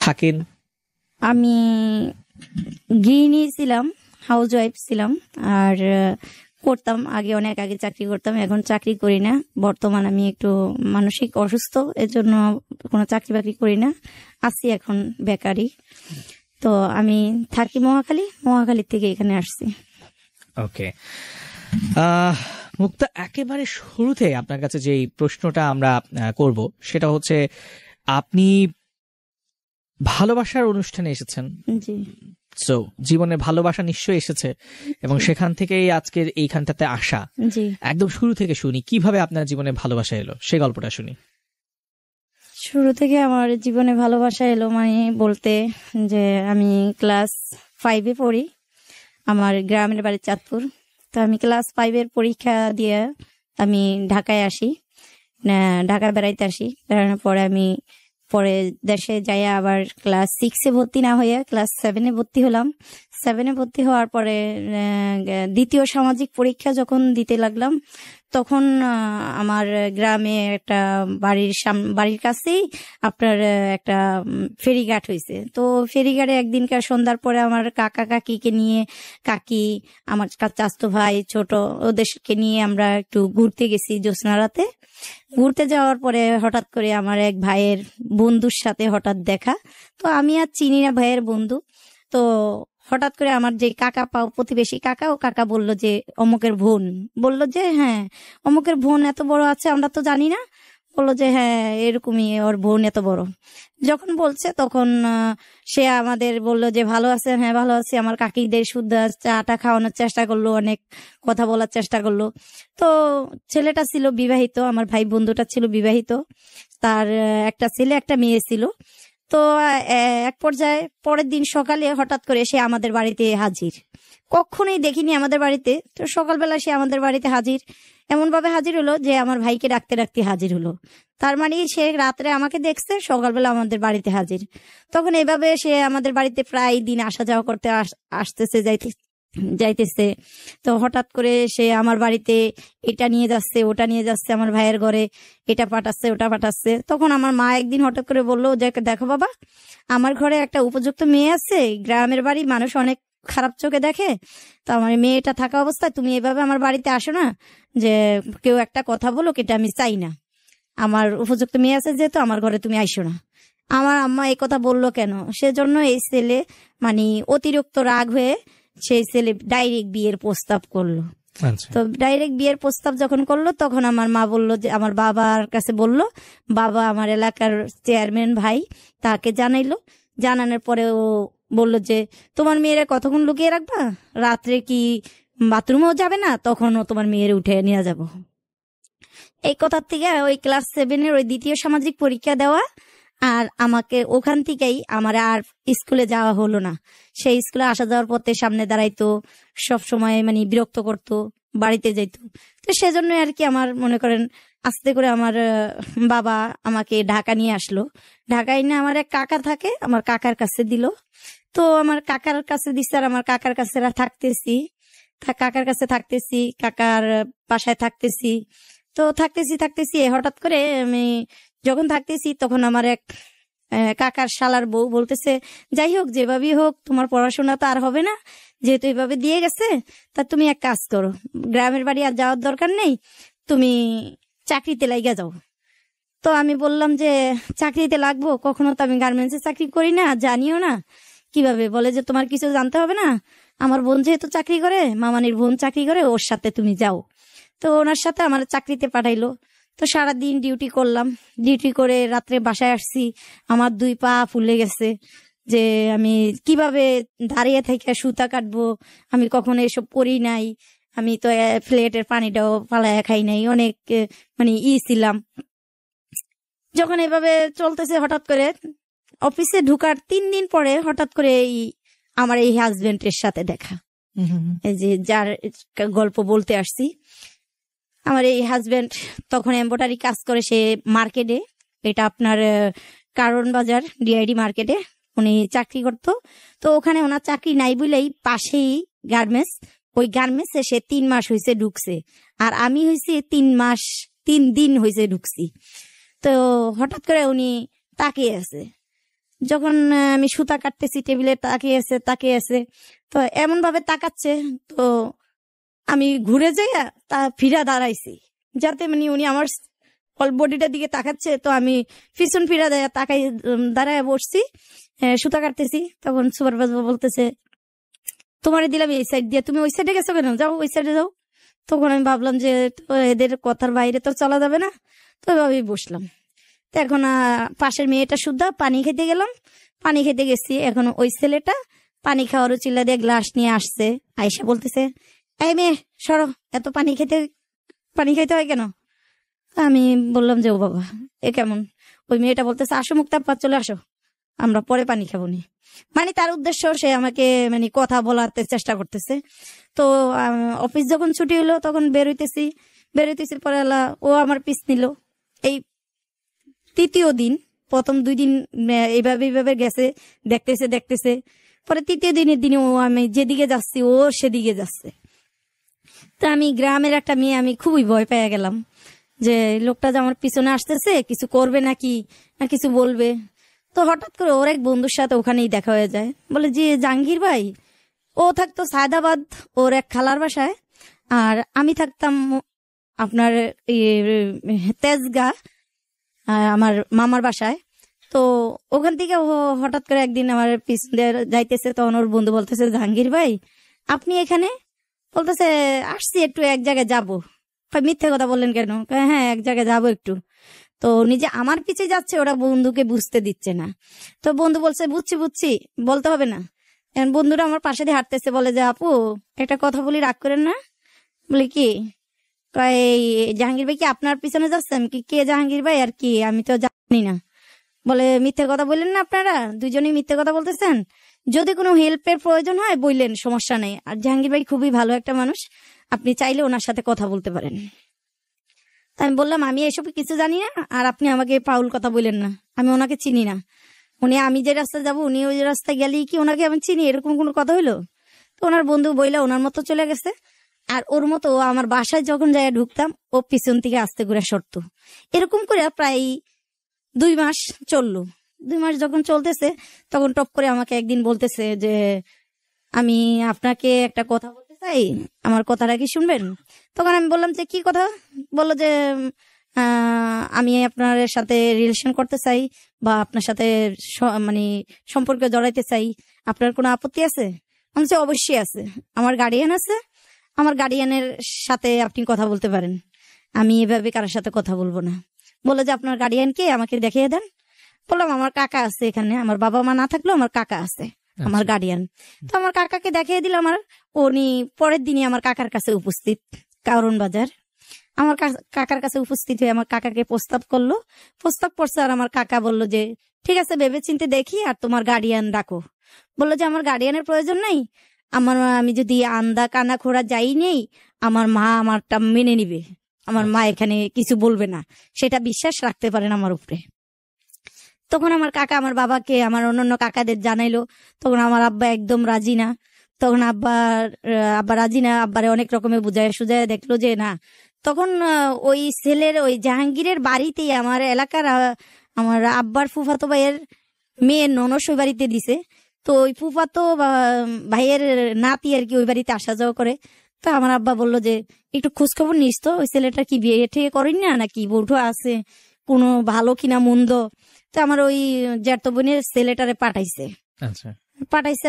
থাকেন? আমি গৃহিণী ছিলাম, হাউস ওয়াইফ ছিলাম। আর করতাম আগে, অনেক আগে চাকরি করতাম, এখন চাকরি করি না। বর্তমান আমি একটু মানসিক অসুস্থ, এর জন্য কোনো চাকরি বাকরি করি না, আছি এখন বেকারি। তো আমি থাকি মহাখালী থেকে এখানে আসছি। ওকে, মুক্তা, একেবারে শুরুতে আপনার কাছে যে প্রশ্নটা আমরা করব সেটা হচ্ছে, আপনি ভালোবাসার অনুষ্ঠানে এসেছেন। জি। সো জীবনে ভালোবাসা নিশ্চয়ই এসেছে এবং সেখান থেকেই আজকের এইখানটাতে আসা। জি। একদম শুরু থেকে শুনি, কিভাবে আপনার জীবনে ভালোবাসা এলো, সে গল্পটা শুনি। শুরু থেকে আমার জীবনে ভালোবাসা এলো মানে বলতে যে আমি ক্লাস 5-এ পড়ি, আমার গ্রামের বাড়ি চাঁদপুর। তো আমি ক্লাস 5-এর পরীক্ষা দিয়ে আমি ঢাকায় আসি, ঢাকা বেড়াইতে আসি। বেড়ানোর পরে আমি পরে দেশে যাই, আবার ক্লাস 6-এ ভর্তি না হয়ে ক্লাস 7-এ ভর্তি হলাম। 7-এ ভর্তি হওয়ার পরে দ্বিতীয় সামাজিক পরীক্ষা যখন দিতে লাগলাম, তখন আমার গ্রামে একটা বাড়ির কাছেই আপনার একটা ফেরিঘাট হয়েছে। তো ফেরিঘাটে একদিনকার সন্ধ্যার পরে আমার কাকা কাকিকে নিয়ে, কাকি, আমার চাচাতো ভাই, ছোট, ওদেরকে নিয়ে আমরা একটু ঘুরতে গেছি জ্যোৎস্না রাতে। ঘুরতে যাওয়ার পরে হঠাৎ করে আমার এক ভাইয়ের বন্ধুর সাথে হঠাৎ দেখা। তো আমি আর চিনি না ভাইয়ের বন্ধু। তো হঠাৎ করে আমার যে কাকা প্রতিবেশী কাকা, ও কাকা বলল যে অমুকের বোন, বলল যে হ্যাঁ অমুকের বোন এত বড় আছে, আমরা তো জানি না। বললো যে হ্যাঁ এরকমই ওর বোন এত বড়। যখন বলছে তখন সে আমাদের বলল যে ভালো আছেন? হ্যাঁ ভালো আছি। আমার কাকিদের শুদ্ধ চাটা খাওয়ানোর চেষ্টা করলো, অনেক কথা বলার চেষ্টা করলো। তো ছেলেটা ছিল বিবাহিত, আমার ভাই বন্ধুটা ছিল বিবাহিত, তার একটা ছেলে একটা মেয়ে ছিল। তো এক পর্যায়ে পরের দিন সকালে হঠাৎ করে সে আমাদের বাড়িতে হাজির। কখনোই দেখিনি আমাদের বাড়িতে। তো সকালবেলা সে আমাদের বাড়িতে হাজির, এমন ভাবে হাজির হলো যে আমার ভাইকে ডাকতে ডাকতে হাজির হলো। তার মানে সে রাত্রে আমাকে দেখছে, সকালবেলা আমাদের বাড়িতে হাজির। তখন এভাবে সে আমাদের বাড়িতে প্রায় দিন আসা যাওয়া করতে আসতেছে যাইতেছে। তো হঠাৎ করে সে আমার বাড়িতে এটা নিয়ে যাচ্ছে, ওটা নিয়ে যাচ্ছে, আমার ভাইয়ের ঘরে এটা পাঠাচ্ছে, ওটা পাঠাচ্ছে। তখন আমার মা একদিন হঠাৎ করে বললো যে দেখো বাবা, আমার ঘরে একটা উপযুক্ত মেয়ে আছে, গ্রামের বাড়ি, মানুষ অনেক খারাপ চোখে দেখে, তো আমার মেয়েটা থাকা অবস্থায় তুমি এভাবে আমার বাড়িতে আসো না, যে কেউ একটা কথা বলো, এটা আমি চাই না। আমার উপযুক্ত মেয়ে আছে যেহেতু, আমার ঘরে তুমি আইসো না। আমার আম্মা এই কথা বললো কেন, সেজন্য এই ছেলে মানে অতিরিক্ত রাগ হয়ে সেই ছেলে ডাইরেক্ট বিয়ের প্রস্তাব করলো। তো ডাইরেক্ট বিয়ের প্রস্তাব যখন করলো, তখন আমার মা বললো যে আমার বাবার কাছে বললো, বাবা আমার এলাকার চেয়ারম্যান ভাই তাকে জানাইলো। জানানোর পরে ও বললো যে তোমার মেয়েরা কতক্ষণ লুকিয়ে রাখবা, রাত্রে কি বাথরুমেও যাবে না, তখনও তোমার মেয়ের উঠে নিয়ে যাব। এই কথার থেকে ওই ক্লাস 7-এর ওই দ্বিতীয় সামাজিক পরীক্ষা দেওয়া, আর আমাকে ওখান থেকেই আমার আর স্কুলে যাওয়া হলো না। সেই স্কুলে আসা যাওয়ার পথে সামনে দাঁড়াইতো, সব সময় মানে বিরক্ত করতো, বাড়িতে যাইতো। তো সেজন্য আর কি আমার মনে করেন আস্তে করে আমার বাবা আমাকে ঢাকা নিয়ে আসলো। ঢাকায় নিয়ে আমার এক কাকা থাকে, আমার কাকার কাছে দিল। তো আমার কাকার কাছে দিচ্ছে, আর আমার কাকার কাছে থাকতেছি, কাকার বাসায় থাকতেছি। তো থাকতেছি হঠাৎ করে আমি যখন থাকতেছি, তখন আমার এক কাকার শালার বউ বলতেছে, যাই হোক যেভাবেই হোক তোমার পড়াশোনা তো আর হবে না, যেহেতু এভাবে দিয়ে গেছে, তা তুমি এক কাজ করো, গ্রামের বাড়ি আর যাওয়ার দরকার নেই, তুমি চাকরিতে লাইগা যাও। তো আমি বললাম যে চাকরিতে লাগবো, কখনো তো আমি গার্মেন্টসে চাকরি করি না, জানিও না। কিভাবে? বলে যে তোমার কিছু জানতে হবে না, আমার বোন যেহেতু চাকরি করে, মামানির বোন চাকরি করে, ওর সাথে তুমি যাও। তো ওনার সাথে আমার চাকরিতে পাঠাইলো। তো সারাদিন ডিউটি করলাম, ডিউটি করে রাত্রে বাসায় আসছি, আমার 2 পা ফুলে গেছে যে আমি কিভাবে দাঁড়িয়ে থেকে সুতা কাটবো, আমি কখনো এসব করি নাই, আমি তো ফ্লেটের পানিটাও পালায়া খাই নাই, অনেক মানে ছিলাম। যখন এভাবে চলতেছে, হঠাৎ করে অফিসে ঢুকার 3 দিন পরে হঠাৎ করে আমার এই হাজবেন্ডের সাথে দেখা, এই যে যার গল্প বলতে আসছি। আমার এই হাজবেন্ড তখন এমব্রয়ডারি কাজ করে, সে মার্কেটে, এটা আপনার কারণ বাজার ডিআইডি মার্কেটে উনি চাকরি করতো। তো ওখানে ওনার চাকরি নাই বলেই পাশেই গার্মেন্টস, ওই গার্মেন্টসে সে 3 মাস হয়েছে ঢুকছে, আর আমি হয়েছি 3 মাস 3 দিন হয়েছে ঢুকছি। তো হঠাৎ করে উনি তাকিয়ে আছে, যখন আমি সুতা কাটতেছি টেবিলে তাকিয়ে আছে তো এমন ভাবে তাকাচ্ছে, তো আমি ঘুরে যাই তা ফিরা দাঁড়াইছি, যাতে মানে উনি আমার অল বডিটার দিকে তাকাচ্ছে, তো আমি পিছন ফিরা দাঁড়ায় বসছি, সুতা কাটতেছি। তখন সুপারভাইজার বলতেছে, তোমারে দিলাম এই সাইড দিয়ে, তুমি ওই সাইডে গেছো কেন, যাও ওই সাইডে যাও। তখন আমি ভাবলাম যে এদের কথার বাইরে তো চলা যাবে না, তো এভাবেই বসলাম। তো এখন পাশের মেয়েটা শুদ্ধা পানি খেতে গেলাম, পানি খেতে গেছি। এখন ওই ছেলেটা পানি খাওয়ারও চিল্লা দিয়ে গ্লাস নিয়ে আসছে, আইসা বলতেছে, এই মেয়ে সরো, এত পানি খাইতে হয় কেন? আমি বললাম যে ও বাবা এ কেমন? ওই মেয়েটা বলতেছে, আসো মুক্তাপ্পা, চলে আসো, আমরা পরে পানি খাবো নি। মানে তার উদ্দেশ্য সে আমাকে মানে কথা বলাতে চেষ্টা করতেছে। তো অফিস যখন ছুটি হলো তখন বেরোইতেছি পরে ও আমার পিছ নিল। এই তৃতীয় দিন, প্রথম 2 দিন এইভাবে গেছে, দেখতেছে পরে তৃতীয় দিনের দিনে ও আমি যেদিকে যাচ্ছি ও সেদিকে যাচ্ছে। তা আমি গ্রামের একটা মেয়ে, আমি খুবই ভয় পেয়ে গেলাম যে লোকটা যে আমার পিছনে আসতেছে, কিছু করবে নাকি না কিছু বলবে। তো হঠাৎ করে ওর এক বন্ধুর সাথে ওখানেই দেখা হয়ে যায়, বলে যে জাহাঙ্গীর ভাই। ও থাকতো সায়দাবাদ ওর এক খালার বাসায়, আর আমি থাকতাম আপনার তেজগাঁ আমার মামার বাসায়। তো ওখান থেকে ও হঠাৎ করে একদিন আমার পিছনে যাইতেছে, তখন ওর বন্ধু বলতেছে, জাহাঙ্গীর ভাই আপনি এখানে? বলতেছে, আসছি একটু এক জায়গায় যাবো। মিথ্যে কথা বললেন কেন? হ্যাঁ এক জায়গায় যাবো একটু। তো নিজে আমার পিছে যাচ্ছে, ওরা বন্ধুকে বুঝতে দিচ্ছে না। তো বন্ধু বলছে, বুঝছি বলতে হবে না। বন্ধুরা আমার পাশে দিয়ে হাঁটতেছে, বলে যে আপু একটা কথা বলি, রাগ করেন না। বলি কি? এই জাহাঙ্গীর ভাই কি আপনার পিছনে যাচ্ছে? আমি কি, কে জাহাঙ্গীর ভাই আর কি, আমি তো জানি না। বলে মিথ্যে কথা বললেন না, আপনারা দুজনেই মিথ্যে কথা বলতেছেন। যদি কোনো হেল্পের প্রয়োজন হয় বললেন, সমস্যা নেই। আর জাহাঙ্গীর ভাই খুবই ভালো একটা মানুষ, আপনি চাইলে ওনার সাথে কথা বলতে পারেন। আমি বললাম, আমি এসব কিছু জানি না, আর আপনি আমাকে পাউল কথা বললেন না, আমি ওনাকে চিনি না। আমি যে রাস্তায় যাবো উনি ওই রাস্তায় গেলেই কি ওনাকে আমি চিনি, এরকম কোনো কথা হইলো? তো ওনার বন্ধু বইলা ওনার মতো চলে গেছে। আর ওর মতো আমার বাসায় যখন যাই ঢুকতাম, ও পিছন থেকে আস্তে করে সরতো। এরকম করে প্রায় 2 মাস চললো। 2 মাস যখন চলতেছে, তখন টপ করে আমাকে একদিন বলতেছে যে, আমি আপনাকে একটা কথা বলতে চাই, আমার কথাটা কি শুনবেন? তখন আমি বললাম যে কি কথা? বললো যে আমি আপনার সাথে রিলেশন করতে চাই, বা আপনার সাথে মানে সম্পর্কে জড়াইতে চাই, আপনার কোনো আপত্তি আছে? আমি বলছি, অবশ্যই আছে, আমার গার্ডিয়ান আছে, আমার গার্ডিয়ানের সাথে আপনি কথা বলতে পারেন, আমি এভাবে কারোর সাথে কথা বলবো না। বললো যে আপনার গার্ডিয়ানকে আমাকে দেখিয়ে দেন। বললাম, আমার কাকা আছে এখানে, আমার বাবা মা না থাকলেও আমার কাকা আছে, আমার গার্ডিয়ান। তো আমার কাকাকে দেখিয়ে দিল। উনি পরের দিনই আমার কাকার কাছে উপস্থিত, কারণ বাজার। আমার কাকার কাছে উপস্থিত হয়ে আমার কাকাকে প্রস্তাব করছে। আর আমার কাকা বলল যে ঠিক আছে, ভেবে চিন্তে দেখি, আর তোমার গার্ডিয়ান ডাকো। বললো যে আমার গার্ডিয়ানের প্রয়োজন নেই, আমি যদি আন্দা কানা খোড়া যাই নেই, আমার মা আমারটা মেনে নিবে, আমার মা এখানে কিছু বলবে না, সেটা বিশ্বাস রাখতে পারেন আমার উপরে। তখন আমার কাকা আমার বাবাকে, আমার অন্যান্য কাকাদের জানাইলো। তখন আমার আব্বা একদম রাজি না। তখন আব্বা রাজি না, আব্বারে অনেক রকমের বুঝায় সুঝায় দেখলো যে না। তখন ওই ছেলের, ওই জাহাঙ্গীরের বাড়িতেই আমার এলাকার আমার আব্বার ফুফাতো ভাইয়ের মেয়ের ননস ওই বাড়িতে দিছে। তো ওই ফুফাতো ভাইয়ের নাতি আর কি ওই বাড়িতে আসা যাওয়া করে। তো আমার আব্বা বললো যে একটু খোঁজখবর নিস তো, ওই ছেলেটা কি বিয়ে ঠিক করেন না নাকি, বউঠো আছে, কোনো ভালো কিনা মন্দ। তো আমার ওই জ্যাঠতো বোনের ছেলেটারে পাঠাইছে।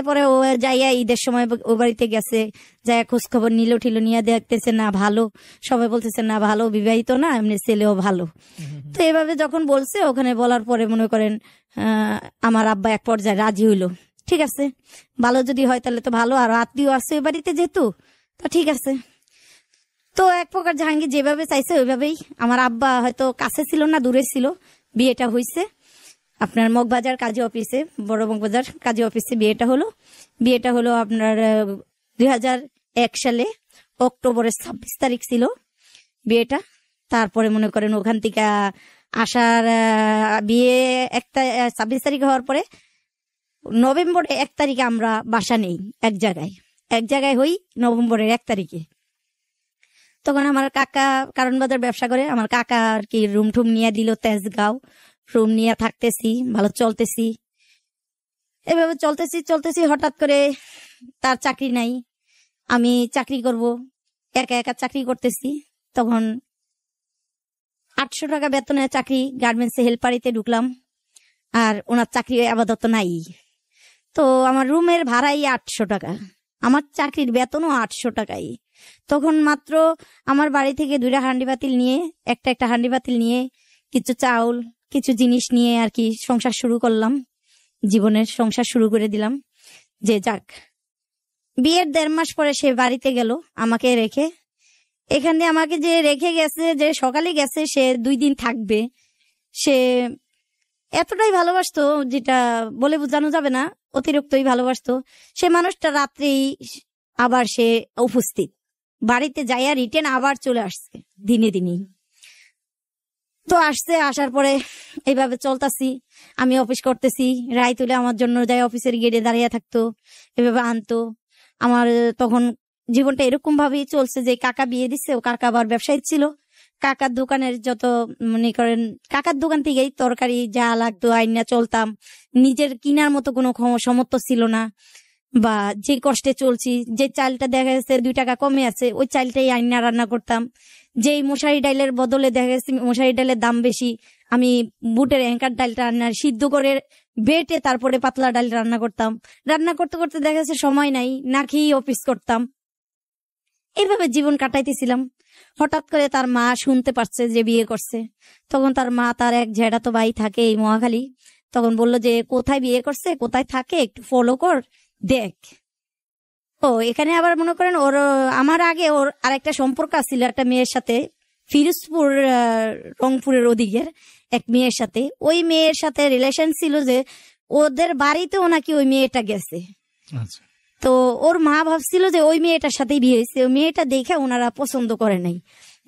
পরে ও যাইয়া ঈদের সময় ও বাড়িতে গেছে, যাইয়া খোঁজ খবর নিল নিয়ে দেখতেছে না ভালো, সবাই বলতেছে না ভালো, বিবাহিত না, এমনি ছেলেও ভালো। তো এভাবে যখন বলছে, ওখানে বলার পরে মনে করেন আমার আব্বা এক পর্যায়ে রাজি হইলো। ঠিক আছে, ভালো যদি হয় তাহলে তো ভালো, আর আত্মীয় আছে ওই বাড়িতে যেহেতু, তো ঠিক আছে। তো এক প্রকার জাহাঙ্গীর যেভাবে চাইছে ওইভাবেই, আমার আব্বা হয়তো কাছে ছিল না, দূরে ছিল, বিয়েটা হয়েছে আপনার মগবাজার কাজী অফিসে, বড় মগবাজার কাজী অফিসে বিয়েটা হলো আপনার 2001 সালে অক্টোবরের 26 তারিখ ছিল বিয়েটা। তারপরে মনে করেন ওখান থেকে আসার বিয়ে 26 তারিখ হওয়ার পরে নভেম্বরের 1 তারিখে আমরা বাসা নেই এক জায়গায় হই, নভেম্বরের 1 তারিখে। তখন আমার কাকা কারণ বাজার ব্যবসা করে, আমার কাকা আর কি রুম টুম নিয়ে দিল তেজগাঁও, রুম নিয়ে থাকতেছি, ভালো চলতেছি। এভাবে চলতেছি চলতেছি, হঠাৎ করে তার চাকরি নাই, আমি চাকরি করব, একা একা চাকরি করতেছি। তখন 800 টাকা বেতনের চাকরি, গার্মেন্টসে হেল্পারিতে ঢুকলাম, আর ওনার চাকরি আপাতত নাই। তো আমার রুমের ভাড়াই 800 টাকা, আমার চাকরির বেতনও 800 টাকাই। তখন মাত্র আমার বাড়ি থেকে 2টা হান্ডি পাতিল নিয়ে, একটা হান্ডি পাতিল নিয়ে, কিছু চাউল, কিছু জিনিস নিয়ে আর কি সংসার শুরু করলাম, জীবনের সংসার শুরু করে দিলাম। যে যাক, বিয়ের 1.5 মাস পরে সে বাড়িতে গেল আমাকে রেখে। এখানে আমাকে যে রেখে গেছে, যে সকালে গেছে, সে 2 দিন থাকবে, সে এতটাই ভালোবাসতো যেটা বলে বোঝানো যাবে না, অতিরিক্তই ভালোবাসতো। সে মানুষটা রাত্রেই আবার সে উপস্থিত, বাড়িতে যাইয়া রিটেন আবার চলে আসছে দিনে দিনেই। তো আসছে, আসার পরে এইভাবে চলতেছি, আমি অফিস করতেছি, রায় তুলে আমার জন্য যাই অফিসের গেটে দাঁড়িয়ে থাকতো, এভাবে আনতো। আমার তখন জীবনটা এরকম ভাবেই চলছে যে কাকা বিয়ে দিচ্ছে, ও কাকা আবার ব্যবসায়ী ছিল, কাকার দোকানের যত মনে করেন কাকার দোকান থেকেই তরকারি যা লাগতো আইনা চলতাম, নিজের কিনার মতো কোনো সামর্থ্য ছিল না, বা যে কষ্টে চলছি, যে চালটা দেখা গেছে 2 টাকা কমে আছে, ওই চালটাই আইনা রান্না করতাম। যেই মশারি ডালের বদলে দেখা গেছে মশারি ডালের দাম বেশি, আমি বুটের অ্যাঙ্কার ডালটা রান্না সিদ্ধ করে বেটে তারপরে পাতলা ডাল রান্না করতাম। রান্না করতে করতে দেখা গেছে সময় নাই, না খেয়ে অফিস করতাম, এইভাবে জীবন কাটাইতেছিলাম। হঠাৎ করে তার মা শুনতে পারছে যে বিয়ে করছে। তখন তার মা, তার এক ঝেড়াতো ভাই থাকে এই মহাখালী, তখন বলল যে কোথায় বিয়ে করছে, কোথায় থাকে, একটু ফলো কর, দেখ। ও এখানে আবার মনে করেন ওর আমার আগে ওর আরেকটা সম্পর্ক ছিল একটা মেয়ের সাথে, ফিরোজপুর রংপুরের ওদিকের এক মেয়ের সাথে। ওই মেয়ের সাথে রিলেশন ছিল যে ওদের বাড়িতেও নাকি ওই মেয়েটা গেছে। আচ্ছা। তো ওর মা ভাবছিল যে ওই মেয়েটার সাথেই বিয়ে হয়েছে। ওই মেয়েটা দেখে ওনারা পছন্দ করে নাই,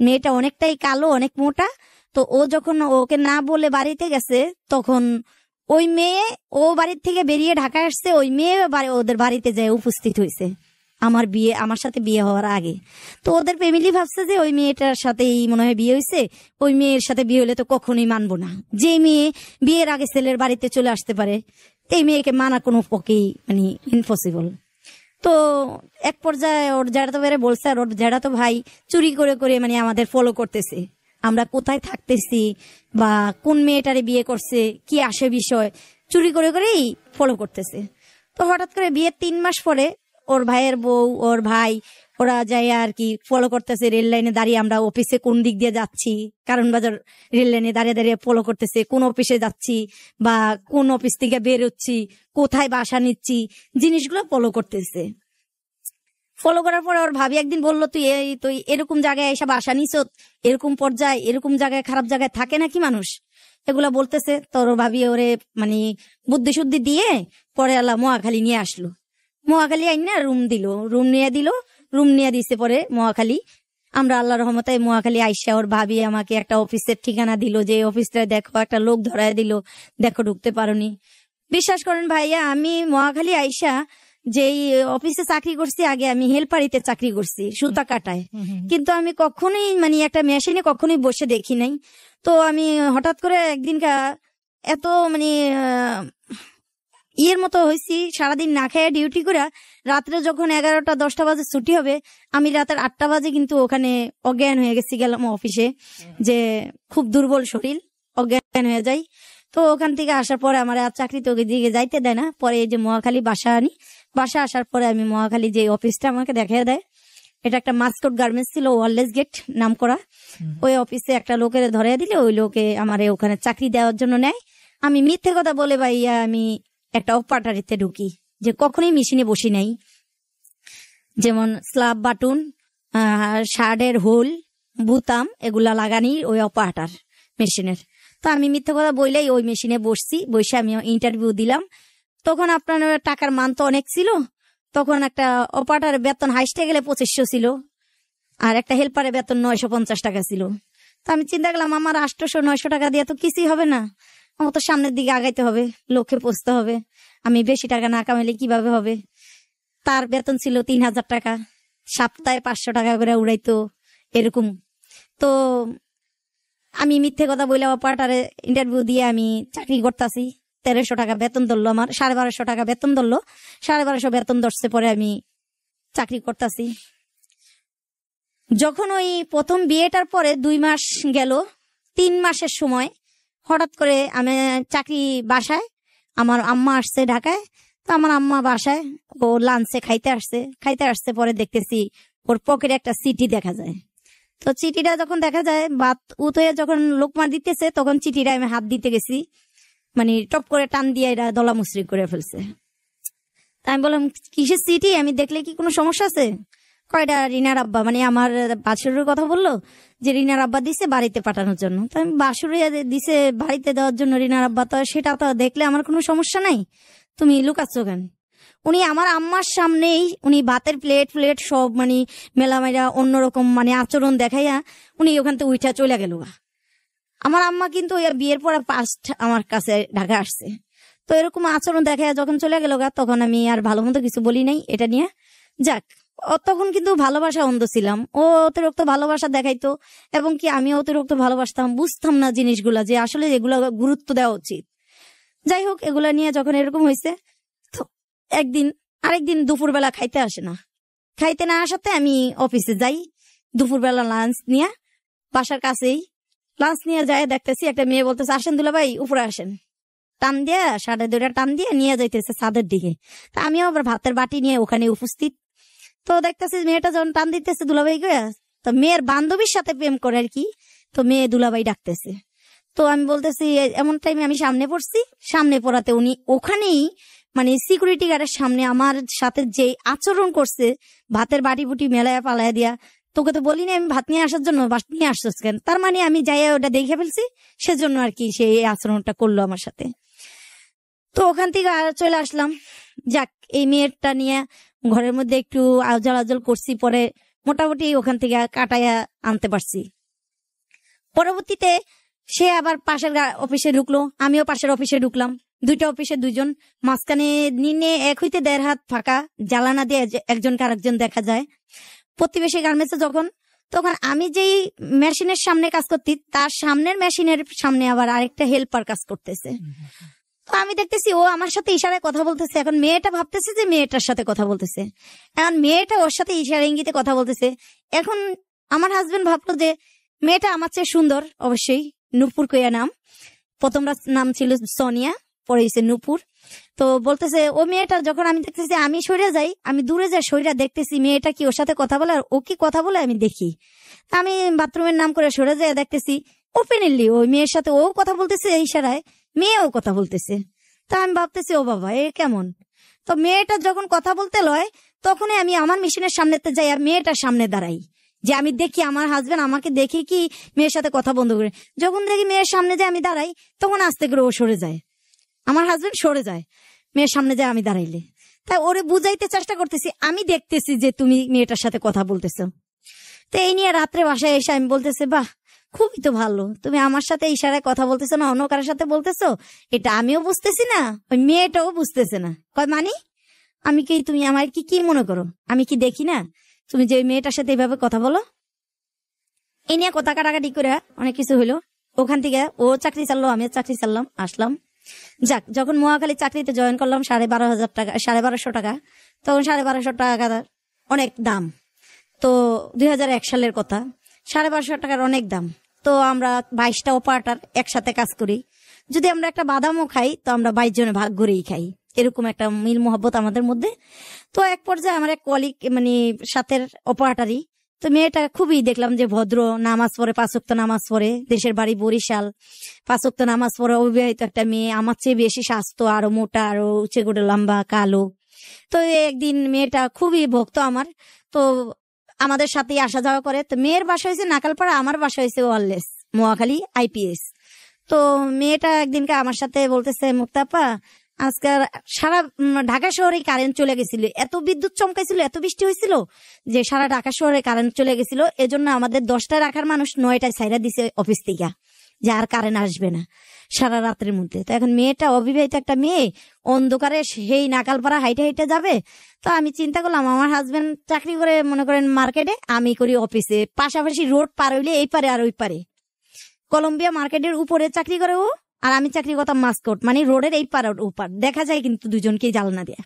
মেয়েটা অনেকটাই কালো, অনেক মোটা। তো ও যখন ওকে না বলে বাড়িতে গেছে, তখন ওই মেয়ে ও বাড়ির থেকে বেরিয়ে ঢাকা আসছে, ওই মেয়ে ওদের বাড়িতে যায় উপস্থিত হয়েছে আমার সাথে বিয়ে হওয়ার আগে। তো ওদের ফ্যামিলি ভাবছে যে ওই মেয়েটার সাথেই মনে হয় বিয়ে হয়েছে, ওই মেয়ের সাথে বিয়ে হলে তো কখনোই মানবো না। যে মেয়ে বিয়ের আগে ছেলের বাড়িতে চলে আসতে পারে, এই মেয়েকে মানা কোনো পক্ষেই মানে ইম্পসিবল। তো এক পর্যায়ে ওর জ্যাঠাতো ভাইরে বলছে, আর ওর জ্যাঠাতো ভাই চুরি করে করে মানে আমাদের ফলো করতেছে, আমরা কোথায় থাকতেছি বা কোন মেয়েটারে বিয়ে করছে, কি আসে বিষয়, চুরি করে করেই ফলো করতেছে। তো হঠাৎ করে বিয়ের 3 মাস পরে ওর ভাইয়ের বউ, ওর ভাই, ওরা যায় আর কি ফলো করতেছে রেল লাইনে দাঁড়িয়ে, আমরা অফিসে কোন দিক দিয়ে যাচ্ছি, কারণ বাজার রেল লাইনে দাঁড়িয়ে দাঁড়িয়ে ফলো করতেছে, কোন অফিসে যাচ্ছি বা কোন অফিস থেকে বের হচ্ছি, কোথায় বাসা নিচ্ছি, জিনিসগুলো ফলো করতেছে। ফলো করার পরে ওর ভাবি একদিন বললো, তুই এরকম জায়গায় এসে বাসা নিছ, এরকম পর্যায়ে, এরকম জায়গায়, খারাপ জায়গায় থাকে নাকি মানুষ, এগুলা বলতেছে। তোর ভাবি ওরে মানে বুদ্ধি শুদ্ধি দিয়ে পরে আল্লাহ মহাখালী নিয়ে আসলো। মহাখালী আইনা রুম নিয়ে দিছে পরে মহাখালী। আমরা আল্লাহ রহমতে মহাখালী আইসা ওর ভাবি আমাকে একটা অফিসের ঠিকানা দিল, যে অফিসটা দেখো, একটা লোক ধরায় দিল, দেখো ঢুকতে পারোনি। বিশ্বাস করেন ভাইয়া, আমি মহাখালী আইসা যেই অফিসে চাকরি করছি, আগে আমি হেল্পারিতে চাকরি করছি সুতা কাটায়, কিন্তু আমি কখনোই মানে একটা মেশিনে কখনোই বসে দেখি নাই। তো আমি হঠাৎ করে একদিন এত মানে ইয়ের মতো হয়েছি, সারাদিন না খেয়ে ডিউটি করে রাত্রে যখন 11টা 10টা বাজে ছুটি হবে, আমি রাতের 8টা বাজে কিন্তু ওখানে অজ্ঞান হয়ে গেছি, গেলাম অফিসে, যে খুব দুর্বল শরীর, অজ্ঞান হয়ে যাই। তো ওখান থেকে আসার পরে আমার আর চাকরিতে ওকে দিকে যাইতে দেয় না। পরে এই যে মহাখালী বাসা আনি, বাসা আসার পরে আমি মহাখালী যে অফিসটা আমাকে দেখাই দেয়, এটা একটা মাস্কট গার্মেন্টস ছিল, ওয়ারলেস গেট নাম করা। ওই অফিসে একটা লোকের ধরে দিলে, ওই লোকে আমারে ওখানে চাকরি দেওয়ার জন্য নেয়। আমি মিথ্যে কথা বলে ভাইয়া আমি একটা অপারেটরিতে ঢুকি, যে কখনোই মেশিনে বসি নাই, যেমন স্লাব বাটুন, শার্টের হোল, বুতাম এগুলা লাগানি ওই অপারেটর মেশিনের। তো আমি মিথ্যে কথা বললেই ওই মেশিনে বসছি, বসে আমি ইন্টারভিউ দিলাম। তখন আপনার টাকার মান তো অনেক ছিল, তখন একটা অপারেটরের বেতন হাইস্টে গেলে 2500 ছিল, আর একটা হেল্পারের বেতন 950 টাকা ছিল। তো আমি চিন্তা করলাম আমার 800-900 টাকা দিয়ে তো কিছুই হবে না, আমার তো সামনের দিকে আগাইতে হবে, লক্ষ্যে পৌঁছতে হবে, আমি বেশি টাকা না কামাইলে কিভাবে হবে। তার বেতন ছিল 3000 টাকা, সপ্তাহে 500 টাকা করে উড়াইতো এরকম। তো আমি মিথ্যে কথা বলে অপারেটরে ইন্টারভিউ দিয়ে আমি চাকরি করতেছি, 1300 টাকা বেতন ধরলো, আমার 1250 টাকা বেতন ধরলো। 1250 বেতন ধরছে, পরে আমি চাকরি করতেছি। যখন ওই প্রথম বিয়েটার পরে 2 মাস গেল, 3 মাসের সময় হঠাৎ করে আমি চাকরি বাসায়, আমার আম্মা আসছে ঢাকায়। তো আমার আম্মা বাসায়, ও লাঞ্চে খাইতে আসছে, পরে দেখতেছি ওর পকেটে একটা চিঠি দেখা যায়। তো চিঠিটা যখন দেখা যায়, ভাত উঠে যখন লোকমা দিতেছে, তখন চিঠিটা আমি হাত দিতে গেছি, মানে টপ করে টান দিয়ে এটা দলা মুচড়ি করে ফেলছে। তা আমি বললাম, কিসের চিঠি? আমি দেখলে কি কোনো সমস্যা আছে? কয়টা রিনার আব্বা, মানে আমার বাসুরের কথা বললো যে রিনার আব্বা দিছে বাড়িতে পাঠানোর জন্য। তো আমি বাসুরে দিছে বাড়িতে দেওয়ার জন্য রিনার আব্বা, তো সেটা তো দেখলে আমার কোনো সমস্যা নাই, তুমি লুকাচ্ছ কেন? উনি আমার আম্মার সামনেই উনি ভাতের প্লেট সব মানে মেলামেলা অন্যরকম মানে আচরণ দেখাইয়া উনি ওখান থেকে উঠা চলে গেল। আমার আম্মা কিন্তু বিয়ের পর ফার্স্ট আমার কাছে ঢাকা আসছে। তো এরকম আচরণ দেখাইয়া যখন চলে গেল, তখন আমি আর ভালো মতো কিছু বলি নাই এটা নিয়ে। যাক, তখন কিন্তু ভালোবাসা অন্ধ ছিলাম, ও অতিরিক্ত ভালোবাসা দেখাইতো, এবং কি আমি অতিরিক্ত ভালোবাসতাম, বুঝতাম না জিনিসগুলা যে আসলে এগুলা গুরুত্ব দেওয়া উচিত। যাই হোক, এগুলা নিয়ে যখন এরকম হয়েছে, তো আরেকদিন দুপুরবেলা খাইতে আসে না। খাইতে না আসাতে আমি অফিসে যাই, দুপুরবেলা লাঞ্চ নিয়ে, বাসার কাছেই লাঞ্চ নিয়ে যায়, দেখতেছি একটা মেয়ে বলতেছে, আসেন দুলাভাই উপরে আসেন। টান দিয়ে 2:30 টান দিয়ে নিয়ে যাইতেছে ছাদের দিকে। তা আমিও আবার ভাতের বাটি নিয়ে ওখানে উপস্থিত। তো দেখতেছি মেয়েটা যখন টান দিতেছে দুলাভাই গয়া, তো মেয়ের বান্ধবীর সাথে প্রেম করে আর কি। তো মেয়ে দুলাভাই ডাকতেছে। তো আমি বলতেছি, এমন টাইমে আমি সামনে পড়ছি, সামনে পড়াতে উনি ওখানেই মানে সিকিউরিটি গার্ডের সামনে আমার সাথে যে আচরণ করছে, ভাতের বাটি বুটি মেলায়া পালায়া দিয়া, তোকে তো বলিনি আমি ভাত নিয়ে আসার জন্য, ভাত নিয়ে আসছিস কেন? তার মানে আমি যাই ওটা দেখে ফেলছি, সেজন্য আর কি সে এই আচরণটা করলো আমার সাথে। তো ওখান থেকে চলে আসলাম। যাক, এই মেয়েটা নিয়ে ঘরের মধ্যে একটু আজল করছি, পরে মোটামুটি ওখান থেকে কাটাইয়া আনতে পারছি। পরবর্তীতে সে আবার পাশের অফিসে ঢুকলো, আমিও পাশের অফিসে ঢুকলাম, 2টা অফিসে 2জন, মাঝখানে নিনে 1 হইতে 1.5 হাত ফাঁকা, জ্বালানা দিয়ে একজনকে আরেকজন দেখা যায়। প্রতিবেশী গার্মেন্টসে তখন আমি যেই মেশিনের সামনে কাজ করতি, তার সামনের মেশিনের সামনে আবার আরেকটা হেল্পার কাজ করতেছে। তো আমি দেখতেছি ও আমার সাথে ইশারায় কথা বলতেছে। এখন মেয়েটা ভাবতেছে যে মেয়েটার সাথে কথা বলতেছে, এখন মেয়েটা ওর সাথে ইশারা ইঙ্গিতে কথা বলতেছে। এখন আমার হাজবেন্ড ভাবলো যে মেয়েটা আমার চেয়ে সুন্দর, অবশ্যই নূপুর কইয়া নাম, প্রথম নাম ছিল সোনিয়া, পরে হয়েছে নূপুর। তো বলতেছে ও মেয়েটা, যখন আমি দেখতেছি আমি সরে যাই, আমি দূরে যাই, সরে দেখতেছি মেয়েটা কি ওর সাথে কথা বলে, আর ও কি কথা বলে আমি দেখি। আমি বাথরুমের নাম করে সরে যাই, দেখতেছি ওপেনলি ওই মেয়ের সাথে ও কথা বলতেছে, ইশারায় মেয়েও কথা বলতেছে। তা আমি ভাবতেছি ও বাবা, এ কেমন? তো মেয়েটা যখন কথা বলতে লয়, তখনই আমি আমার মেশিনের সামনেতে যাই আর মেয়েটার সামনে দাঁড়াই, যে আমি দেখি আমার হাজবেন্ড আমাকে দেখি কি মেয়ের সাথে কথা বন্ধ করে। যখন দেখি মেয়ের সামনে যে আমি দাঁড়াই, তখন আস্তে করে ও সরে যায়, আমার হাজবেন্ড সরে যায়, মেয়ের সামনে যায় আমি দাঁড়াইলে। তাই ওরে বুঝাইতে চেষ্টা করতেছি, আমি দেখতেছি যে তুমি মেয়েটার সাথে কথা বলতেছো। তো এই নিয়ে রাত্রে বাসায় এসে আমি বলতেছে, বাহ খুবই তো ভালো, তুমি আমার সাথে ইশারায় কথা বলতেছো না অন্য কারোর সাথে বলতেছো, এটা আমিও বুঝতেছি না, ওই মেয়েটাও বুঝতেছে না। কয় মানে আমি কি, তুমি আমার কি মনে করো, আমি কি দেখি না তুমি যে ওই মেয়েটার সাথে এইভাবে কথা বলো? এই নিয়ে কথা কাটাকাটি করে অনেক কিছু হইলো। ওখান থেকে ও চাকরি চাললো, আমিও চাকরি চাললাম, আসলাম। যাক, যখন মহাখালী চাকরিতে জয়েন করলাম 12,500 টাকা, 12,500 টাকা, তখন 12,500 টাকা অনেক দাম। তো 2001 সালের কথা, 12,500 টাকার অনেক দাম। তো আমরা 22টা অপারেটর একসাথে কাজ করি, যদি আমরা একটা বাদামও খাই তো আমরা 22 জনে ভাগ করেই খাই, এরকম একটা মিল মহব্বত আমাদের মধ্যে। তো এক পর্যায়ে আমার এক কলিগ মানে সাথের অপারেটরই, তো মেয়েটা খুবই দেখলাম যে ভদ্র, নামাজ পড়ে, 5 ওয়াক্ত নামাজ পড়ে, দেশের বাড়ি বরিশাল, 5 ওয়াক্ত নামাজ পড়ে, অবিবাহিত একটা মেয়ে, আমার চেয়ে বেশি স্বাস্থ্য, আরো মোটা, আরো উঁচে গোটে লম্বা, কালো। তো একদিন মেয়েটা খুবই ভক্ত আমার, তো আমাদের সাথেই আসা যাওয়া করে। তো মেয়ের বাসা হয়েছে নাকালপাড়া, আমার বাসা হয়েছে ওয়ারলেস মহাখালী IPS। তো মেয়েটা একদিনকে আমার সাথে বলতেছে, মুক্তাপা আজকাল সারা ঢাকা শহরে কারেন্ট চলে গেছিল, এত বিদ্যুৎ চমকাইছিল, এত বৃষ্টি হয়েছিল যে সারা ঢাকা শহরে কারেন্ট চলে গেছিল, এজন্য আমাদের 10টায় রাখার মানুষ 9টায় ছাইরা দিছে অফিস থেকে, যে আর কারেন্ট আসবে না সারা রাতের মধ্যে। তো এখন মেয়েটা অবিবাহিত একটা মেয়ে, অন্ধকারে সেই নাকালপাড়া হাইটে হাইটে যাবে। তো আমি চিন্তা করলাম, আমার হাজবেন্ড চাকরি করে মনে করেন মার্কেটে, আমি করি অফিসে, পাশাপাশি রোড পার হইলে এই পারে আর ওই পারে, কলম্বিয়া মার্কেটের উপরে চাকরি করে ও, আর আমি চাকরি করতাম মাস্কট, মানে রোডের এই পার ওপার, দেখা যায় কিন্তু দুজনকে জানলা দিয়ে।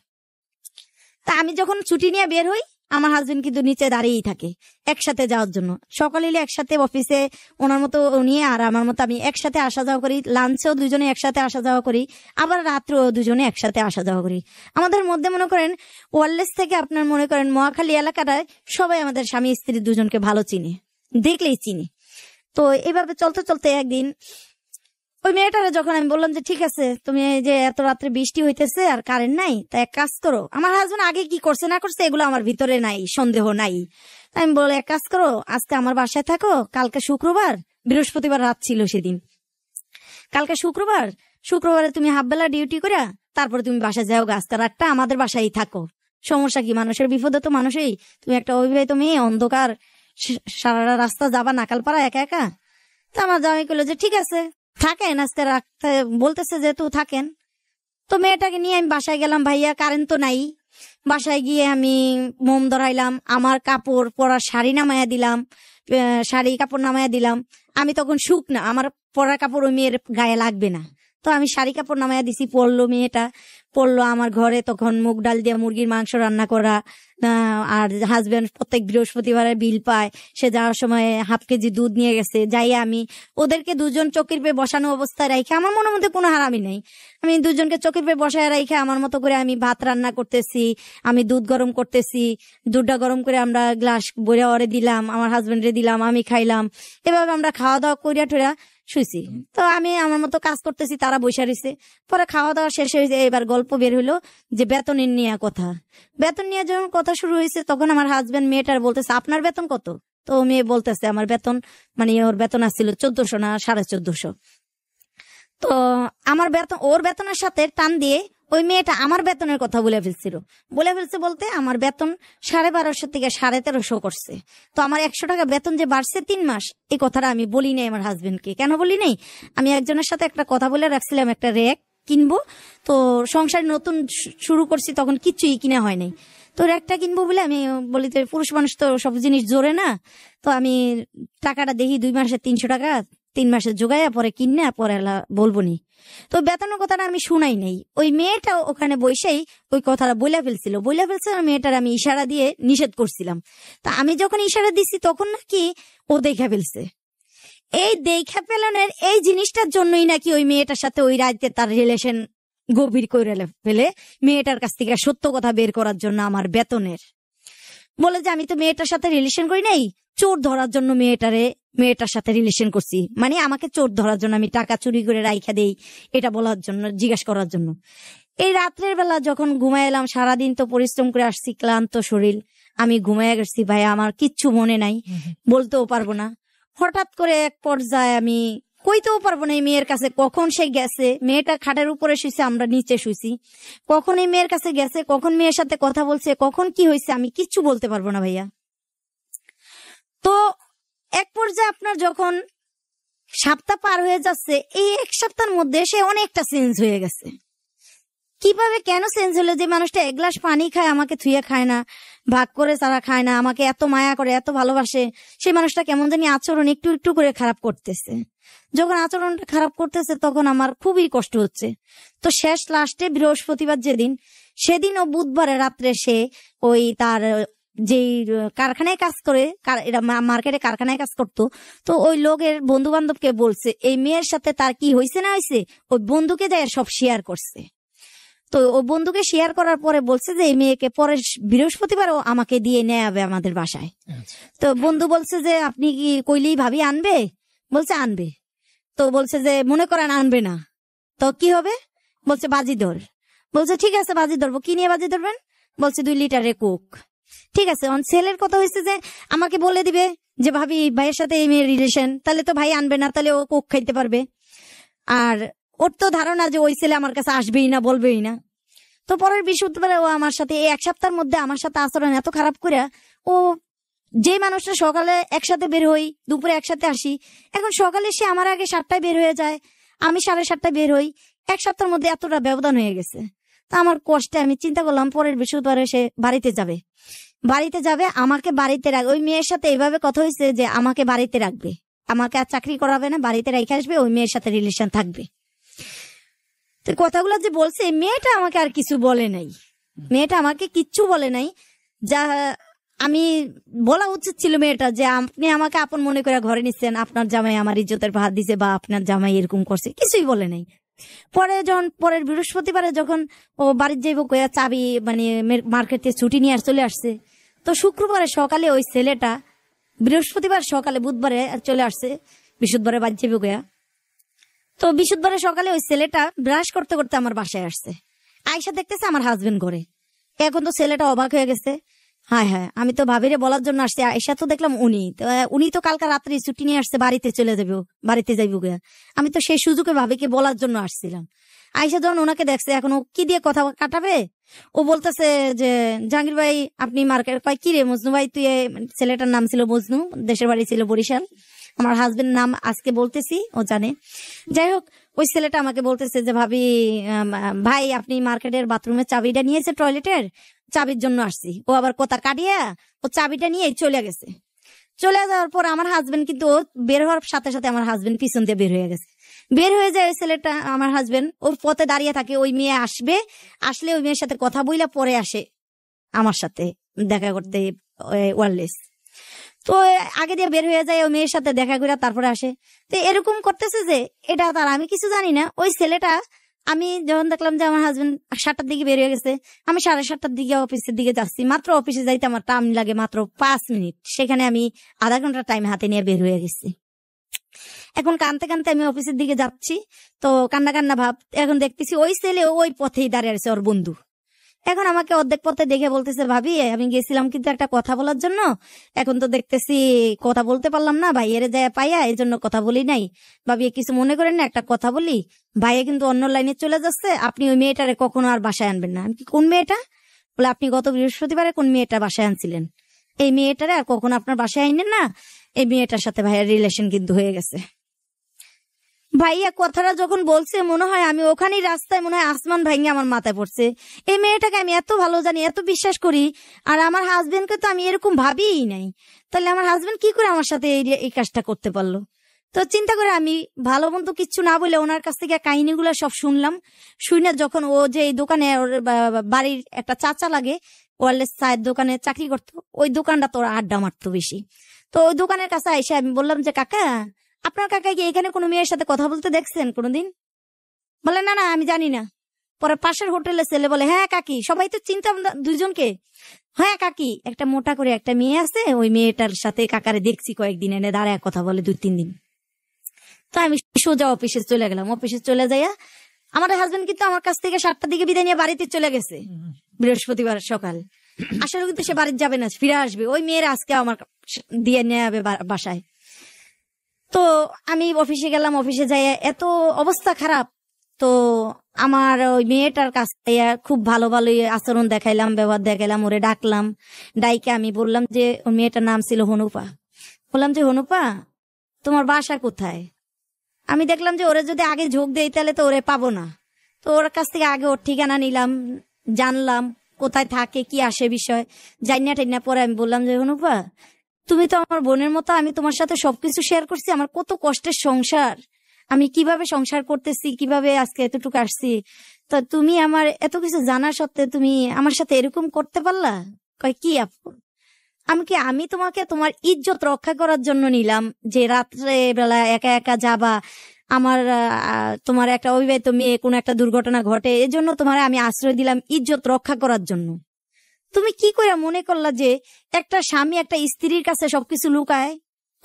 তা আমি যখন ছুটি নিয়ে বের হই, আমার হাজবেন্ড কিন্তু নিচে দাঁড়িয়েই থাকে একসাথে যাওয়ার জন্য। সকালে একসাথে অফিসে, ওনার মতো উনি আর আমার মতো আমি একসাথে আসা যাওয়া করি, লাঞ্চেও দুজনে একসাথে আসা যাওয়া করি, আবার রাত্রেও দুজনে একসাথে আসা যাওয়া করি। আমাদের মধ্যে মনে করেন ওয়ারলেস থেকে আপনার মনে করেন মহাখালী এলাকাটায় সবাই আমাদের স্বামী স্ত্রী দুজনকে ভালো চিনি, দেখলেই চিনি। তো এইভাবে চলতে চলতে একদিন ওই মেয়েটারে যখন আমি বললাম যে ঠিক আছে, তুমি এই যে এত রাত্রে বৃষ্টি হইতেছে আর কারেন্ট নাই, তা এক কাজ করো, আমার হাজবেন্ড আগে কি করছে না করছে এগুলো আমার ভিতরে নাই, সন্দেহ নাই। আমি বলে এক কাজ করো, আজকে আমার বাসায় থাকো, কালকে শুক্রবার, বৃহস্পতিবার রাত ছিল সেদিন, কালকে শুক্রবারে তুমি হাফ বেলা ডিউটি করে তারপরে তুমি বাসায় যাও, আজকে রাতটা আমাদের বাসায় থাকো, সমস্যা কি, মানুষের বিপদে তো মানুষই, তুমি একটা অবিবাহিত মেয়ে, অন্ধকার সারা রাস্তা যাবা নাকালপাড়া একা একা। তা আমার জামাই কইলো যে ঠিক আছে থাকেন, আজকে রাখতে বলতেছে যেহেতু থাকেন। তো মেয়েটাকে নিয়ে আমি বাসায় গেলাম, ভাইয়া কারেন্ট তো নাই। বাসায় গিয়ে আমি মোম ধরাইলাম, আমার কাপড় পরার শাড়ি নামাইয়া দিলাম, শাড়ি কাপড় নামাইয়া দিলাম। আমি তখন শুকনা, আমার পরার কাপড় ওই মেয়ের গায়ে লাগবে না, তো আমি শাড়ি কাপড় নামাইয়া দিছি। পড়লো মেয়েটা, পড়লো আমার ঘরে তখন মুগ ডাল দিয়ে মুরগির মাংস রান্না করা। আর হাজবেন্ড প্রত্যেক বৃহস্পতিবারে বিল পায়, সে যাওয়ার সময় হাফ কেজি দুধ নিয়ে গেছে। যাই আমি ওদেরকে দুজন চকির পেয়ে বসানো অবস্থায় রাইখে, আমার মনের মধ্যে কোনো হারামি নাই, আমি দুজনকে চকির পেয়ে বসায় রাইখে আমার মতো করে আমি ভাত রান্না করতেছি, আমি দুধ গরম করতেছি, দুধটা গরম করে আমরা গ্লাস বইরে ওরে দিলাম, আমার হাজবেন্ডে দিলাম, আমি খাইলাম। এভাবে আমরা খাওয়া দাওয়া করিয়া ঠোরা শুইছি। তো আমি আমার মতো কাজ করতেছি, তারা বসে রয়েছে। পরে খাওয়া দাওয়া শেষ হয়েছে, এবার গল্প বের হইলো যে বেতনের নিয়ে কথা। বেতন নিয়ে যখন কথা শুরু হয়েছে তখন আমার হাজবেন্ড মেয়েটার বলতেছে আপনার বেতন কত? তো মেয়ে বলতেছে আমার বেতন, মানে ওর বেতন আসছিল 1400 না 1450। তো আমার বেতন, ওর বেতনের সাথে টান দিয়ে ওই মেয়েটা আমার বেতনের কথা বলে ফেলছিল। বলতে আমার বেতন 1250 থেকে 1350 করছে। তো আমার 100 টাকা বেতন যে বাড়ছে 3 মাস, এই কথাটা আমি বলি নাই আমার হাজবেন্ডকে। কেন বলি নাই? আমি একজনের সাথে একটা কথা বলে রাখছিলাম, একটা র্যাক কিনবো। তো সংসার নতুন শুরু করছি, তখন কিচ্ছুই কিনা হয় নাই। তো র্যাকটা কিনবো বলে আমি বলি যে পুরুষ মানুষ তো সব জিনিস জোরে না, তো আমি টাকাটা দেখি 2 মাসে 300 টাকা 3 মাসে জোগাইয়া পরে কিনে পরে বলবো নি। তো বেতনের কথাটা আমি শুনাই নাই। ওই মেয়েটা ওখানে বসেই ওই কথাটা বলে ফেলছিল। মেয়েটার আমি ইশারা দিয়ে নিষেধ করছিলাম। তা আমি যখন ইশারা দিচ্ছি তখন নাকি ও দেখা ফেলছে। এই দেখা ফেলানোর এই জিনিসটার জন্যই নাকি ওই মেয়েটার সাথে ওই রাতে তার রিলেশন গভীর করে ফেলে, মেয়েটার কাছ থেকে সত্য কথা বের করার জন্য আমার বেতনের বলে যে আমি তো মেয়েটার সাথে রিলেশন করি নাই, চোর ধরার জন্য মেয়েটার সাথে রিলেশন করছি, মানে আমাকে চোর ধরার জন্য আমি টাকা চুরি করে রাইখা দেই, এটা বলার জন্য, জিজ্ঞাসা করার জন্য। এই রাত্রের বেলা যখন ঘুমায় এলাম, সারাদিন তো পরিশ্রম করে আসছি, ক্লান্ত শরীর, আমি ঘুমায় গেছি ভাই, আমার কিচ্ছু মনে নাই, বলতেও পারবো না। হঠাৎ করে এক পর্যায়ে আমি কইতেও পারবো না এই মেয়ের কাছে কখন সে গেছে। মেয়েটা খাটের উপরে শুইছে, আমরা নিচে শুইছি, কখন এই মেয়ের কাছে গেছে, কখন মেয়ের সাথে কথা বলছে, কখন কি হয়েছে আমি কিচ্ছু বলতে পারবো না ভাইয়া। তো এক পর্যায়ে আপনার যখন সপ্তাহ পার হয়ে যাচ্ছে, এই 1 সপ্তাহের মধ্যে সে অনেকটা চেঞ্জ হয়ে গেছে। কিভাবে কেন চেঞ্জ হলো? যে মানুষটা 1 গ্লাস পানি খায়, আমাকে থুয়ে খায় না, ভাগ করে তারা খায় না, আমাকে এত মায়া করে, এত ভালোবাসে, সেই মানুষটা কেমন জানি আচরণ একটু একটু করে খারাপ করতেছে। যখন আচরণটা খারাপ করতেছে তখন আমার খুবই কষ্ট হচ্ছে। তো লাস্টে বৃহস্পতিবার যেদিন, সেদিন ও বুধবারে রাত্রে সে ওই তার যেই কারখানায় কাজ করে, মার্কেটে কারখানায় কাজ করতো, তো ওই লোকের বন্ধু বান্ধবকে বলছে এই মেয়ের সাথে তার কি হয়েছে না হয়েছে, ওই বন্ধুকে যায় সব শেয়ার করছে। তো ওই বন্ধুকে শেয়ার করার পরে বলছে যে এই মেয়েকে পরের বৃহস্পতিবারও আমাকে দিয়ে নেওয়া হবে আমাদের বাসায়। তো বন্ধু বলছে যে আপনি কি কইলেই ভাবি আনবে? বলছে আনবে। তো বলছে যে মনে করেন আনবে না তো কি হবে? বলছে বাজি ধর। বলছে ঠিক আছে বাজি ধরবো। কি নিয়ে বাজি ধরবেন? বলছে 2 লিটারে কোক। ঠিক আছে। ছেলের কথা হয়েছে যে আমাকে বলে দিবে যে ভাবি ভাইয়ের সাথে এই মেয়ের রিলেশন, তাহলে তো ভাই আনবে না, তাহলে ও কোক খাইতে পারবে। আর ওর তো ধারণা যে ওই ছেলে আমার কাছে আসবেই না, বলবেই না। তো পরের বৃহস্পতিবারে ও আমার সাথে এই 1 সপ্তাহের মধ্যে আমার সাথে আচরণ এত খারাপ করে, ও যে মানুষটা সকালে একসাথে বের হই, দুপুরে একসাথে আসি, এখন সকালে সে আমার আগে 7টায় বের হয়ে যায়, আমি 7:30টায় বের হই। 1 সপ্তাহের মধ্যে এতটা ব্যবধান হয়ে গেছে। তা আমার কষ্টে আমি চিন্তা করলাম পরের বৃহস্পতিবারে সে বাড়িতে যাবে, আমাকে বাড়িতে রাখবে। ওই মেয়ের সাথে এইভাবে কথা হয়েছে যে আমাকে বাড়িতে রাখবে, আমাকে আর চাকরি করাবে না, বাড়িতে রেখে আসবে, ওই মেয়ের সাথে রিলেশন থাকবে। তো কথাগুলো যে বলছে, মেয়েটা আমাকে আর কিছু বলে নাই, মেয়েটা আমাকে কিচ্ছু বলে নাই। যা আমি বলা উচিত ছিল মেয়েটা, যে আপনি আমাকে আপন মনে করে ঘরে নিচ্ছেন, আপনার জামাই আমার ইজ্জতের ভাত দিছে বা আপনার জামাই এরকম করছে, কিছুই বলে নাই। পরে যখন পরের বৃহস্পতিবারে যখন ও বাড়ির যাইব কইয়া চাবি মানে মার্কেট থেকে ছুটি নিয়ে আর চলে আসছে, তো শুক্রবারে সকালে ওই ছেলেটা, বৃহস্পতিবার সকালে বুধবারে চলে আসছে, বৃহস্পতিবারে বাড়ি যাইব কইয়া। তো বৃহস্পতিবারে সকালে ওই ছেলেটা ব্রাশ করতে করতে আমার বাসায় আসছে, আয়সা দেখতেছে আমার হাজবেন্ড ঘরে। এখন তো ছেলেটা অবাক হয়ে গেছে, হ্যাঁ হ্যাঁ আমি তো ভাবিরে বলার জন্য আসছি, আয়সা তো দেখলাম উনি তো কালকে রাত্রে ছুটি নিয়ে আসছে, বাড়িতে চলে যাবে, বাড়িতে যাইব গিয়া। আমি তো সেই সুযোগে ভাবিকে বলার জন্য আসছিলাম। আয়সা যখন ওনাকে দেখছে, এখন ও কি দিয়ে কথা কাটাবে, ও বলতেছে যে জাহাঙ্গীর ভাই আপনি মার্কেট, কয় কি রে মজনু ভাই তুই, ছেলেটার নাম ছিল মজনু, দেশের বাড়ি ছিল বরিশাল, আমার হাজবেন্ড নাম আজকে বলতেছি ও জানে। যাই হোক, ওই ছেলেটা আমাকে বলতেছে যে ভাবি ভাই আপনি মার্কেটের বাথরুমের চাবিটা নিয়েছে, টয়লেটের চাবির জন্য আসছি। ও আবার কথা কাটিয়া ও চাবিটা নিয়ে চলে গেছে। চলে যাওয়ার পর আমার হাজবেন্ড কিন্তু ও বের হওয়ার সাথে সাথে আমার হাজবেন্ড পিছন দিয়ে বের হয়ে গেছে। বের হয়ে যায় ওই ছেলেটা, আমার হাজবেন্ড ওর পথে দাঁড়িয়ে থাকে, ওই মেয়ে আসবে, আসলে ওই মেয়ের সাথে কথা বইলা পরে আসে আমার সাথে দেখা করতে ওয়ারলেস। তো আগে দিয়ে বের হয়ে যায়, ওই মেয়ের সাথে দেখা করে তারপরে আসে। তো এরকম করতেছে যে এটা তার, আমি কিছু জানি না। ওই ছেলেটা, আমি যখন দেখলাম যে আমার হাজবেন্ড 7টার দিকে বের হয়ে গেছে, আমি 7:30টার দিকে অফিসের দিকে যাচ্ছি। মাত্র অফিসে যাইতে আমার টাইম লাগে মাত্র 5 মিনিট, সেখানে আমি আধা ঘন্টা টাইম হাতে নিয়ে বের হয়ে গেছি। এখন কানতে কানতে আমি অফিসের দিকে যাচ্ছি, তো কান্না কান্না ভাব। এখন দেখতেছি ওই ছেলে ওই পথেই দাঁড়িয়ে আছে, ওর বন্ধু। এখন আমাকে অর্ধেক পথে দেখে বলতেছে ভাবি আমি গেছিলাম কিন্তু একটা কথা বলার জন্য, এখন তো দেখতেছি কথা বলতে পারলাম না, ভাইয়ের যায় পাইয়া এই জন্য কথা বলি নাই। ভাবি কিছু মনে করেন না, একটা কথা বলি, ভাইয়া কিন্তু অন্য লাইনে চলে যাচ্ছে, আপনি ওই মেয়েটারে কখনো আর বাসায় আনবেন না। আমি কোন মেয়েটা? বলে আপনি গত বৃহস্পতিবারে কোন মেয়েটা বাসায় আনছিলেন, এই মেয়েটারে আর কখনো আপনার বাসায় আইনেন না। এই মেয়েটার সাথে ভাইয়ার রিলেশন কিন্তু হয়ে গেছে। ভাইয়া কথাটা যখন বলছে, মনে হয় আমি ওখানেই রাস্তায় মনে হয় আসমান ভাঙে আমার মাথায় পড়ছে। এই মেয়েটাকে আমি এত ভালো জানি, এত বিশ্বাস করি, আর আমার হাজবেন্ডকে তো আমি এরকম ভাবিই নাই। তাহলে আমার হাজবেন্ড কি করে আমার সাথে এই কাজটা করতে পারলো? তো চিন্তা করে আমি ভালো মন্দ কিচ্ছু না বলে ওনার কাছ থেকে কাহিনীগুলো সব শুনলাম। শুনে যখন ও যে এই দোকানে ওর বাড়ির একটা চাচা লাগে, ওয়ারলেস চায়ের দোকানে চাকরি করতো, ওই দোকানটা তোর আড্ডা মারতো বেশি। তো ওই দোকানের কাছে এসে আমি বললাম যে কাকা, আপনার কাকা কি এখানে কোনো মেয়ের সাথে কথা বলতে দেখছেন কোনোদিন? বলে না না আমি জানি না। পরে পাশের হোটেলে ছেলে বলে হ্যাঁ কাকি, সবাই তো চিনতাম দুইজনকে। হ্যাঁ কাকি, একটা মোটা করে একটা মেয়ে আছে, ওই মেয়েটার সাথে কাকারে দেখছি কয়েকদিন, এনে দাঁড়ায় কথা বলে 2-3 দিন। তো আমি সোজা অফিসে চলে গেলাম। অফিসে চলে যাইয়া আমার হাজবেন্ড কিন্তু আমার কাছ থেকে 7টার দিকে বিদায় নিয়ে বাড়িতে চলে গেছে বৃহস্পতিবার সকাল। আসলে কিন্তু সে বাড়িতে যাবে না, ফিরে আসবে। ওই মেয়ের আজকে আমার দিয়ে নিয়ে যাবে বাসায়। তো আমি অফিসে গেলাম, অফিসে যাই এত অবস্থা খারাপ। তো আমার ওই মেয়েটার কাছ থেকে খুব ভালো ভালো আচরণ দেখাইলাম, ব্যবহার দেখাইলাম, ওরে ডাকলাম। ডাইকে আমি বললাম যে ওই মেয়েটার নাম ছিল হনুপা। বললাম যে হনুপা তোমার বাসা কোথায়? আমি দেখলাম যে ওরে যদি আগে ঝোঁক দেই তাহলে তো ওরে পাবো না। তো ওর কাছ থেকে আগে ওর ঠিকানা নিলাম, জানলাম কোথায় থাকে, কি আসে বিষয়, জানিনা টাইনা। পরে আমি বললাম যে হনুপা তুমি তো আমার বোনের মতো, আমি তোমার সাথে সবকিছু শেয়ার করছি, আমার কত কষ্টের সংসার, আমি কিভাবে সংসার করতেছি, কিভাবে আজকে এতটুকু আসছি, তো তুমি আমার এত কিছু জানা সত্ত্বে তুমি আমার সাথে এরকম করতে পারলা? কয় কি আপু, আমি তোমাকে তোমার ইজ্জত রক্ষা করার জন্য নিলাম, যে রাত্রে বেলা একা একা যাবা, আমার তোমার একটা অবিবাহিত মেয়ে কোনো একটা দুর্ঘটনা ঘটে, এজন্য তোমার আমি আশ্রয় দিলাম ইজ্জত রক্ষা করার জন্য। তুমি কি করে মনে করলা যে একটা স্বামী একটা স্ত্রীর কাছে সবকিছু লুকায়?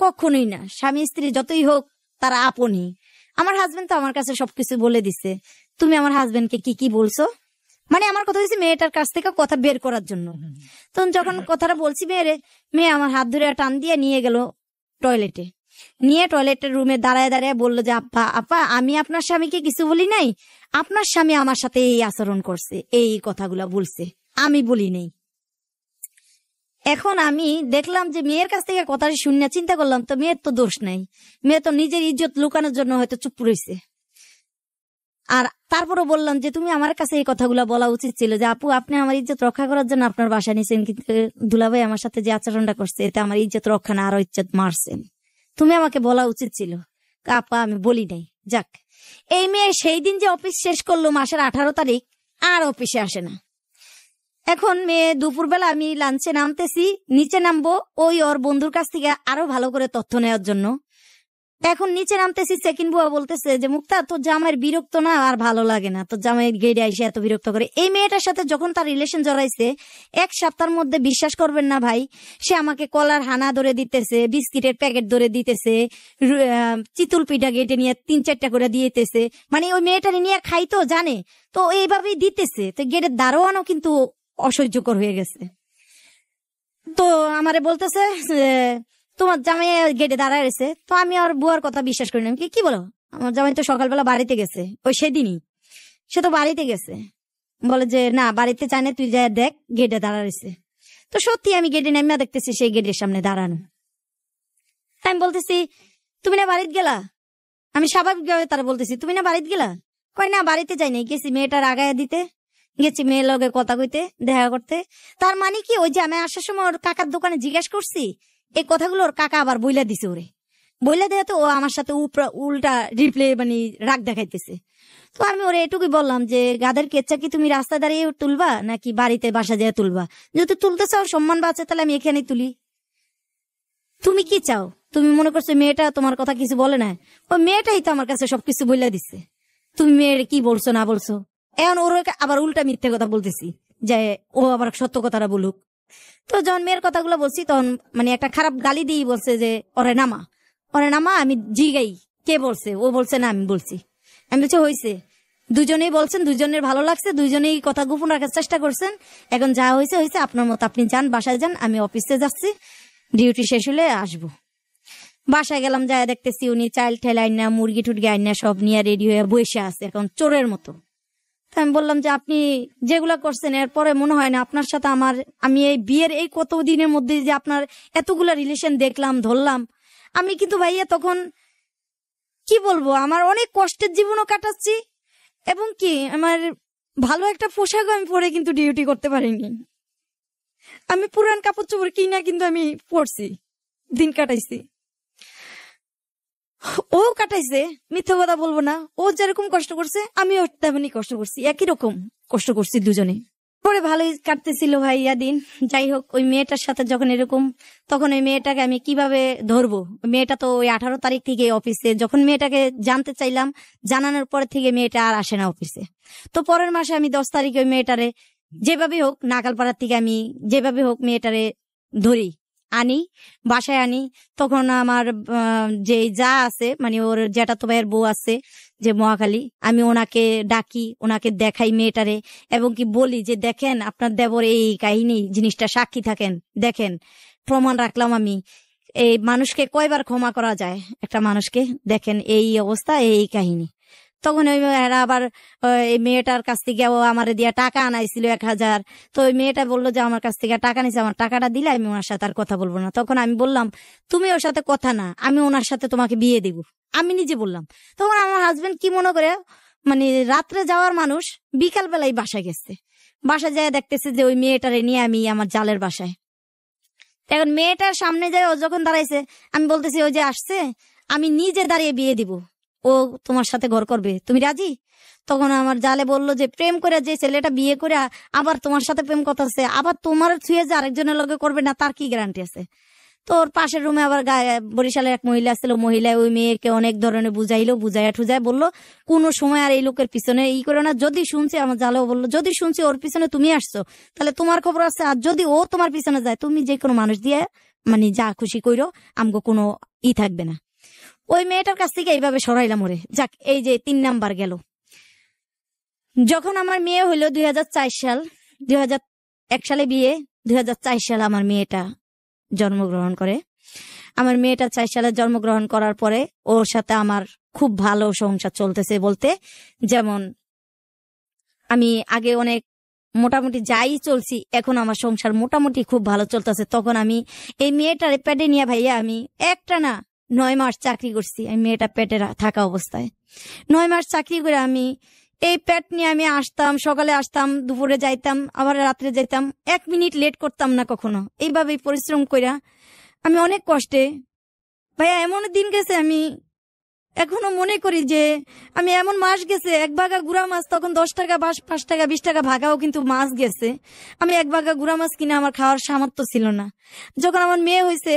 কখনোই না। স্বামী স্ত্রী যতই হোক তারা আপনই। আমার হাজবেন্ড তো আমার কাছে সবকিছু বলে দিছে। তুমি আমার হাজবেন্ডকে কি কি বলছো? মানে আমার কথা হচ্ছে মেয়েটার কাছ থেকে কথা বের করার জন্য। তখন যখন কথাটা বলছি মেয়ে আমার হাত ধরে টান দিয়ে নিয়ে গেল টয়লেটে। নিয়ে টয়লেটের রুমে দাঁড়ায় দাঁড়ায় বললো যে আপা আমি আপনার স্বামীকে কিছু বলি নাই, আপনার স্বামী আমার সাথে এই আচরণ করছে, এই কথাগুলা বলছে, আমি বলি নাই। এখন আমি দেখলাম যে মেয়ের কাছ থেকে কথা শুনে চিন্তা করলাম তো মেয়ের তো দোষ নাই, মেয়ে তো নিজের ইজ্জত লুকানোর জন্য হয়তো চুপ রয়েছে। আর তারপরে বললাম যে তুমি আমার কাছে এই কথাগুলো বলা উচিত ছিল, যে আপু আপনি আমার ইজ্জত রক্ষা করার জন্য আপনার বাসা নিয়েছেন, কিন্তু দুলাভাই আমার সাথে যে আচরণটা করছে এতে আমার ইজ্জত রক্ষা না আরো ইজ্জত মারছেন, তুমি আমাকে বলা উচিত ছিল। আপা আমি বলি নাই, যাক এই মেয়ে সেই দিন যে অফিস শেষ করলো মাসের 18 তারিখ, আর অফিসে আসে না। এখন মেয়ে দুপুরবেলা আমি লাঞ্চে নামতেছি, নিচে নামবো ওই ওর বন্ধুর কাছ থেকে আরো ভালো করে তথ্য নেওয়ার জন্য। এখন নিচে নামতেছি, সেকেন্ড বুয়া বলতেছে যে মুক্তা তোর জামাইয়ের বিরক্ত না, আর ভালো লাগে না, তোর জামাইয়ের গেড়ে এসে এত বিরক্ত করে। এই মেয়েটার সাথে যখন তার রিলেশন জড়াইছে 1 সপ্তাহের মধ্যে, বিশ্বাস করবেন না ভাই, সে আমাকে কলার হানা ধরে দিতেছে, বিস্কিটের প্যাকেট ধরে দিতেছে, চিতুল পিঠা গেটে নিয়ে 3-4টা করে দিতেছে। মানে ওই মেয়েটারে নিয়ে খাইতো জানে, তো এইভাবেই দিতেছে। তো গেটের দারোয়ানও কিন্তু অসহ্যকর হয়ে গেছে। তো আমারে বলতেছে তোমার জামাই গেটে দাঁড়ায় রয়েছে। তো আমি আর বুয়ার কথা বিশ্বাস করি না। কি বলো, আমার জামাই তো সকালবেলা বাড়িতে গেছে, ওই সেদিনই সে তো বাড়িতে গেছে। বলে যে না, বাড়িতে চায় না, তুই যা দেখ, গেটে দাঁড়ায় রয়েছে। তো সত্যি আমি গেটে নামিয়া দেখতেছি সেই গেটের সামনে দাঁড়ানো। আমি বলতেছি তুমি না বাড়িতে গেলা? আমি স্বাভাবিকভাবে তারা বলতেছি তুমি না বাড়িতে গেলা? কই না, বাড়িতে যাই নাই, গেছি মেয়েটার আগায় দিতে, গেছি মেয়ের লগে কথা কইতে, দেখা করতে। তার মানে কি, ওই যে আমি আসার সময় ওর কাকার দোকানে জিজ্ঞাসা করছি, এই কথাগুলো ওর কাকা আবার বইলা দিছে ওরে। বইলা দেয়া তো ও আমার সাথে উল্টা রিপ্লে মানে রাগ দেখাইতেছে। তো আমি ওরে এটুকুই বললাম যে গাদের কেচ্ছা কি তুমি রাস্তা দাঁড়িয়ে তুলবা নাকি বাড়িতে বাসা যেয়ে তুলবা? যদি তুলতে চাও, সম্মান বাঁচে, তাহলে আমি এখানে তুলি। তুমি কি চাও? তুমি মনে করছো মেয়েটা তোমার কথা কিছু বলে না? ওই মেয়েটাই তো আমার কাছে সবকিছু বইলা দিচ্ছে। তুমি মেয়ের কি বলছো না বলছো, এখন ওর আবার উল্টা মিথ্যে কথা বলতেছি যে ও আবার সত্য কথাটা বলুক। তো যখন মেয়ের কথাগুলো বলছি তখন মানে একটা খারাপ গালি দিয়ে বলছে যে ওরে নামা, ওরে নামা। আমি জিগাই কে বলছে, ও বলছে না আমি বলছি। আমি বলছি হয়েছে, দুজনেই বলছেন, দুজনের ভালো লাগছে, দুজনেই কথা গোপন রাখার চেষ্টা করছেন। এখন যা হয়েছে হয়েছে, আপনার মতো আপনি যান, বাসায় যান, আমি অফিসে যাচ্ছি, ডিউটি শেষ হলে আসবো। বাসায় গেলাম, যায় দেখতেছি উনি চাইল্ড ঠেল আইনা, মুরগি টুরগি আইনা সব নিয়ে রেডি হয়ে বসে আছে এখন চোরের মতো। আমি বললাম যে আপনি যেগুলা করছেন এরপরে মনে হয় না আপনার সাথে আমি এই বিয়ের এই কত দিনের মধ্যে যে আপনার এতগুলা রিলেশন দেখলাম ধরলাম। আমি কিন্তু ভাইয়া তখন কি বলবো, আমার অনেক কষ্টের জীবনও কাটাচ্ছি, এবং কি আমার ভালো একটা পোশাক আমি পরে কিন্তু ডিউটি করতে পারিনি। আমি পুরান কাপড় চোপড় কিনা কিন্তু আমি পরছি, দিন কাটাইছি। ও কাটাইছে, মিথ্যা কথা বলবো না। ও যেরকম কষ্ট করছে আমিও তেমনি কষ্ট করছি, একই রকম কষ্ট করছি দুজনে। পরে ভালোই কাটতেছিল ভাইয়া দিন। যাই হোক, ওই মেয়েটার সাথে যখন এরকম, তখন ওই মেয়েটাকে আমি কিভাবে ধরবো? মেয়েটা তো ওই 18 তারিখ থেকে অফিসে, যখন মেয়েটাকে জানতে চাইলাম, জানানোর পর থেকে মেয়েটা আর আসে না অফিসে। তো পরের মাসে আমি 10 তারিখে ওই মেয়েটারে যেভাবে হোক নাগালপাড়ার থেকে আমি যেভাবে হোক মেয়েটারে ধরি, আনি, বাসায় আনি। তখন আমার যে যা আছে মানে ওর জ্যাঠাতো ভাইয়ের বউ আছে যে মহাখালী, আমি ওনাকে ডাকি, ওনাকে দেখাই মেয়েটারে, এবং কি বলি যে দেখেন আপনার দেবর এই কাহিনী, জিনিসটা সাক্ষী থাকেন, দেখেন প্রমাণ রাখলাম আমি। এই মানুষকে কয়বার ক্ষমা করা যায় একটা মানুষকে, দেখেন এই অবস্থা, এই কাহিনী। তখন ওই মেয়েরা আবার এই মেয়েটার কাছ থেকে ও আমার দিয়া টাকা আনাইছিল 1000। তো ওই মেয়েটা বললো যে আমার কাছ থেকে টাকা নিছে, আমার টাকাটা দিলে আমি ওনার সাথে আর কথা বলবো না। তখন আমি বললাম তুমি ওর সাথে কথা না, আমি ওনার সাথে তোমাকে বিয়ে দেব, আমি নিজে বললাম। তখন আমার হাজবেন্ড কি মনে করে, মানে রাত্রে যাওয়ার মানুষ বিকাল বেলায় বাসায় গেছে, বাসায় যায় দেখতেছে যে ওই মেয়েটারে নিয়ে আমি আমার জালের বাসায়। এখন মেয়েটার সামনে যায় ও যখন দাঁড়াইছে, আমি বলতেছি ওই যে আসছে, আমি নিজে দাঁড়িয়ে বিয়ে দিব, ও তোমার সাথে ঘর করবে, তুমি রাজি? তখন আমার জালে বললো যে প্রেম করে যে ছেলেটা বিয়ে করে আবার তোমার সাথে প্রেম করতেছে, আবার তোমার ছুঁয়ে যে আরেকজনের লগে করবে না, তার কি গ্যারান্টি আছে? তো ওর পাশের রুমে আবার বরিশালের এক মহিলা ছিল, মহিলা ওই মেয়েকে অনেক ধরনের বুঝাইলো, বুঝাইয়া ঠুজায় বললো কোনো সময় আর এই লোকের পিছনে করে না। যদি শুনছি, আমার জালেও বললো যদি শুনছি ওর পিছনে তুমি আসছো তাহলে তোমার খবর আছে, আর যদি ও তোমার পিছনে যায় তুমি যে কোনো মানুষ দিয়ে মানে যা খুশি কইরো, আমগো কোনো থাকবে না। ওই মেয়েটার কাছ থেকে এইভাবে সরাইলাম ওরে। যাক, এই যে 3 নাম্বার গেল। যখন আমার মেয়ে হইলো 2004 সাল, 2001 সালে বিয়ে, 2004 সালে আমার মেয়েটা জন্মগ্রহণ করে। আমার মেয়েটা 4 সালে জন্মগ্রহণ করার পরে ওর সাথে আমার খুব ভালো সংসার চলতেছে, বলতে যেমন আমি আগে অনেক মোটামুটি যাই চলছি, এখন আমার সংসার মোটামুটি খুব ভালো চলতেছে। তখন আমি এই মেয়েটার পেটে নিয়ে ভাইয়া আমি একটা না 9 মাস চাকরি করছি। আমি মেয়েটা পেটে থাকা অবস্থায় 9 মাস চাকরি করে আমি এই পেট নিয়ে আমি আসতাম, সকালে আসতাম, দুপুরে যাইতাম, আবার রাত্রে যাইতাম, 1 মিনিট লেট করতাম না কখনো। এইভাবেই পরিশ্রম কইরা আমি অনেক কষ্টে ভাইয়া এমন দিন গেছে আমি এখনো মনে করি যে আমি এমন মাস গেছে, এক ভাগা গুড়া মাছ তখন 10 টাকা 5 টাকা 20 টাকা ভাগাও কিন্তু মাছ গেছে। আমি এক ভাগা গুড়া মাছ কিনে আমার খাওয়ার সামর্থ্য ছিল না। যখন আমার মেয়ে হয়েছে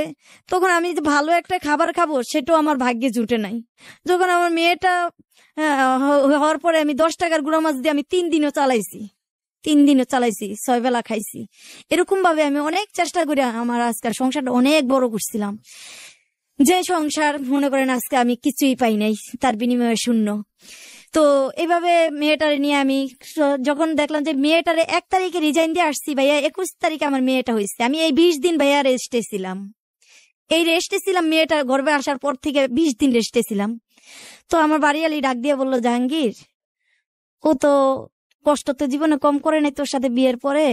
তখন আমি যে ভালো একটা খাবার খাবো সেটাও আমার ভাগ্যে জুটে নাই। যখন আমার মেয়েটা হওয়ার পরে আমি 10 টাকার গুড়া মাছ দিয়ে আমি 3 দিনও চালাইছি, 6 বেলা খাইছি। এরকম ভাবে আমি অনেক চেষ্টা করে আমার আজকের সংসারটা অনেক বড় করছিলাম। যে সংসার মনে করেন আজকে আমি কিছুই পাই নাই, তার বিনিময়ে শূন্য। তো এইভাবে মেয়েটারে নিয়ে আমি যখন দেখলাম যে মেয়েটারে 1 তারিখে রিজাইন দিয়ে আসছি, ভাইয়া 21 তারিখে আমার মেয়েটা হয়েছে। আমি এই 20 দিন ভাইয়া রেস্টে ছিলাম, মেয়েটার গর্ভে আসার পর থেকে 20 দিন রেস্টে ছিলাম। তো আমার বাড়িওয়ালি ডাক দিয়ে বললো, জাহাঙ্গীর ও তো কষ্ট তো জীবনে কম করে নাই, তোর সাথে বিয়ের পরে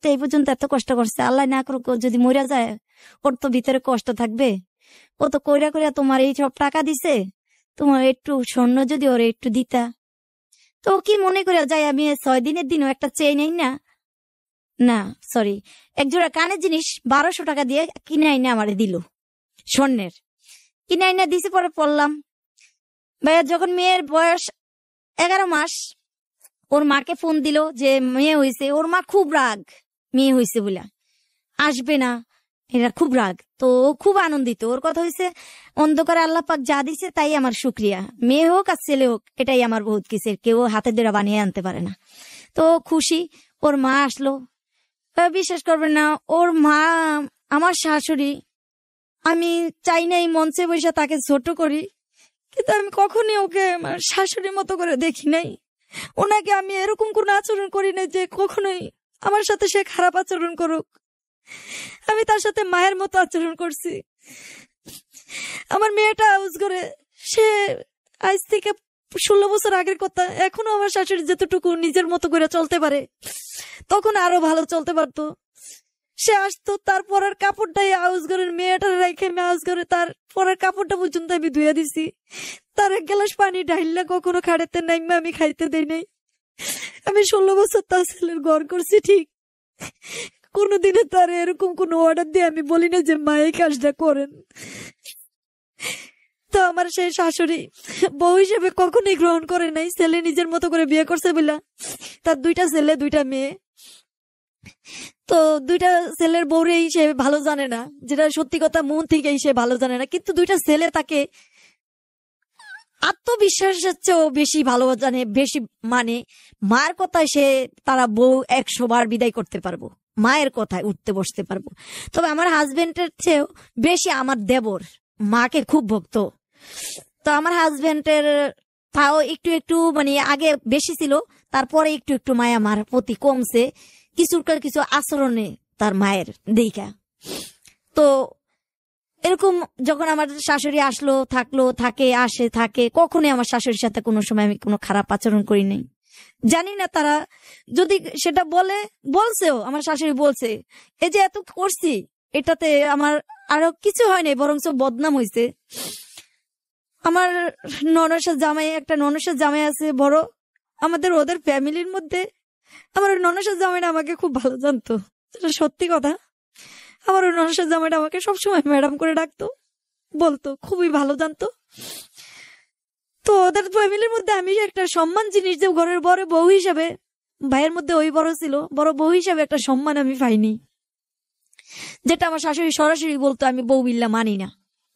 তো এই পর্যন্ত এত কষ্ট করছে, আল্লাহ না করুক ও যদি মরে যায় ওর তো ভিতরে কষ্ট থাকবে। ও তো কইরা কইরা তোমার এই সব টাকা দিছে, তোমার একটু স্বর্ণ যদি ওরে একটু দিতা। তো কি মনে করে যাই আমি 6 দিনের দিনও একটা চেয়ে নেই না সরি, একজোড়া কানের জিনিস 1200 টাকা দিয়ে কিনে আইনা আমারে দিল, স্বর্ণের কিনে আইনা দিছে। পরে পড়লাম ভাইয়া যখন মেয়ের বয়স 11 মাস, ওর মাকে ফোন দিল যে মেয়ে হয়েছে। ওর মা খুব রাগ, মেয়ে হয়েছে বলে আসবে না, এরা খুব রাগ। তো খুব আনন্দিত, ওর কথা হয়েছে অন্ধকারে আল্লাহ পাক যা দিছে তাই আমার শুক্রিয়া, মেয়ে হোক আর ছেলে হোক এটাই আমার বহুত কিসের, কেউ হাতে ধরে বানিয়ে আনতে পারে না। তো খুশি। ওর মা আসলো, বিশ্বাস করবেন না, ওর মা আমার শাশুড়ি, আমি চাই নাই মঞ্চে বসে তাকে ছোট করি, কিন্তু আমি কখনই ওকে আমার শাশুড়ির মতো করে দেখি নাই। ওনাকে আমি এরকম কোন আচরণ করি নাই যে কখনোই আমার সাথে সে খারাপ আচরণ করুক। আমি তার সাথে মায়ের মতো আচরণ করছি। আমার মেয়েটা হাউস করে, সে আজ থেকে 16 বছর আগের কথা, এখনো আমার শাশুড়ি যতটুকু নিজের মতো করে চলতে পারে তখন আরো ভালো চলতে পারতো। সে আসতো, তার পরের কাপড়টাই হাউস ঘরের মেয়েটার রেখে আমি হাউস ঘরে তার পরের কাপড়টা পর্যন্ত আমি ধুয়ে দিছি। তার 1 গ্লাস পানি ঢাইলা কখনো খাড়াতে নাই, আমি খাইতে দেই নাই। আমি 16 বছর তার ছেলের ঘর করছি ঠিক, কোনোদিনে তার এরকম কোনো অর্ডার দিয়ে আমি বলি না যে মা এই কাজটা করেন। তো আমার সেই শাশুড়ি বউ হিসেবে কখনোই গ্রহণ করে নাই। ছেলে নিজের মতো করে বিয়ে করছে বলে তার 2টা ছেলে 2টা মেয়ে। তো 2টা ছেলের বউরেই সে ভালো জানে না, যেটা সত্যি কথা, মন থেকেই সে ভালো জানে না। কিন্তু 2টা ছেলে তাকে আত্মবিশ্বাসের চেয়েও বেশি ভালো জানে, বেশি মানে মার কথায় সে তারা বউ 100 বার বিদায় করতে পারবো, মায়ের কথায় উঠতে বসতে পারবো। তবে আমার হাজবেন্ডের চেয়েও বেশি আমার দেবর মাকে খুব ভক্ত। তো আমার হাজবেন্ডের তাও একটু একটু মানে আগে বেশি ছিল, তারপরে একটু একটু মায়া মার প্রতি কমছে, কিছু আচরণে তার মায়ের দেখা। তো এরকম যখন আমার শাশুড়ি আসলো, থাকলো, থাকে, কখনোই আমার শাশুড়ির সাথে কোনো সময় আমি কোনো খারাপ আচরণ করি নাই। জানি না তারা যদি সেটা বলছেও, আমার শাশুড়ি বলছে এই যে এত করছি এটাতে আমার আরো কিছু হয় নাই, বরঞ্চ বদনাম হয়েছে। আমার একটা ননসের জামাই আছে বড়, আমাদের ওদের ফ্যামিলির মধ্যে আমার ওই ননসের জামাইটা আমাকে খুব ভালো জানতো, সেটা সত্যি কথা। আমার ওই ননসের জামাইটা আমাকে সবসময় ম্যাডাম করে ডাকতো, বলতো, খুবই ভালো জানতো। তো ওদের ফ্যামিলির মধ্যে আমি একটা সম্মান জিনিস, যে ঘরের বড় বউ হিসাবে, ভাইয়ের মধ্যে ওই বড় ছিল, বড় বউ হিসাবে একটা সম্মান আমি পাইনি, যেটা আমার শাশুড়ি সরাসরি বলতো আমি বউ বিল্লা মানি না,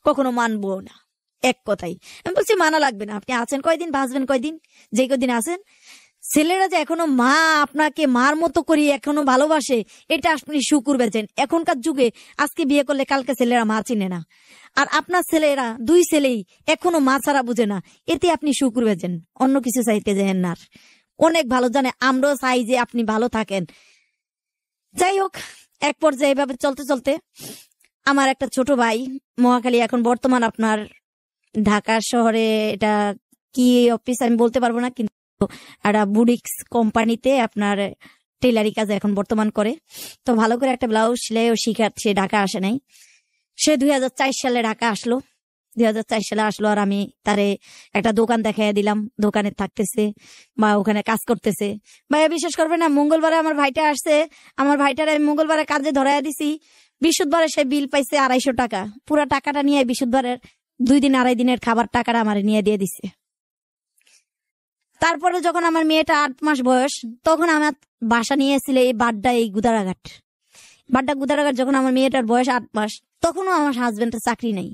কখনো মানবো না। এক কথাই আমি বলছি মানা লাগবে না, আপনি আছেন কয়দিন, বাঁচবেন কয়দিন, যে কদিন আছেন। ছেলেরা যে এখনো মা আপনাকে মার মতো করি এখনো ভালোবাসে, এটা আপনি শুকুর বেচেন। এখনকার যুগে আজকে বিয়ে করলে কালকে ছেলেরা মা চিনে না, আর আপনার ছেলেরা 2 ছেলেই এখনো মা ছাড়া বুঝে না, এতে আপনি শুকুর বেচেন, অন্য কিছু চাইতে যান না। অনেক ভালো জানে, আমরাও চাই যে আপনি ভালো থাকেন। যাই হোক, এক পর্যায়ে এভাবে চলতে চলতে আমার একটা ছোট ভাই মহাখালী, এখন বর্তমান আপনার ঢাকা শহরে, এটা কি অফিস আমি বলতে পারবো না, কিন্তু একটা বুটিক্স কোম্পানিতে আপনার টেলারি কাজ এখন বর্তমান করে। তো ভালো করে একটা ব্লাউজ সেলাই ও শিখাচ্ছে, ঢাকা আসে নাই। সে 2004 সালে ঢাকা আসলো, 2004 সালে আসলো। আর আমি তারে একটা দোকান দেখাই দিলাম, দোকানে থাকতেছে বা ওখানে কাজ করতেছে। ভাইয়া বিশ্বাস করবে না, মঙ্গলবারে আমার ভাইটা আসছে, আমার ভাইটার আমি মঙ্গলবারে কাজে ধরাইয়া দিছি, বৃহস্পতিবারে সে বিল পাইছে 250 টাকা। পুরা টাকাটা নিয়ে বৃহস্পতিবারের 2 দিন 2.5 দিনের খাবার টাকাটা আমার নিয়ে দিয়ে দিছে। তারপরে যখন আমার মেয়েটা 8 মাস বয়স, তখন আমার বাসা নিয়ে এসেছিল এই বাড্ডা, এই গুদারাঘাট যখন আমার মেয়েটার বয়স 8 মাস, তখনও আমার হাজবেন্ডের চাকরি নাই।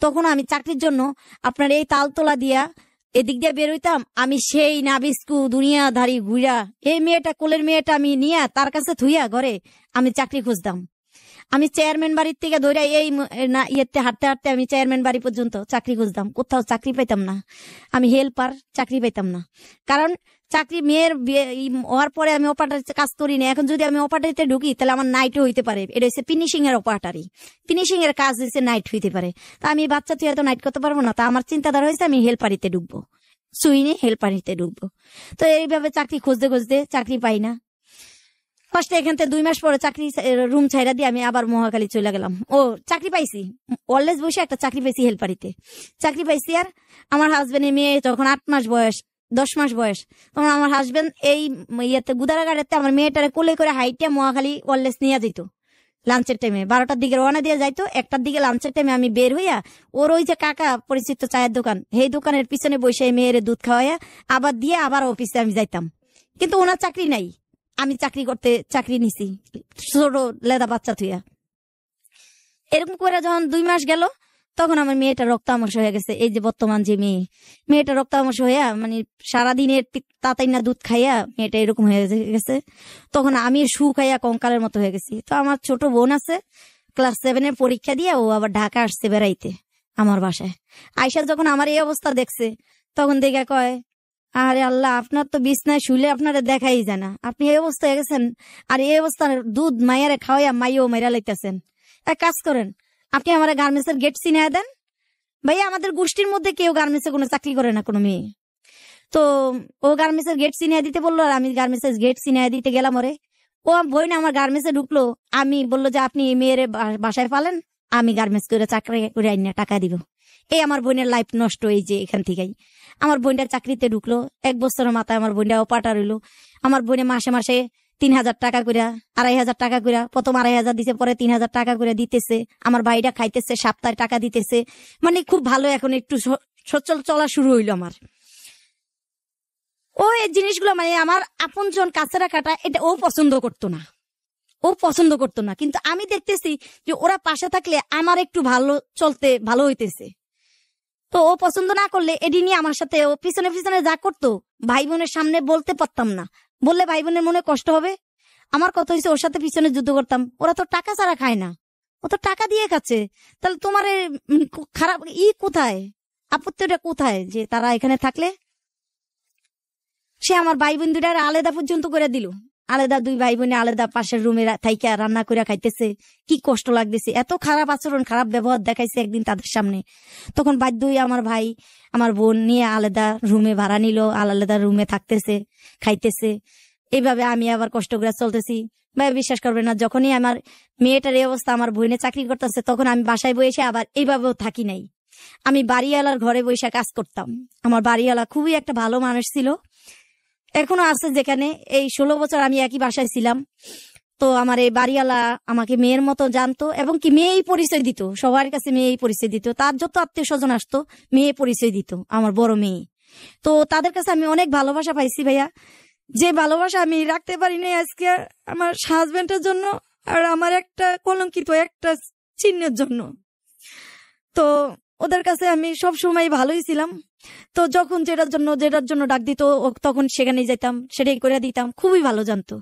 তখন আমি চাকরির জন্য আপনার এই তালতলা দিয়া এদিক দিয়ে বেরোইতাম। আমি সেই নাবিস্কু দুনিয়াধারী ঘুরা এই মেয়েটা, কোলের মেয়েটা আমি নিয়ে তার কাছে থুইয়া ঘরে আমি চাকরি খুঁজতাম। আমি চেয়ারম্যান বাড়ির থেকে ধরে এই ইয়েতে হাঁটতে হাঁটতে আমি চেয়ারম্যান বাড়ি পর্যন্ত চাকরি খুঁজতাম, কোথাও চাকরি পাইতাম না। আমি হেল্পার, চাকরি পাইতাম না। কারণ চাকরি মেয়ের হওয়ার পরে আমি অপারেটর কাজ করি না। এখন যদি আমি অপারেটরে ঢুকি তাহলে আমার নাইটও হইতে পারে। এটা হচ্ছে ফিনিশিং এর অপারেটারি, ফিনিশিং এর কাজ হচ্ছে নাইট হইতে পারে। তা আমি বাচ্চা তুই এত নাইট করতে পারবো না। তা আমার চিন্তাধারা হয়েছে আমি হেল্পারিতে ঢুকবো, সুইনে হেল্পারিতে ঢুকবো। তো এইভাবে চাকরি খুঁজতে খুঁজতে চাকরি পাই না। ফার্স্টে এখান থেকে 2 মাস পরে চাকরি রুম ছাইরা দিয়ে আমি আবার মহাখালী চলে গেলাম। চাকরি পাইছি, অলওয়েজ বসে একটা চাকরি পাইছি হেল্পারিতে, চাকরি পাইছি। আর আমার হাজবেন্ডের মেয়ে যখন 8 মাস বয়স, 10 মাস বয়স, তখন আমার হাজবেন্ড এই ইয়েতে গুদারাঘাটেতে আমার মেয়েটারে কোলে করে হাইটে মহাখালী অলওয়েজ নিয়ে যেত। লাঞ্চের টাইমে 12টার দিকে রওনা দিয়ে যাইতো, 1টার দিকে লাঞ্চের টাইমে আমি বের হইয়া ওর ওই যে কাকা পরিচিত চায়ের দোকান, সেই দোকানের পিছনে বসে মেয়ের দুধ খাওয়াইয়া আবার দিয়ে আবার অফিসে আমি যাইতাম। কিন্তু ওনার চাকরি নাই, আমি চাকরি নিছি ছোট লেদা বাচ্চা থুইয়া। এরকম করে যখন 2 মাস গেল, তখন আমার মেয়েটা রক্তামশ হয়ে গেছে। এই যে বর্তমান যে মেয়েটা রক্তামশ হইয়া মানে সারাদিনের তাতাই না দুধ খাইয়া মেয়েটা এরকম হয়ে গেছে। তখন আমি খাইয়া কঙ্কালের মতো হয়ে গেছি। তো আমার ছোট বোন আছে, ক্লাস 7-এর পরীক্ষা দিয়ে ও আবার ঢাকা আসছে বেড়াইতে আমার বাসায়। আয়সা যখন আমার এই অবস্থা দেখছে, তখন দেখে কয়, আরে আল্লাহ, আপনার তো বিছনায় শুলে আপনারা দেখাই যায় না, আপনি এই অবস্থা হয়ে গেছেন। আর এই অবস্থার দুধ মাইয়ারে খাওয়াইয়া মাইও মেরা লাইতেছেন। এক কাজ করেন, আপনি আমার গার্মেন্টসের গেট চিনিয়ে দেন। ভাইয়া আমাদের গোষ্ঠীর মধ্যে কেউ গার্মেন্টসে কোনো চাকরি করে না, কোনো মেয়ে। তো ও গার্মেন্টসের গেট চিনিয়ে দিতে বললো, আর আমি গার্মেন্টসের গেট চিনিয়ে দিতে গেলাম। ওরে ও বই না আমার গার্মেন্টসে ঢুকলো। আমি বললো যে আপনি এই মেয়ের বাসায় পালেন, আমি গার্মেন্টস করে চাকরি করে আইনা টাকা দিব। এই আমার বোনের লাইফ নষ্ট, এই যে এখান থেকেই আমার বোনটা চাকরিতে ঢুকলো। 1 বছরের মাথায় আমার বোনটা অপারেটর হইলো। আমার বোনে মাসে মাসে 3,000 টাকা করে, 2,500 টাকা করে, প্রথম 2,500 দিছে, পরে 3,000 টাকা করে দিতেছে। আমার ভাইটা খাইতেছে, সপ্তাহে টাকা দিতেছে। মানে খুব ভালো, এখন একটু সচ্ছল চলা শুরু হইলো আমার। ও এই জিনিসগুলো মানে আমার আপনজন কাছে রাখাটা, এটা ও পছন্দ করতো না। কিন্তু আমি দেখতেছি যে ওরা পাশে থাকলে আমার একটু ভালো চলতে ভালো হইতেছে। তো ও পছন্দ না করলে এডি নিয়ে আমার সাথে ও পিছনে পিছনে যা করতো, ভাই বোনের সামনে বলতে পারতাম না, বললে ভাই বোনের মনে কষ্ট হবে। আমার কথা হয়েছে ওর সাথে পিছনে যুদ্ধ করতাম। ওরা তো টাকা ছাড়া খায় না, ও তো টাকা দিয়ে খাচ্ছে। তাহলে তোমার খারাপ কোথায়, আপত্তিটা কোথায় যে তারা এখানে থাকলে? সে আমার ভাই বোন দুটার আলাদা পর্যন্ত করে দিল। আলাদা 2 ভাই বোনে আলাদা পাশের রুমে থাইকা রান্না করে খাইতেছে। কি কষ্ট লাগতেছে, এত খারাপ আচরণ, খারাপ ব্যবহার দেখাইছে একদিন তাদের সামনে। তখন বাধ্য হয়ে আমার ভাই আমার বোন নিয়ে আলাদা রুমে ভাড়া নিল, আলাদা রুমে থাকতেছে, খাইতেছে। এইভাবে আমি আবার কষ্ট করে চলতেছি। ভাই বিশ্বাস করবে না, যখনই আমার মেয়েটার এই অবস্থা, আমার বোনে চাকরি করতেছে, তখন আমি বাসায় বসে আবার এইভাবেও থাকি নাই। আমি বাড়িওয়ালার ঘরে বসে কাজ করতাম। আমার বাড়িওয়ালা খুবই একটা ভালো মানুষ ছিল, এখনো আছে। যেখানে এই 16 বছর আমি একই বাসায় ছিলাম। তো আমার এই বাড়িওয়ালা আমাকে মেয়ের মতো জানতো, এবং কি মেয়েই পরিচয় দিত, সবার কাছে মেয়েই পরিচয় দিত। তার যত আত্মীয় স্বজন আসতো মেয়ে পরিচয় দিত, আমার বড় মেয়ে। তো তাদের কাছে আমি অনেক ভালোবাসা পাইছি ভাইয়া, যে ভালোবাসা আমি রাখতে পারি নাই আজকে আমার হাজবেন্ডের জন্য, আর আমার একটা কলঙ্কিত একটা চিহ্নের জন্য। তো ওদের কাছে আমি সব সময় ভালোই ছিলাম। তো যখন যেটার জন্য ডাক দিত, তখন সেখানেই যাইতাম, সেটাই করে দিতাম। খুবই ভালো জানতো।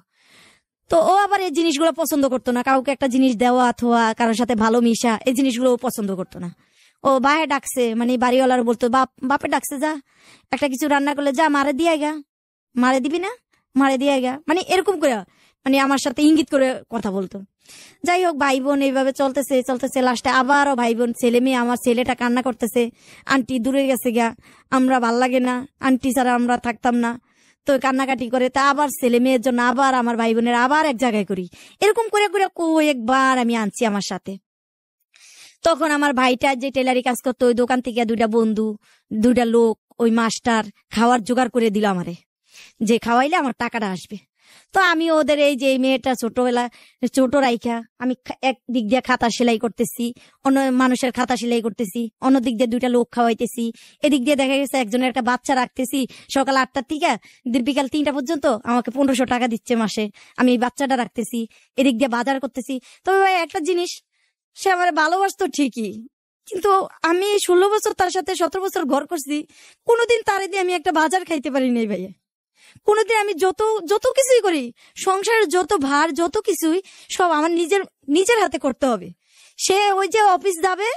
তো ও আবার এই জিনিসগুলো পছন্দ করতো না, কাউকে একটা জিনিস দেওয়া অথবা কারোর সাথে ভালো মিশা, এই জিনিসগুলো ও পছন্দ করতো না। ও বাহে ডাকছে, মানে বাড়িওয়ালার বলতো, বাপে ডাকছে, যা একটা কিছু রান্না করলে যা মারে দিয়ে গা, মারে দিবি না, মারে দিয়ে গা, মানে এরকম করে, মানে আমার সাথে ইঙ্গিত করে কথা বলতো। যাই হোক, ভাই বোন এইভাবে চলতেছে। লাস্টে আবারও ভাই বোন, ছেলে মেয়ে, আমার ছেলেটা কান্না করতেছে, আন্টি দূরে গেছে গা, আমরা ভাল লাগে না, আন্টি ছাড়া আমরা থাকতাম না। তো কান্নাকাটি করে, তা আবার ছেলে মেয়ের জন্য আবার আমার ভাই বোনের আবার এক জায়গায় করি, এরকম করে কয়েকবার আমি আনছি আমার সাথে। তখন আমার ভাইটা যে টেলারি কাজ করতো, ওই দোকান থেকে 2টা বন্ধু, 2টা লোক, ওই মাস্টার খাওয়ার জোগাড় করে দিল আমারে, যে খাওয়াইলে আমার টাকাটা আসবে। তো আমি ওদের এই যে মেয়েটা ছোটবেলা ছোট রাইখা আমি এক দিক দিয়ে খাতা সেলাই করতেছি, অন্য মানুষের খাতা সেলাই করতেছি, অন্য দিক দিয়ে 2টা লোক খাওয়াইতেছি, এদিক দিয়ে দেখা গেছে একজনের একটা বাচ্চা রাখতেছি সকাল 8টার থেকে বিকাল 3টা পর্যন্ত, আমাকে 1500 টাকা দিচ্ছে মাসে, আমি এই বাচ্চাটা রাখতেছি, এদিক দিয়ে বাজার করতেছি। তবে ভাই একটা জিনিস, সে আমার ভালোবাসতো ঠিকই, কিন্তু আমি 16 বছর তার সাথে 17 বছর ঘর করছি, কোনোদিন তারে দিয়ে আমি একটা বাজার খাইতে পারি নাই ভাইয়া। কোনোদিন আমি যত কিছুই করি, সংসারের যত ভার যত কিছুই সব আমার নিজের হাতে করতে হবে। সে ওই যে অফিস যাবে,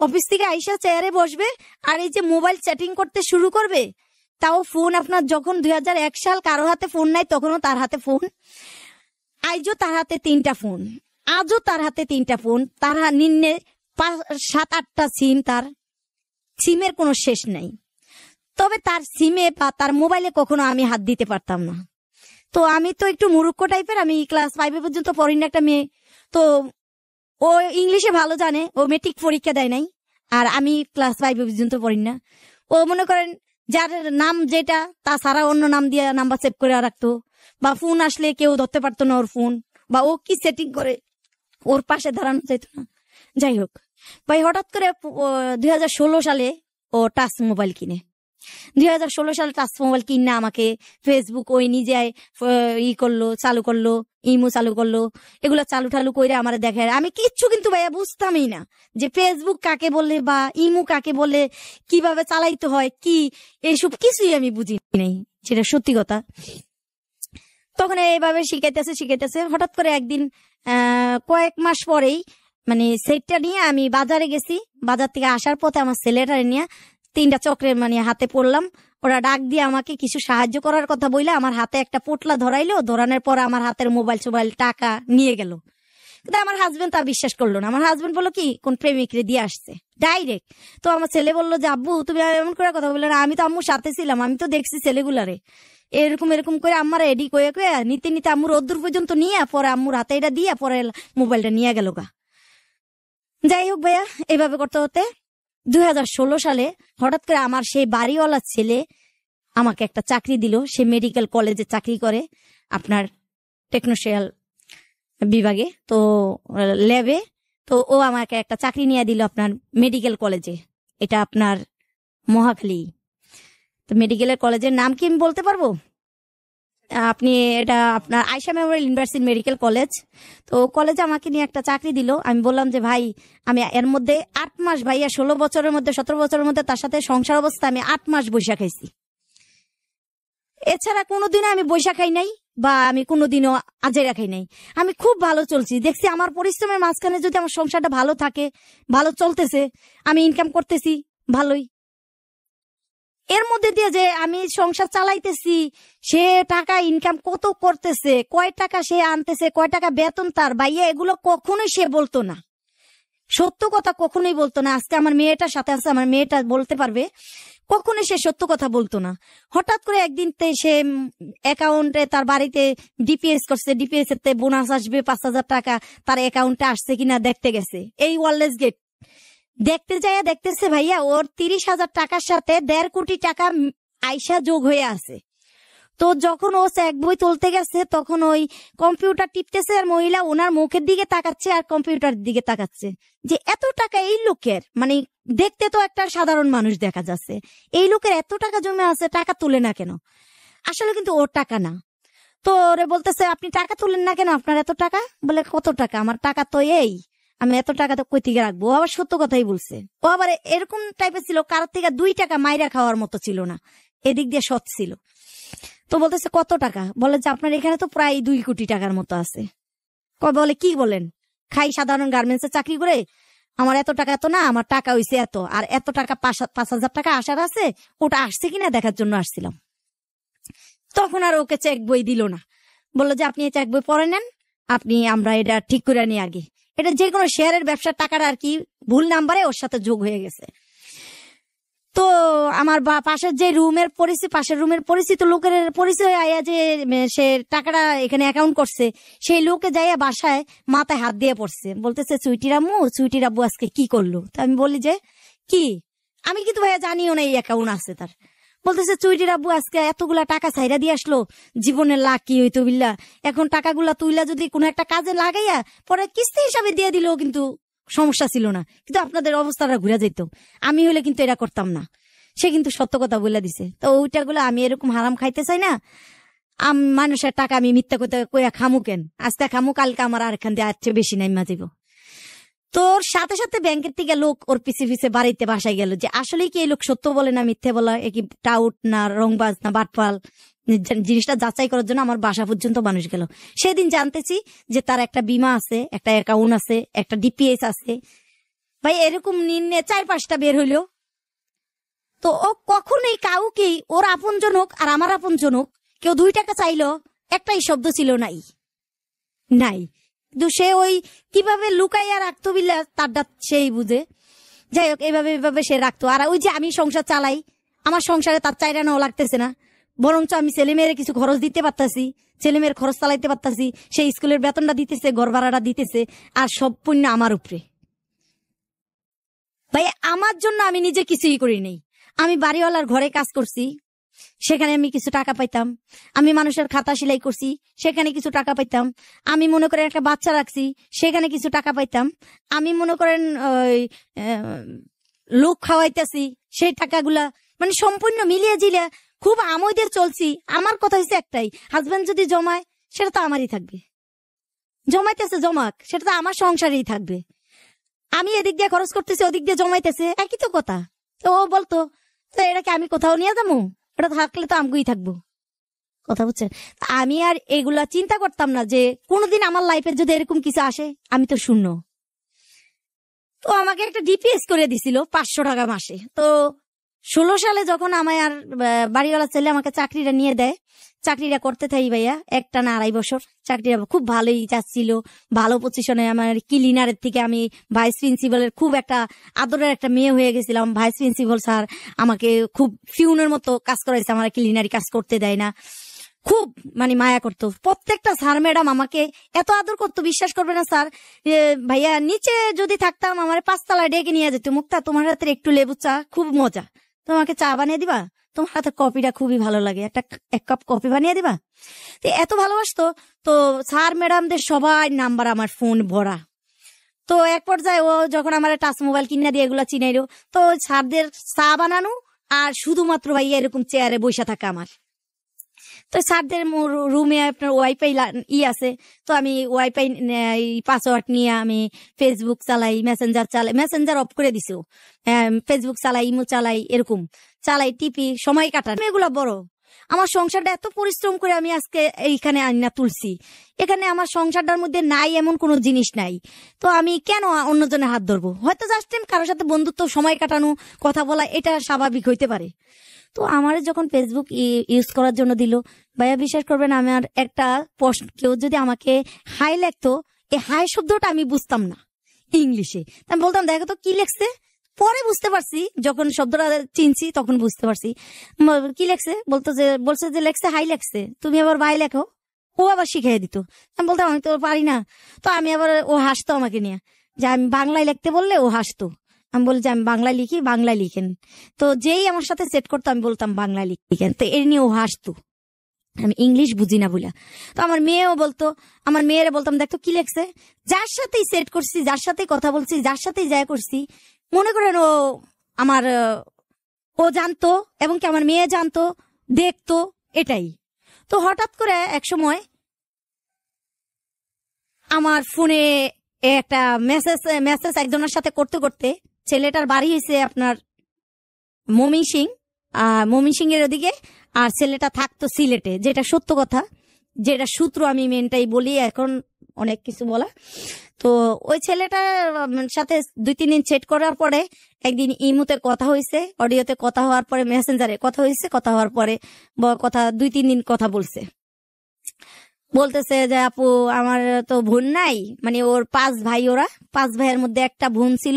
অফিস থেকে আইসা চেয়ারে বসবে আর এই যে মোবাইল চ্যাটিং করতে শুরু করবে, তাও ফোন আপনার যখন 2001 সাল কারো হাতে ফোন নাই তখনও তার হাতে ফোন, আজও তার হাতে 3টা ফোন, আজও তার হাতে 3টা ফোন, তার নিম্নে 7-8টা সিম, তার সিমের কোনো শেষ নাই। তবে তার সিমে বা তার মোবাইলে কখনো আমি হাত দিতে পারতাম না। তো আমি তো একটু মুরুক্ষ টাইপের, আমি ক্লাস 5 পর্যন্ত পড়ি না একটা মেয়ে, তো ও ইংলিশে ভালো জানে, ও মেট্রিক পরীক্ষা দেয় নাই, আর আমি ক্লাস 5 পর্যন্ত পড়ি না। ও মনে করেন যার নাম যেটা তা ছাড়া অন্য নাম দিয়ে নাম্বার সেভ করে রাখতো, বা ফোন আসলে কেউ ধরতে পারতো না ওর ফোন, বা ও কি সেটিং করে ওর পাশে দাঁড়ানো যেত না। যাই হোক ভাই, হঠাৎ করে 2016 সালে ও টাচ মোবাইল কিনে। 2016 সালে টাচ মোবাইল কিনে আমাকে ফেসবুক ওই নিজে চালু করলো, ইমো চালু করলো, এগুলো চালু করে আমার দেখে। আমি কিচ্ছু কিন্তু ভাইয়া বুঝতামই না যে ফেসবুক কাকে বলে বা ইমো কাকে বলে, কিভাবে চালাইতে হয়, কি এইসব কিছুই আমি বুঝি নাই, সেটা সত্যি কথা। তখন এইভাবে শিখাইতেছে। হঠাৎ করে একদিন কয়েক মাস পরেই মানে সেটটা নিয়ে আমি বাজারে গেছি, বাজার থেকে আসার পথে আমার ছেলেটা নিয়ে 3টা চক্রের মানে হাতে পড়লাম। ওরা ডাক দিয়ে আমাকে কিছু সাহায্য করার কথা বলে আমার হাতে একটা পোটলা ধরাইলো, ধরানোর পর আমার হাতের মোবাইল টাকা নিয়ে গেল। কিন্তু আমার হাজবেন্ড তা বিশ্বাস করলো না। আমার হাজবেন্ড বললো কি কোন প্রেমিকরে দিয়ে আসছে ডাইরেক্ট। তো আমার ছেলে বললো যে আব্বু তুমি এমন করে কথা বললো না, আমি তো আম্মুর সাথে ছিলাম, আমি তো দেখছি ছেলেগুলারে এরকম করে আম্মার এডি কয়ে নিতে আম্মুর অদ্দূর পর্যন্ত নিয়ে পরে আম্মুর হাতে এটা দিয়ে পরে মোবাইলটা নিয়ে গেল গা। যাই হোক ভাইয়া, এইভাবে করতে হতে 2016 সালে হঠাৎ করে আমার সেই বাড়িওয়ালা ছেলে আমাকে একটা চাকরি দিল। সে মেডিকেল কলেজে চাকরি করে, আপনার টেকনোশিয়াল বিভাগে, তো ল্যাবে। তো ও আমাকে একটা চাকরি নিয়ে দিল আপনার মেডিকেল কলেজে, এটা আপনার মহাখালী। তো মেডিকেলের কলেজের নাম কি আমি বলতে পারবো? আপনি এটা আপনার Ayesha Memorial university medical college. তো কলেজে আমাকে নিয়ে একটা চাকরি দিল। আমি বললাম যে ভাই আমি এর মধ্যে 8 মাস, ভাইয়া 16 বছরের মধ্যে 17 বছরের মধ্যে তার সাথে সংসার অবস্থা আমি 8 মাস বৈশা খাইছি। এছাড়া কোনোদিনও আমি বৈশা খাই নাই বা আমি কোনোদিনও আজেরা খাই নাই। আমি খুব ভালো চলছি, দেখছি আমার পরিশ্রমের মাঝখানে যদি আমার সংসারটা ভালো থাকে, ভালো চলতেছে, আমি ইনকাম করতেছি ভালোই, এর মধ্যে দিয়ে যে আমি সংসার চালাইতেছি, সে টাকা ইনকাম কত করতেছে, কয় টাকা সে আনতেছে, কয় টাকা বেতন তার, ভাইয়া এগুলো কখনোই সে বলতো না, সত্য কথা কখনোই বলতো না। আজকে আমার মেয়েটার সাথে আছে, আমার মেয়েটা বলতে পারবে, কখনোই সে সত্য কথা বলতো না। হঠাৎ করে একদিন সে অ্যাকাউন্টে তার বাড়িতে ডিপিএস করছে, ডিপিএস এর বোনাস আসবে 5000 টাকা, তার অ্যাকাউন্টে আসছে কিনা দেখতে গেছে এই ওয়ারলেস গেট। দেখতে যাইয়া দেখতেছে ভাইয়া ওর 30,000 টাকার সাথে 1.5 কোটি টাকা আইসা যোগ হয়ে আছে। তো যখন ও চেক বই তুলতে গেছে তখন ওই কম্পিউটার টিপতেছে আর মহিলা ওনার মুখের দিকে তাকাচ্ছে আর কম্পিউটার দিকে তাকাচ্ছে যে এত টাকা এই লোকের, মানে দেখতে তো একটা সাধারণ মানুষ দেখা যাচ্ছে, এই লোকের এত টাকা জমে আছে, টাকা তুলে না কেন? আসলে কিন্তু ওর টাকা না। তো ওরে বলতেছে আপনি টাকা তুলেন না কেন, আপনার এত টাকা? বলে কত টাকা? আমার টাকা তো এই, আমি এত টাকা তো কই থেকে রাখবো। ও আবার সত্য কথাই বলছে। ও আবার এরকম টাইপের ছিল, কারোর থেকে 2 টাকা মাইরা খাওয়ার মতো ছিল না, এদিক দিয়ে সৎ ছিল। তো বলতেছে কত টাকা? বলে যে আপনার এখানে তো প্রায় 2 কোটি টাকার মতো আছে। বলে কি বলেন, খাই সাধারণ গার্মেন্টসে চাকরি করে, আমার এত টাকা এত না, আমার টাকা হইছে এত, আর এত টাকা 5,000 টাকা আসার আছে, ওটা আসছে কিনা দেখার জন্য আসছিলাম। তখন আর ওকে চেক বই দিল না, বললো যে আপনি চেক বই পড়ে নেন, আমরা এটা ঠিক করে নিই। আগে এটা যে কোনো শেয়ারের ব্যবসার টাকাটা আর কি ভুল নাম্বারে ওর সাথে যোগ হয়ে গেছে। তো আমার পাশের যে পাশের রুমের পরিচিত লোকের পরিচয় আয়া যে সে টাকাটা এখানে অ্যাকাউন্ট করছে, সেই লোকে যাইয়া বাসায় মাথায় হাত দিয়ে পড়ছে, বলতেছে সুইটির আব্বু আজকে কি করলো? তা আমি বলি যে কি, আমি কিন্তু ভাইয়া জানিও না এই অ্যাকাউন্ট আছে তার। বলতেছে চুইটির আব্বু আজকে এতগুলা টাকা ছাইরা দিয়ে আসলো, জীবনে লাখ কি হইতো বিল্লা, এখন টাকাগুলা তুইলা যদি কোনো একটা কাজে লাগাইয়া পরে কিস্তি হিসাবে দিয়ে দিলেও কিন্তু সমস্যা ছিল না, কিন্তু আপনাদের অবস্থাটা ঘুরে যেত। আমি হলে কিন্তু এটা করতাম না। সে কিন্তু সত্য কথা বলে দিছে। তো ওইটাগুলো আমি এরকম হারাম খাইতে চাই না। মানুষের টাকা আমি মিথ্যা কথা কইয়া খামু কেন, আজকে খামু, কালকে আমার আর এখান দিয়ে আসছে বেশি নাইমা যাব। তোর সাথে সাথে ব্যাংকের থেকে লোক ওর পিছে পিছে বাড়িতে বাসায় গেল যে আসলে কি এই লোক সত্য বলে না মিথ্যে বলা, কি টাউট না রংবাজ না বাটপাল, জিনিসটা যাচাই করার জন্য আমার বাসা পর্যন্ত মানুষ গেল। সেদিন জানতেছি যে তার একটা বীমা আছে, একটা অ্যাকাউন্ট আছে, একটা ডিপিএস আছে। ভাই এরকম নিম্নে 4-5টা বের হইলো। তো ও কখনোই কাউকেই, ওর আপনজন হোক আর আমার আপনজন হোক, কেউ 2 টাকা চাইলো একটাই শব্দ ছিল নাই নাই। কিন্তু সে ওই কিভাবে লুকাইয়া রাখতো বিল্লা তারটা সেই বুঝে। যাই হোক এভাবে সে রাখতো। আর ওই যে আমি সংসার চালাই, আমার সংসারে তার চাইরা নাও লাগতেছে না, বরঞ্চ আমি ছেলে মেয়ের কিছু খরচ দিতে পারতাছি, ছেলে মেয়ের খরচ চালাইতে পারতাছি, সেই স্কুলের বেতনটা দিতেছে, ঘর ভাড়াটা দিতেছে, আর সব পুণ্য আমার উপরে। ভাই আমার জন্য আমি নিজে কিছুই করি নাই। আমি বাড়িওয়ালার ঘরে কাজ করছি, সেখানে আমি কিছু টাকা পাইতাম। আমি মানুষের খাতা সেলাই করছি, সেখানে কিছু টাকা পাইতাম। আমি মনে করেন একটা বাচ্চা রাখছি, সেখানে কিছু টাকা পাইতাম। আমি মনে করেন লোক খাওয়াইতেছি, সেই টাকাগুলা মানে সম্পূর্ণ মিলিয়ে জিলে খুব আমোদের চলছি। আমার কথা হচ্ছে একটাই, হাজবেন্ড যদি জমায় সেটা তো আমারই থাকবে, জমাইতেছে জমাক, সেটা তো আমার সংসারেই থাকবে। আমি এদিক দিয়ে খরচ করতেছি, ওদিক দিয়ে জমাইতেছে, একই তো কথা। তো ও বলতো তো এটাকে আমি কোথাও নিয়ে যাবো, এটা থাকলে তো আমগুই থাকবো, কথা বুঝছেন। আমি আর এগুলা চিন্তা করতাম না যে কোনোদিন আমার লাইফে যদি এরকম কিছু আসে আমি তো শূন্য। তো আমাকে একটা ডিপিএস করে দিছিল 500 টাকা মাসে। তো 16 সালে যখন আমায় আর বাড়িওয়ালা ছেলে আমাকে চাকরিটা নিয়ে দেয়, চাকরিটা করতে থাকি ভাইয়া, 1 না 2.5 বছর চাকরিটা খুব ভালোই যাচ্ছিল, ভালো পজিশনে। আমার ক্লিনারের থেকে আমি ভাইস প্রিন্সিপালের খুব একটা আদরের একটা মেয়ে হয়ে গেছিলাম। ভাইস প্রিন্সিপাল স্যার আমাকে খুব ফিউনের মতো কাজ করাইছে, আমার ক্লিনারি কাজ করতে দেয় না, খুব মানে মায়া করতো। প্রত্যেকটা স্যার ম্যাডাম আমাকে এত আদর করতো, বিশ্বাস করবে না স্যার, ভাইয়া নিচে যদি থাকতাম আমার 5 তলায় ডেকে নিয়ে যেত, মুক্তা তোমার হাতের একটু লেবু চা খুব মজা, তোমাকে চা বানিয়ে দিবা, তোমার হাতের কফিটা খুবই ভালো লাগে, এক কাপ কফি বানিয়ে দিবা। তো এত ভালোবাসতো। তো স্যার ম্যাডামদের সবাই নাম্বার আমার ফোন ভরা। তো এক পর্যায়ে ও যখন আমার টাচ মোবাইল কিনা দিয়ে এগুলা চিনাইলো, তো স্যারদের চা বানানো আর শুধুমাত্র ভাইয়া এরকম চেয়ারে বসে থাকা আমার। তো স্যারদের রুমে আপনার ওয়াইফাই আছে, তো আমি ওয়াইফাই পাসওয়ার্ড নিয়ে আমি ফেসবুক চালাই, মেসেঞ্জার অফ করে দিছি, ফেসবুক চালাই, ইমো চালাই, এরকম চালাই, টিপি, সময় কাটান। এগুলা বড় আমার সংসারটা এত পরিশ্রম করে আমি আজকে এইখানে আইনা তুলছি। এখানে আমার সংসারটার মধ্যে নাই এমন কোনো জিনিস নাই, তো আমি কেন অন্যজনের হাত ধরবো? হয়তো জাস্ট কারোর সাথে বন্ধুত্ব, সময় কাটানো, কথা বলা, এটা স্বাভাবিক হইতে পারে। তো আমার যখন ফেসবুক ইউজ করার জন্য দিল, ভাইয়া বিশ্বাস করবেন আমার একটা প্রশ্ন, কেউ যদি আমাকে হাই লিখতো, এই হাই শব্দটা আমি বুঝতাম না ইংলিশে। আমি বলতাম দেখো তো কি লেখছে, পরে বুঝতে পারছি, যখন শব্দটা চিনছি তখন বুঝতে পারছি কি লেখছে। বলছে যে লেখছে হাই লেখছে, তুমি আবার বাই লেখো। ও আবার শিখিয়ে দিত। আমি বলতাম আমি তো পারি না। তো আমি আবার, ও হাসতো আমাকে নিয়ে, যে আমি বাংলায় লিখতে বললে ও হাসতো। আমি বলি যে আমি বাংলায় লিখি, বাংলায় লিখেন। তো যেই আমার সাথে সেট করতো আমি বলতাম বাংলায় লিখেন, তো এর নিয়ে ও হাসতো, আমি ইংলিশ বুঝি না বলে। তো আমার মেয়েও বলতো, আমার মেয়েরা বলতাম দেখতো কি লেখছে, যার সাথেই সেট করছি, যার সাথেই কথা বলছি, যার সাথেই যা করছি, মনে করেন ও জানতো, এবং কি আমার মেয়ে জানতো, দেখতো, এটাই। তো হঠাৎ করে এক সময় আমার ফোনে একটা মেসেজ একজনের সাথে করতে করতে, ছেলেটার বাড়ি হয়েছে আপনার ময়মনসিংহ এর ওদিকে, আর ছেলেটা থাকতো সিলেটে, যেটা সত্য কথা, যেটা সূত্র আমি মেনটাই বলি, এখন অনেক কিছু বলা। তো ওই ছেলেটার সাথে 2-3 দিন চ্যাট করার পরে একদিন ইমোতে কথা হয়েছে, অডিওতে কথা হওয়ার পরে মেসেঞ্জারে কথা হয়েছে, কথা হওয়ার পরে 2-3 দিন কথা বলতেছে যে আপু আমার তো বোন নাই, মানে ওর 5 ভাই, ওরা 5 ভাইয়ের মধ্যে একটা বোন ছিল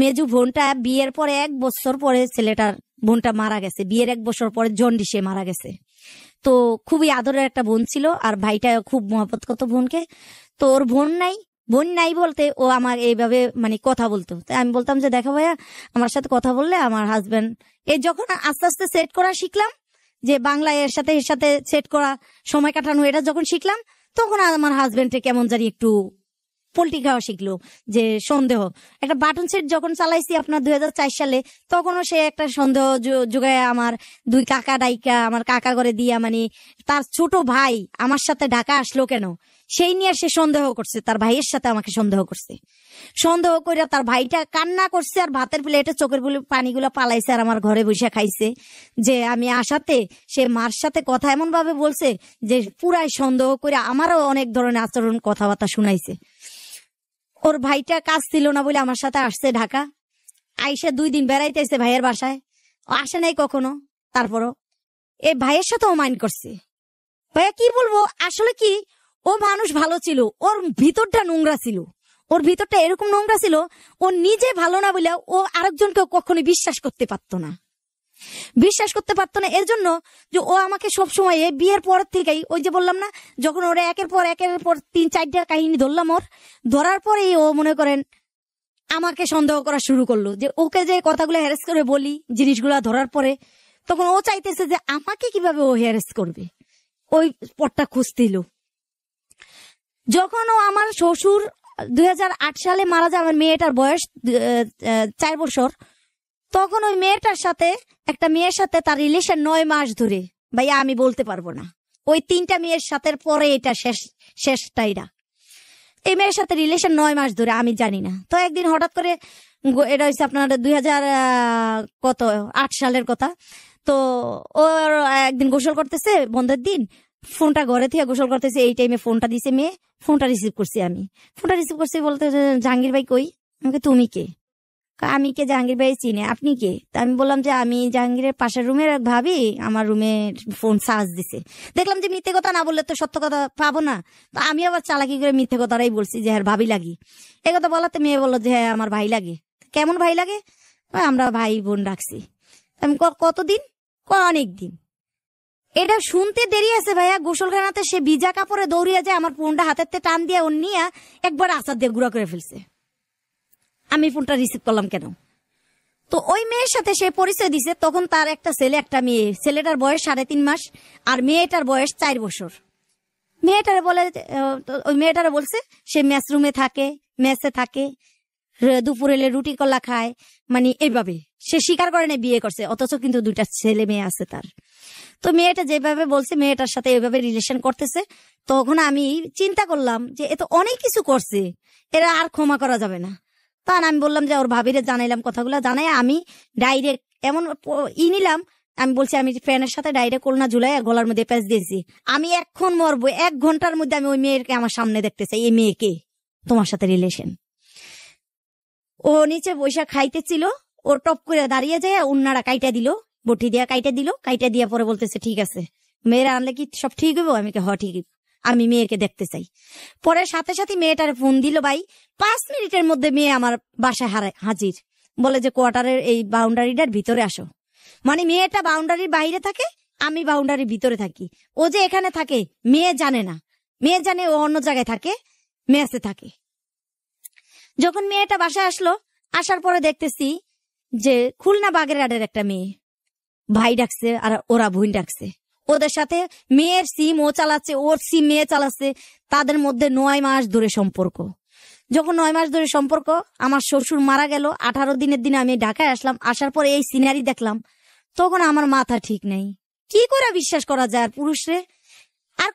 মেজু বোনটা বিয়ের পরে 1 বছর পরে ছেলেটার বোনটা মারা গেছে, বিয়ের 1 বছর পরে জন্ডিসে মারা গেছে। তো খুবই আদরের একটা বোন ছিল, আর ভাইটা খুব মহব্বত করতো বোনকে। তো ওর বোন নাই, বোন নাই বলতে ও আমার এইভাবে মানে কথা বলতো। তাই আমি বলতাম যে দেখো ভাইয়া, আমার সাথে কথা বললে আমার হাজবেন্ড, এই যখন আস্তে আস্তে সেট করা শিখলাম, যে বাংলা এর সাথে সেট করা, সময় কাটানো, এটা যখন শিখলাম, তখন আমার হাজবেন্ডে কেমন জানি একটু পোল্ট্রি খাওয়া শিখলো, যে সন্দেহ। একটা বাটন সেট যখন চালাইছি আপনার 2004 সালে, তখনও সে একটা সন্দেহ যোগায় আমার 2 কাকা ডাইকা আমার কাকা করে দিয়া, মানে তার ছোট ভাই আমার সাথে ঢাকা আসলো কেন সেই নিয়ে সে সন্দেহ করছে, তার ভাইয়ের সাথে আমাকে সন্দেহ করছে। সন্দেহ করে তার ভাইটা কান্না করছে, আর ভাতের প্লেটে চোখের পানিগুলো পালাইছে, আর আমার ঘরে বসে খাইছে। যে আমি আসাতে সে মার সাথে কথা এমন ভাবে বলছে যে পুরাই সন্দেহ করে আমারও অনেক ধরনের আচরণ কথাবার্তা শুনাইছে। ওর ভাইটা কাজ ছিল না বলে আমার সাথে আসছে ঢাকা, আইসা 2 দিন বেড়াইতেছে ভাইয়ের বাসায়, আসে নাই কখনো। তারপরও এই ভাইয়ের সাথে ও মাইন্ড করছে। ভাইয়া কি বলবো, আসলে কি, ও মানুষ ভালো ছিল, ওর ভিতরটা নোংরা ছিল, ওর ভিতরটা এরকম নোংরা ছিল, ও নিজে ভালো না বলে ও আরেকজনকে কখনো বিশ্বাস করতে পারতো না। এর জন্য যে ও আমাকে সবসময় বিয়ের পর থেকেই, ওই যে বললাম না, যখন ওরা একের পর 3-4টা কাহিনী ধরলাম, ওর ধরার পরেই ও মনে করেন আমাকে সন্দেহ করা শুরু করলো। যে ওকে যে কথাগুলো হ্যারেস করে বলি, জিনিসগুলা ধরার পরে, তখন ও চাইতেছে যে আমাকে কিভাবে ও হ্যারেস করবে, ওই পথটা খুঁজছিল। যখন ও আমার শ্বশুর 2008 সালে মারা যায়, আমার মেয়েটার বয়স 4 বছর, তখন ওই মেয়েটার সাথে একটা মেয়ের সাথে তার রিলেশন 9 মাস ধরে। ভাইয়া আমি বলতে পারবো না, ওই 3টা মেয়ের সাথে পরে এটা শেষটাইরা। এই মেয়ের সাথে রিলেশন 9 মাস ধরে, আমি জানি না। তো একদিন হঠাৎ করে, এটা হচ্ছে আপনার 2008 সালের কথা, তো ওর একদিন গোসল করতেছে বন্ধের দিন, ফোনটা ঘরে থেকে গোসল করতেছে, এই টাইমে ফোনটা দিছে মেয়ে, ফোনটা রিসিভ করছি আমি। ফোনটা রিসিভ করছি বলতে, জাহাঙ্গীর ভাই কই? আমাকে তুমি কে? আমি কে? জাহাঙ্গীর ভাই চিনে, আপনি কে? তা আমি বললাম যে আমি জাহাঙ্গীরের পাশের রুমের এক ভাবি, আমার রুমে ফোন চার্জ দিছে। দেখলাম যে মিথ্যে কথা না বললে তো সত্য কথা পাবো না, তো আমি আবার চালাকি করে মিথ্যে কথাটাই বলছি যে হ্যাঁ ভাবি লাগি। এ কথা বলাতে মেয়ে বললো যে হ্যাঁ আমার ভাই লাগে। কেমন ভাই লাগে? আমরা ভাই বোন রাখছি। আমি কতদিন? অনেক দিন। এটা শুনতে দেরি আছে ভাইয়া, গোসলখানাতে সে ভিজা কাপড়ে দৌড়িয়ে যায়, আমার ফোনটা হাতের টান দিয়ে ওর নিয়ে একবার আচার দিয়ে গুঁড়া করে ফেলছে। আমি ফোনটা রিসিভ করলাম কেন? তো ওই মেয়ের সাথে সে পরিচয় দিছে, তখন তার একটা ছেলে একটা মেয়ে, ছেলেটার বয়স 3.5 মাস আর মেয়েটার বয়স 4 বছর। ওই মেয়েটারে বলছে সে মেসে থাকে, দুপুরে রুটি কলা খায়, মানে এইভাবে সে স্বীকার করে না বিয়ে করছে, অথচ কিন্তু 2টা ছেলে মেয়ে আছে তার। তো মেয়েটা যেভাবে বলছে মেয়েটার সাথে এইভাবে রিলেশন করতেছে, তখন আমি চিন্তা করলাম যে এ তো অনেক কিছু করছে, এরা আর ক্ষমা করা যাবে না। তখন আমি বললাম যে ওর ভাবিরে জানাইলাম, কথাগুলো জানাই আমি ডাইরেক্ট এমন নিলাম, আমি বলছি আমি ফ্যানের সাথে ডাইরেক্ট কোলনা ঝুলাই গলার মধ্যে প্যাঁচ দিয়েছি, আমি এখন মরবো, 1 ঘন্টার মধ্যে আমি ওই মেয়েকে আমার সামনে দেখতে চাই। এই মেয়েকে তোমার সাথে রিলেশন। ও নিচে বৈশা খাইতেছিল, ও টপ করে দাঁড়িয়ে যায়, উন্নারা কাইটা দিল, বটি দিয়া কাইটা দিয়া পরে বলতেছে ঠিক আছে, মেয়েরা আনলে কি সব ঠিক হইব? আমি ঠিক, আমি মেয়েকে দেখতে চাই। পরে সাথে সাথে মেয়েটার ফোন দিল ভাই, 5 মিনিটের মধ্যে মেয়ে আমার বাসায় হাজির, বলে যে কোয়ার্টারের এই বাউন্ডারিটার ভিতরে আসো। মানে মেয়েটা বাউন্ডারির বাইরে থাকে, আমি বাউন্ডারির ভিতরে থাকি। ও যে এখানে থাকে মেয়ে জানে না, মেয়ে জানে ও অন্য জায়গায় থাকে, মেসে থাকে। যখন মেয়েটা বাসায় আসলো, আসার পরে দেখতেছি যে খুলনা বাগেরহাটের একটা মেয়ে ভাই ডাকছে আর ওরা বোন ডাকছে, ওদের সাথে মেয়ের সিম ও চালাচ্ছে, ওর সিম মেয়ে চালাচ্ছে, তাদের মধ্যে 9 মাস ধরে সম্পর্ক। যখন 9 মাস ধরে সম্পর্ক, আমার শ্বশুর মারা গেল 18 দিনের দিনে আমি ঢাকায় আসলাম, আসার পরে এই সিনারি দেখলাম, তখন আমার মাথা ঠিক নাই। কি করে বিশ্বাস করা যায় আর পুরুষরে? আর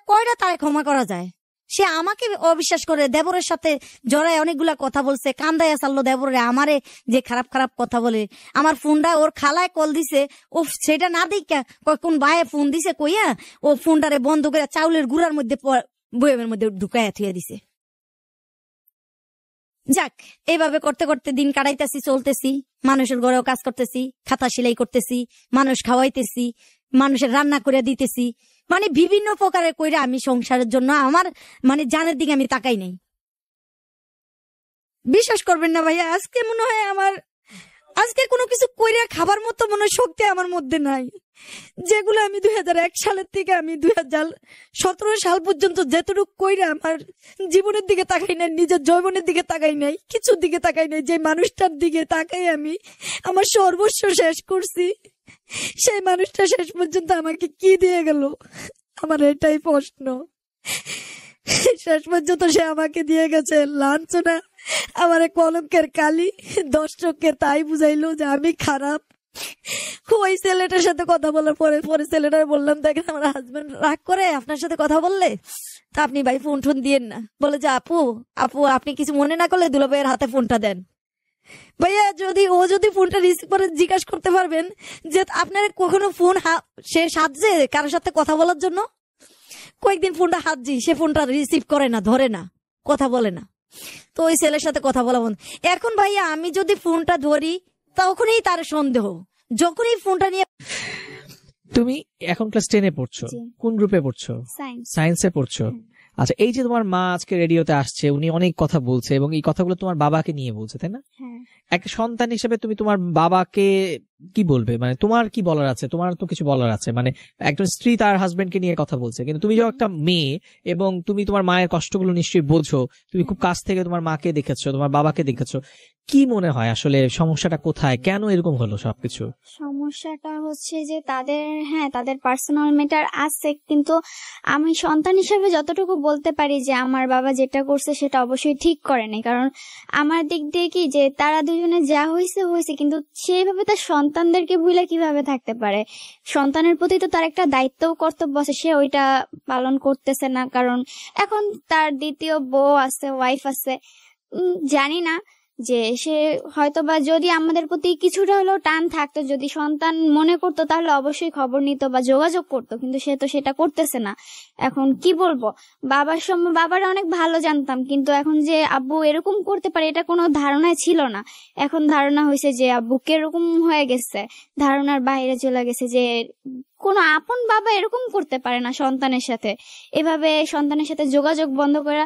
কয়টা তারে ক্ষমা করা যায়? সে আমাকে অবিশ্বাস করে দেবরের সাথে জড়ায় অনেকগুলা কথা বলছে, কান্দায় চাললো দেবরে, আমারে যে খারাপ খারাপ কথা বলে। আমার ফোনটা ওর খালায় কল দিছে, ও সেটা না দেখা কোন ভাইয়ে ফোন দিছে কইয়া ও ফোনটারে বন্ধ করে চাউলের গুঁড়ার মধ্যে বয়ামের মধ্যে ঢুকাইয়া থুয়া দিছে। যাক, এইভাবে করতে করতে দিন কাটাইতেছি, চলতেছি, মানুষের ঘরেও কাজ করতেছি, খাতা সেলাই করতেছি, মানুষ খাওয়াইতেছি, মানুষের রান্না করে দিতেছি, মানে বিভিন্ন প্রকারের কইরা আমি সংসারের জন্য আমার মানে জানের দিকে আমি তাকাই নাই। বিশ্বাস করবেন না ভাইয়া, আজকে মনে হয় আমার আজকে কোনো কিছু কইরা খাবার মতো মনে শক্তি আমার মধ্যে নাই, যেগুলো আমি 2001 সালের থেকে আমি 2017 সাল পর্যন্ত যেটুকু কইরা আমার জীবনের দিকে তাকাই নাই, নিজের যৌবনের দিকে তাকাই নাই, কিছুর দিকে তাকাই নাই। যে মানুষটার দিকে তাকাই আমি আমার সর্বস্ব শেষ করছি, সেই মানুষটা শেষ পর্যন্ত আমাকে কি দিয়ে গেল, আমার এটাই প্রশ্ন। শেষ পর্যন্ত সে আমাকে দিয়ে গেছে লাঞ্ছনা, আমার কলঙ্কের কালি। দর্শককে তাই বুঝাইলো যে আমি খারাপ। ওই ছেলেটার সাথে কথা বলার পরে ছেলেটার বললাম, দেখেন আমার হাজবেন্ড রাগ করে আপনার সাথে কথা বললে, তা আপনি ভাই ফোন টোন দিয়েন না। বলে যে আপু আপনি কিছু মনে না করলে দুলা ভাইয়ের হাতে ফোনটা দেন। ভাইয়া যদি ফোনটা রিসিভ করে জিজ্ঞাসা করতে পারবেন যে আপনার কখনো ফোন সে সাজছে কারোর সাথে কথা বলার জন্য? কয়েকদিন ফোনটা হাতজি, সে ফোনটা রিসিভ করে না, ধরে না, কথা বলে না। তো ওই ছেলের সাথে কথা বলা বন্ধ। এখন ভাইয়া আমি যদি ফোনটা ধরি তখনই তার সন্দেহ, যখনই ফোনটা নিয়ে। তুমি এখন ক্লাস 10-এ পড়ছো, কোন গ্রুপে পড়ছো? সায়েন্সে পড়ছো। আচ্ছা, এই যে তোমার মা আজকে রেডিওতে আসছে, উনি অনেক কথা বলছে এবং এই কথাগুলো তোমার বাবাকে নিয়ে বলছে, তাই না? একটা সন্তান হিসেবে তুমি তোমার বাবাকে কি বলবে? মানে তোমার কি বলার আছে? তোমার তো কিছু বলার আছে। মানে একজন স্ত্রী তার হাজবেন্ডকে নিয়ে কথা বলছে, কিন্তু তুমি যখন একটা মেয়ে এবং তুমি তোমার মায়ের কষ্টগুলো নিশ্চয়ই বোঝো, তুমি খুব কাছ থেকে তোমার মাকে দেখেছো, তোমার বাবাকে দেখেছো, কি মনে হয় আসলে সমস্যাটা কোথায়, কেন এরকম হলো সবকিছু? সমস্যাটা হচ্ছে যে তাদের পার্সোনাল ম্যাটার আছে, কিন্তু আমি সন্তান হিসেবে যতটুকু বলতে পারি যে আমার বাবা যেটা করছে সেটা অবশ্যই ঠিক করে নাই। কারণ আমার দিক দিয়ে কি যে তারা দুজনে যা হয়েছে, কিন্তু সেইভাবে তার সন্তানদেরকে ভুলে কিভাবে থাকতে পারে? সন্তানের প্রতি তো তার একটা দায়িত্ব কর্তব্য আছে, সে ওইটা পালন করতেছে না। কারণ এখন তার দ্বিতীয় বউ আছে, ওয়াইফ আছে, জানি না যে সে হয়তো বা যদি আমাদের প্রতি কিছুটা হলেও টান থাকতো, যদি সন্তান মনে করতো, তাহলে অবশ্যই খবর নিত বা যোগাযোগ করতো, কিন্তু সে তো সেটা করতেছে না। এখন কি বলবো, বাবারা অনেক ভালো জানতাম, কিন্তু এখন যে আব্বু এরকম করতে পারে এটা কোনো ধারণায় ছিল না। এখন ধারণা হয়েছে যে আব্বু কিরকম হয়ে গেছে, ধারণার বাইরে চলে গেছে যে কোনো আপন বাবা এরকম করতে পারে না সন্তানের সাথে, এভাবে সন্তানের সাথে যোগাযোগ বন্ধ করে।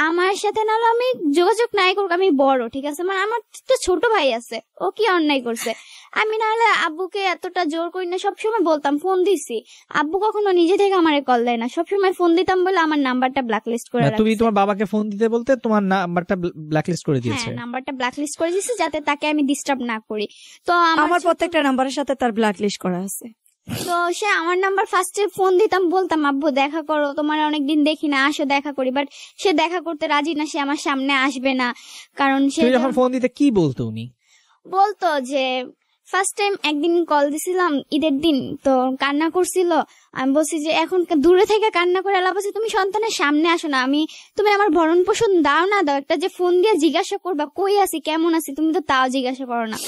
আমার সাথে নাহলে আমি যোগাযোগ নাই করুক, আমি বড়, ঠিক আছে, মানে আমার তো ছোট ভাই আছে, ও কি অন্যায় করছে? আমি নাহলে আব্বুকে এতটা জোর করি না, সবসময় বলতাম, ফোন দিছি, আব্বু কখনো নিজে থেকে আমারে কল দেয় না, সবসময় ফোন দিতাম বলে আমার নাম্বারটা ব্ল্যাকলিস্ট করে রাখছে। তুমি তোমার বাবাকে ফোন দিতে বলতে তোমার নাম্বারটা ব্ল্যাকলিস্ট করে দিয়েছে? হ্যাঁ, নাম্বারটা ব্ল্যাকলিস্ট করে দিয়েছে যাতে তাকে আমি ডিস্টার্ব না করি। তো আমার প্রত্যেকটা নাম্বারের সাথে তার ব্ল্যাকলিস্ট করা আছে। তো সে আমার নাম্বার ফার্স্টে ফোন দিতাম, বলতাম আব্বু দেখা করো, তোমার অনেকদিন দেখি না, আসো দেখা করি, বাট সে দেখা করতে রাজি না, সে আমার সামনে আসবে না। কারণ সে যখন ফোন দিতে কি বলতো? উনি বলতো যে ফার্স্ট টাইম একদিন কল দিছিলাম ঈদের দিন, তো কান্না করছিল। আমি বলছি যে এখন দূরে থেকে কান্না করে লাভ আছে, তুমি সন্তানের সামনে আসো না, তুমি আমার ভরণ পোষণ দাও না দাও, একটা যে ফোন দিয়ে জিজ্ঞাসা করবা কই আছি কেমন আছি, তুমি তো তাও জিজ্ঞাসা করো না।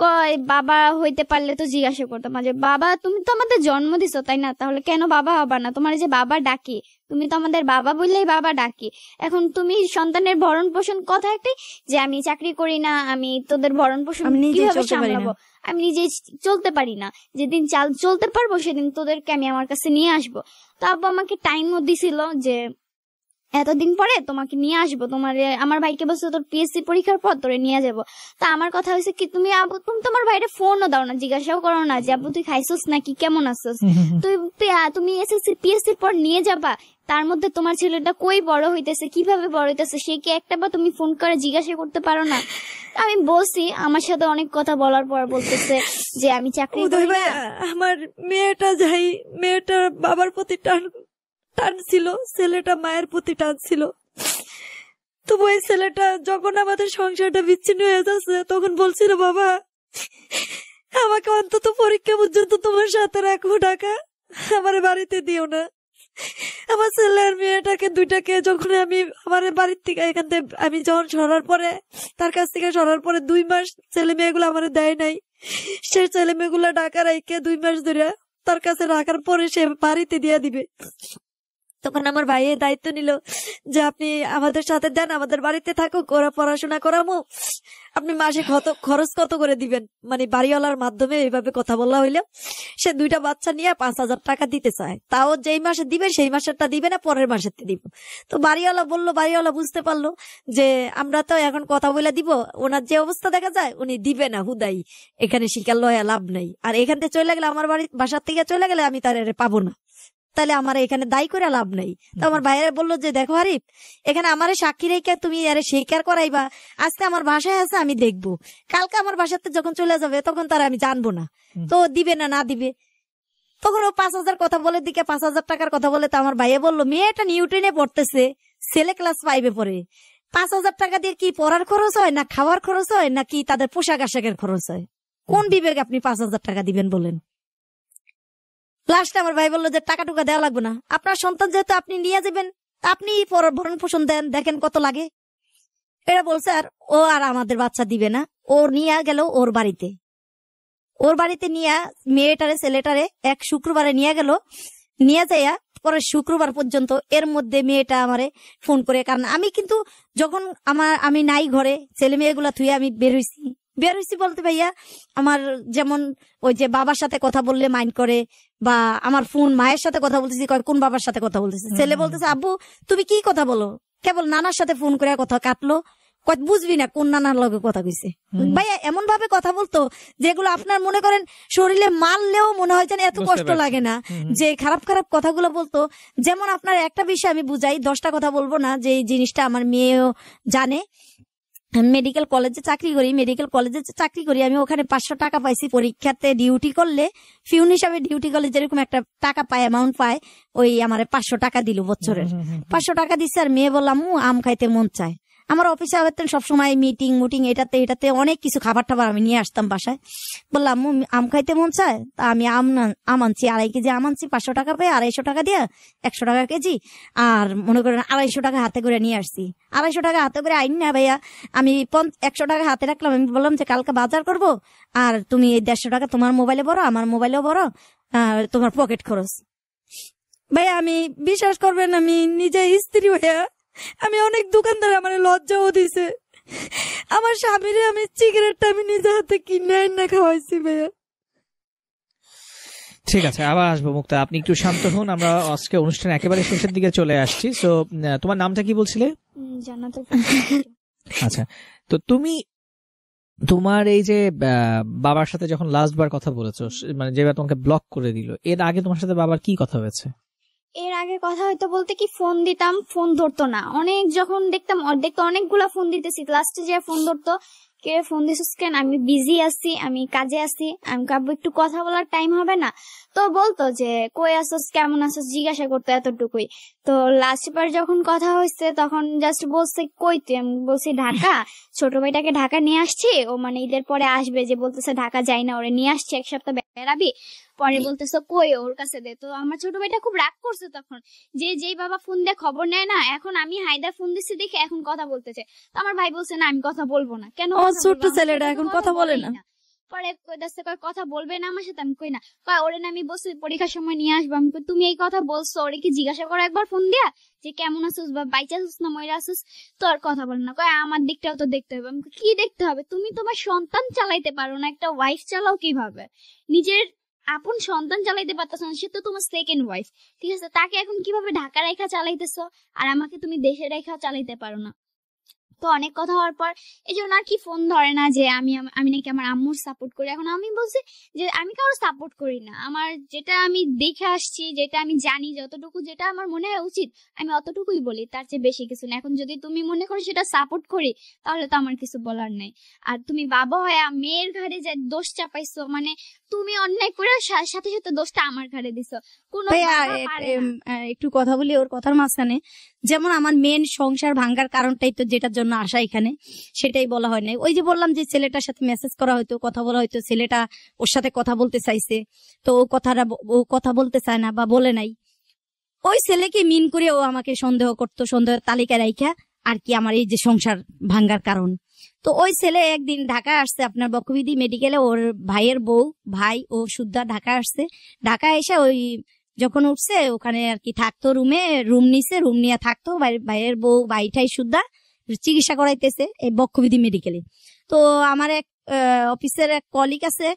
কয় বাবা হইতে পারলে তো জিজ্ঞাসা করতাম, যে বাবা তুমি তো আমাদের জন্ম দিছো তাই না, তাহলে কেন বাবা হবা না? তোমার যে বাবা ডাকি, তুমি তো আমাদের বাবা বললেই বাবা ডাকি। এখন তুমি সন্তানের ভরণ পোষণ কথা একটাই যে আমি চাকরি করি না, আমি তোদের ভরণ পোষণ কিভাবে সামলাবো, আমি নিজে চলতে পারি না, যেদিন চলতে পারবো সেদিন তোদেরকে আমি আমার কাছে নিয়ে আসবো। তো আব্বু আমাকে টাইমও দিছিল যে এতদিন পরে তোমাকে নিয়ে আসবো, আমার ভাইকে বলছো তোর পিএসসি পরীক্ষার পর তোরে নিয়ে যাবো। তা আমার কথা হয়েছে কি, তুমি তোমার ভাইরে ফোনও দাও না, জিজ্ঞাসাও করো না যে আব্বু তুই খাইছিস নাকি, কেমন আছিস, তুমি এসএসসি পিএসসির পর নিয়ে যাবা, তার মধ্যে তোমার ছেলেটা কই বড় হইতেছে, কিভাবে বড় হইতেছে, সে কি একটা বা তুমি ফোন করে জিজ্ঞাসা করতে পারো না? আমি বলছি, আমার সাথে অনেক কথা বলার পর বলতেছে যে আমি চাকরি করি না। আমার মেয়েটা বাবার প্রতি টান ছিল, ছেলেটা মায়ের প্রতি টান ছিল। তো ওই ছেলেটা যখন আমাদের সংসারটা বিচ্ছিন্ন হয়ে যাচ্ছে তখন বলছিল, বাবা আমাকে অন্তত পরীক্ষা পর্যন্ত তোমার সাথে রাখো, টাকা আমার বাড়িতে দিও না। আমার ছেলের মেয়েটাকে দুইটাকে যখন আমি আমার বাড়ির থেকে এখান থেকে আমি যখন সরার পরে, তার কাছ থেকে সরার পরে 2 মাস ছেলে মেয়েগুলো আমার দেয় নাই, সে ছেলে মেয়েগুলা ঢাকা রাইকে 2 মাস ধরে তার কাছে রাখার পরে সে বাড়িতে দিয়ে দিবে। তখন আমার ভাইয়ের দায়িত্ব নিল যে আপনি আমাদের সাথে দেন, আমাদের বাড়িতে থাকুক, ওরা পড়াশোনা করামো, আপনি মাসে খরচ কত করে দিবেন। মানে বাড়িওয়ালার মাধ্যমে এইভাবে কথা বলা হইলে সে 2টা বাচ্চা নিয়ে 5,000 টাকা দিতে চায়, তাও যেই মাসে দিবে সেই মাসেরটা দিবে না, পরের মাসের দিব। তো বাড়িওয়ালা বললো, বাড়িওয়ালা বুঝতে পারলো যে আমরা তো এখন কথা বলে দিব, ওনার যে অবস্থা দেখা যায় উনি দিবে না হুদাই, এখানে শিকার লয়া লাভ নাই। আর এখান থেকে চলে গেলে, আমার বাসার থেকে চলে গেলে আমি তার পাবো না, তাহলে আমার এখানে দায়ী করে লাভ নাই। তো আমার ভাইয়েরা বললো যে দেখো আরিফ, এখানে আমারে সাক্ষী রেখে তুমি আরে স্বীকার করাইবা, আজকে আমার বাসায় আছে আমি দেখবো, কালকে আমার বাসাতে যখন চলে যাবে তখন তারা আমি জানবো না, তো দিবে না দিবে। তখন ও 5,000 কথা বলে, দিকে 5,000 টাকার কথা বলে। তো আমার ভাইয়া বললো মেয়েটা নিউটনে পড়তেছে, ছেলে ক্লাস 5-এ পড়ে, 5,000 টাকা দিয়ে কি পড়ার খরচ হয়, না খাওয়ার খরচ হয়, না কি তাদের পোশাক আশাকের খরচ হয়? কোন বিবেকে আপনি 5,000 টাকা দিবেন বলেন? লাস্টে আমার ভাই বললো যে টাকা টুকা দেওয়া লাগবে না, আপনার সন্তান যেহেতু আপনি নিয়ে যাবেন, আপনি ভরণ পোষণ দেন, দেখেন কত লাগে। এটা বলছে। আর ও আর আমাদের বাচ্চা দিবে না, ওর নিয়ে গেল ওর বাড়িতে নিয়ে মেয়েটারে ছেলেটারে এক শুক্রবারে নিয়ে গেল, নিয়ে যাইয়া পরে শুক্রবার পর্যন্ত এর মধ্যে মেয়েটা আমারে ফোন করে, কারণ আমি কিন্তু যখন আমি নাই ঘরে, ছেলে মেয়েগুলা থুয়ে আমি বের হইছি বলতে ভাইয়া, আমার যেমন ওই যে বাবার সাথে কথা বললে মাইন্ড করে, বা আমার ফোন মায়ের সাথে কথা বলতেছি, কোন বাবার সাথে কথা বলতেছি, ছেলে বলতেছে আব্বু তুমি কি কথা বলো, কেবল নানার সাথে ফোন করে কথা কাটলো, বুঝবি না কোন নানার লগে কথা কইছে। ভাইয়া এমন ভাবে কথা বলতো যেগুলো আপনার মনে করেন শরীরে মারলেও মনে হয় যেন এত কষ্ট লাগে না, যে খারাপ খারাপ কথাগুলো বলতো। যেমন আপনার একটা বিষয় আমি বুঝাই, 10টা কথা বলবো না, যে এই জিনিসটা আমার মেয়েও জানে। মেডিকেল কলেজে চাকরি করি আমি, ওখানে 500 টাকা পাইছি পরীক্ষাতে ডিউটি করলে, ফিউন হিসাবে ডিউটি করলে যেরকম একটা টাকা পায়, অ্যামাউন্ট পায়, ওই আমার 500 টাকা দিল বছরের, 500 টাকা দিচ্ছে। আর মেয়ে বললাম আম খাইতে মন চায়, আমার অফিসে আবার সবসময় মিটিং এটাতে অনেক কিছু খাবার টাবার আমি নিয়ে আসতাম বাসায়। বললাম আম খাইতে মন চায়, তা আমি আম আনছি, 2.5 কেজি আম আনছি, 500 টাকা পেয়ে 250 টাকা দিয়ে 100 টাকা কেজি। আর মনে করেন 250 টাকা হাতে করে নিয়ে আসছি। 250 টাকা হাতে করে আইন না ভাইয়া, আমি 100 টাকা হাতে রাখলাম। আমি বললাম যে কালকে বাজার করব, আর তুমি এই 150 টাকা তোমার মোবাইলে ভরো, আমার মোবাইলেও ভরো, তোমার পকেট খরচ। ভাইয়া আমি বিশ্বাস করবেন, আমি নিজে স্ত্রী ভাইয়া, আমি অনেক দোকানদার আমার লজ্জাও দিছে, আমার স্বামীরে আমি সিগারেটটা আমি নিজে হাতে কিনে না খাওয়াইছি ভাইয়া। ঠিক আছে, আবার আসবো মুক্তা, আপনি একটু শান্ত হন, আমরা আজকে অনুষ্ঠান একেবারে শেষের দিকে চলে আসছি। তো তোমার নামটা কি বলছিলে? আচ্ছা, তো তুমি তোমার এই যে বাবার সাথে যখন লাস্ট বার কথা বলেছো, মানে যেবার তোমাকে ব্লক করে দিল, এর আগে তোমার সাথে বাবার কি কথা হয়েছে? এর আগে কথা হয়তো বলতে কি, ফোন দিতাম, ফোন ধরতো না। অনেক যখন দেখতাম অনেকগুলা ফোন দিতেছি, লাস্টে যে ফোন ধরতো, কে ফোন দিছিস কেন, আমি বিজি আছি, আমি কাজে আছি, আমি কাব্য একটু কথা বলার টাইম হবে না। তো বলতো যে কই আসছ, কেমন আসছ, জিজ্ঞাসা করতো এতটুকুই। তো লাস্ট বার যখন কথা হয়েছে তখন জাস্ট বলছে কই তুই, আমি বলছি ঢাকা, ছোট ভাইটাকে ঢাকা নিয়ে আসছি, ও মানে ঈদের পরে আসবে, যে বলতেছে ঢাকা যাই না, ওরে নিয়ে আসছি 1 সপ্তাহ বেড়াবি। পরে বলতেছে কই, ওর কাছে দে। তো আমার ছোট ভাইটা খুব রাগ করছে তখন, যে যেই বাবা ফোন দিয়ে খবর নেয় না, এখন আমি হায়দা ফোন দিচ্ছি দেখে এখন কথা বলতেছে। তো আমার ভাই বলছে না আমি কথা বলবো না। কেন? ছোট্ট ছেলেটা এখন কথা বলে না। পরে কথা বলবে না আমার সাথে, আমি কই না, ওরে না আমি বলছি পরীক্ষার সময় নিয়ে আসবো। আমি তুমি এই কথা বলছো, ওরে কি জিজ্ঞাসা করো একবার ফোন দিয়া যে কেমন আছিস, বা বাইচা আছিস না ময়রা আছিস, তো আর কথা বলে না। আমার দিকটাও তো দেখতে হবে। আমি কি দেখতে হবে? তুমি তোমার সন্তান চালাইতে পারো না, একটা ওয়াইফ চালাও কিভাবে? নিজের আপন সন্তান চালাইতে পারতেছ না, সে তো তোমার সেকেন্ড ওয়াইফ, ঠিক আছে? তাকে এখন কিভাবে ঢাকা রেখা চালাইতেছো, আর আমাকে তুমি দেশে রেখা চালাইতে পারো না। তো অনেক কথা হওয়ার পর এই জন্য আর কি ফোন ধরে না, যে আমি নাকি আমার আম্মুর সাপোর্ট করি। এখন আমি বলছি যে আমি কারো সাপোর্ট করি না, আমার যেটা আমি দেখে আসছি, যেটা আমি জানি, যতটুকু যেটা আমার মনে হয় উচিত আমি অতটুকুই বলি, তার চেয়ে বেশি কিছু না। এখন যদি তুমি মনে করো সেটা সাপোর্ট করি, তাহলে তো আমার কিছু বলার নাই। আর তুমি বাবা হয়ে মেয়ের ঘাড়ে যে দোষ চাপাইছো, মানে তুমি অন্যায় করে সাথে সাথে দোষটা আমার ঘাড়ে দিছো। কোনো একটু কথা বলি ওর কথার মাঝখানে, যেমন আমার মেন সংসার ভাঙ্গার কারণটাই তো যেটার জন্য আসা এখানে, সেটাই বলা হয় নাই। ওই যে বললাম যে ছেলেটার সাথে মেসেজ করা হয়তো, কথা বলা হয়তো, ছেলেটা ওর সাথে কথা বলতে চাইছে, তো ও কথা বলতে চায় না বা বলে নাই। ওই ছেলেকে মিন করে ও আমাকে সন্দেহ করতো, সন্দেহের তালিকায় রাইখা আর কি আমার এই যে সংসার ভাঙ্গার কারণ। তো ওই ছেলে একদিন ঢাকা আসছে, আপনার বকবিধি মেডিকেলে, ওর ভাইয়ের বউ, ভাই ও সুদ্ধা ঢাকা আসছে। ঢাকা এসে ওই যখন উঠছে ওখানে আর কি থাকতো, রুম নিছে, রুম নিয়ে থাকতো, বাইরের বউ বাইটাই সুদ্ধা চিকিৎসা করাইতেছে এই বক্ষবিধি মেডিকেলে। তো আমার এক অফিসের এক কলিগ আছে,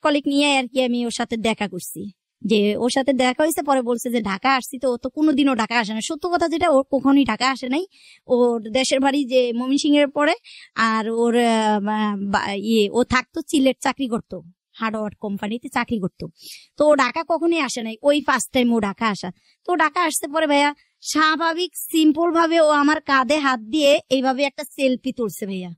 কলিগ নিয়ে আর কি আমি ওর সাথে দেখা করছি, যে ওর সাথে দেখা হয়েছে। পরে বলছে যে ঢাকা আসছি, তো ও তো কোনোদিনও ঢাকা আসে না। সত্য কথা যেটা, ওর কখনই ঢাকা আসে নাই। ওর দেশের বাড়ি যে ময়মনসিংহের পরে, আর ওর ও থাকতো সিলেট, চাকরি করতো, হার্ডওয়ার কোম্পানিতে চাকরি করতো। তো ও ঢাকা কখনই আসে নাই, ওই ফার্স্ট টাইম ও ঢাকা আসা। তো ঢাকা আসতে পরে ভাইয়া স্বাভাবিক সিম্পল ভাবে ও আমার কাঁধে হাত দিয়ে এইভাবে একটা সেলফি তুলছে ভাইয়া।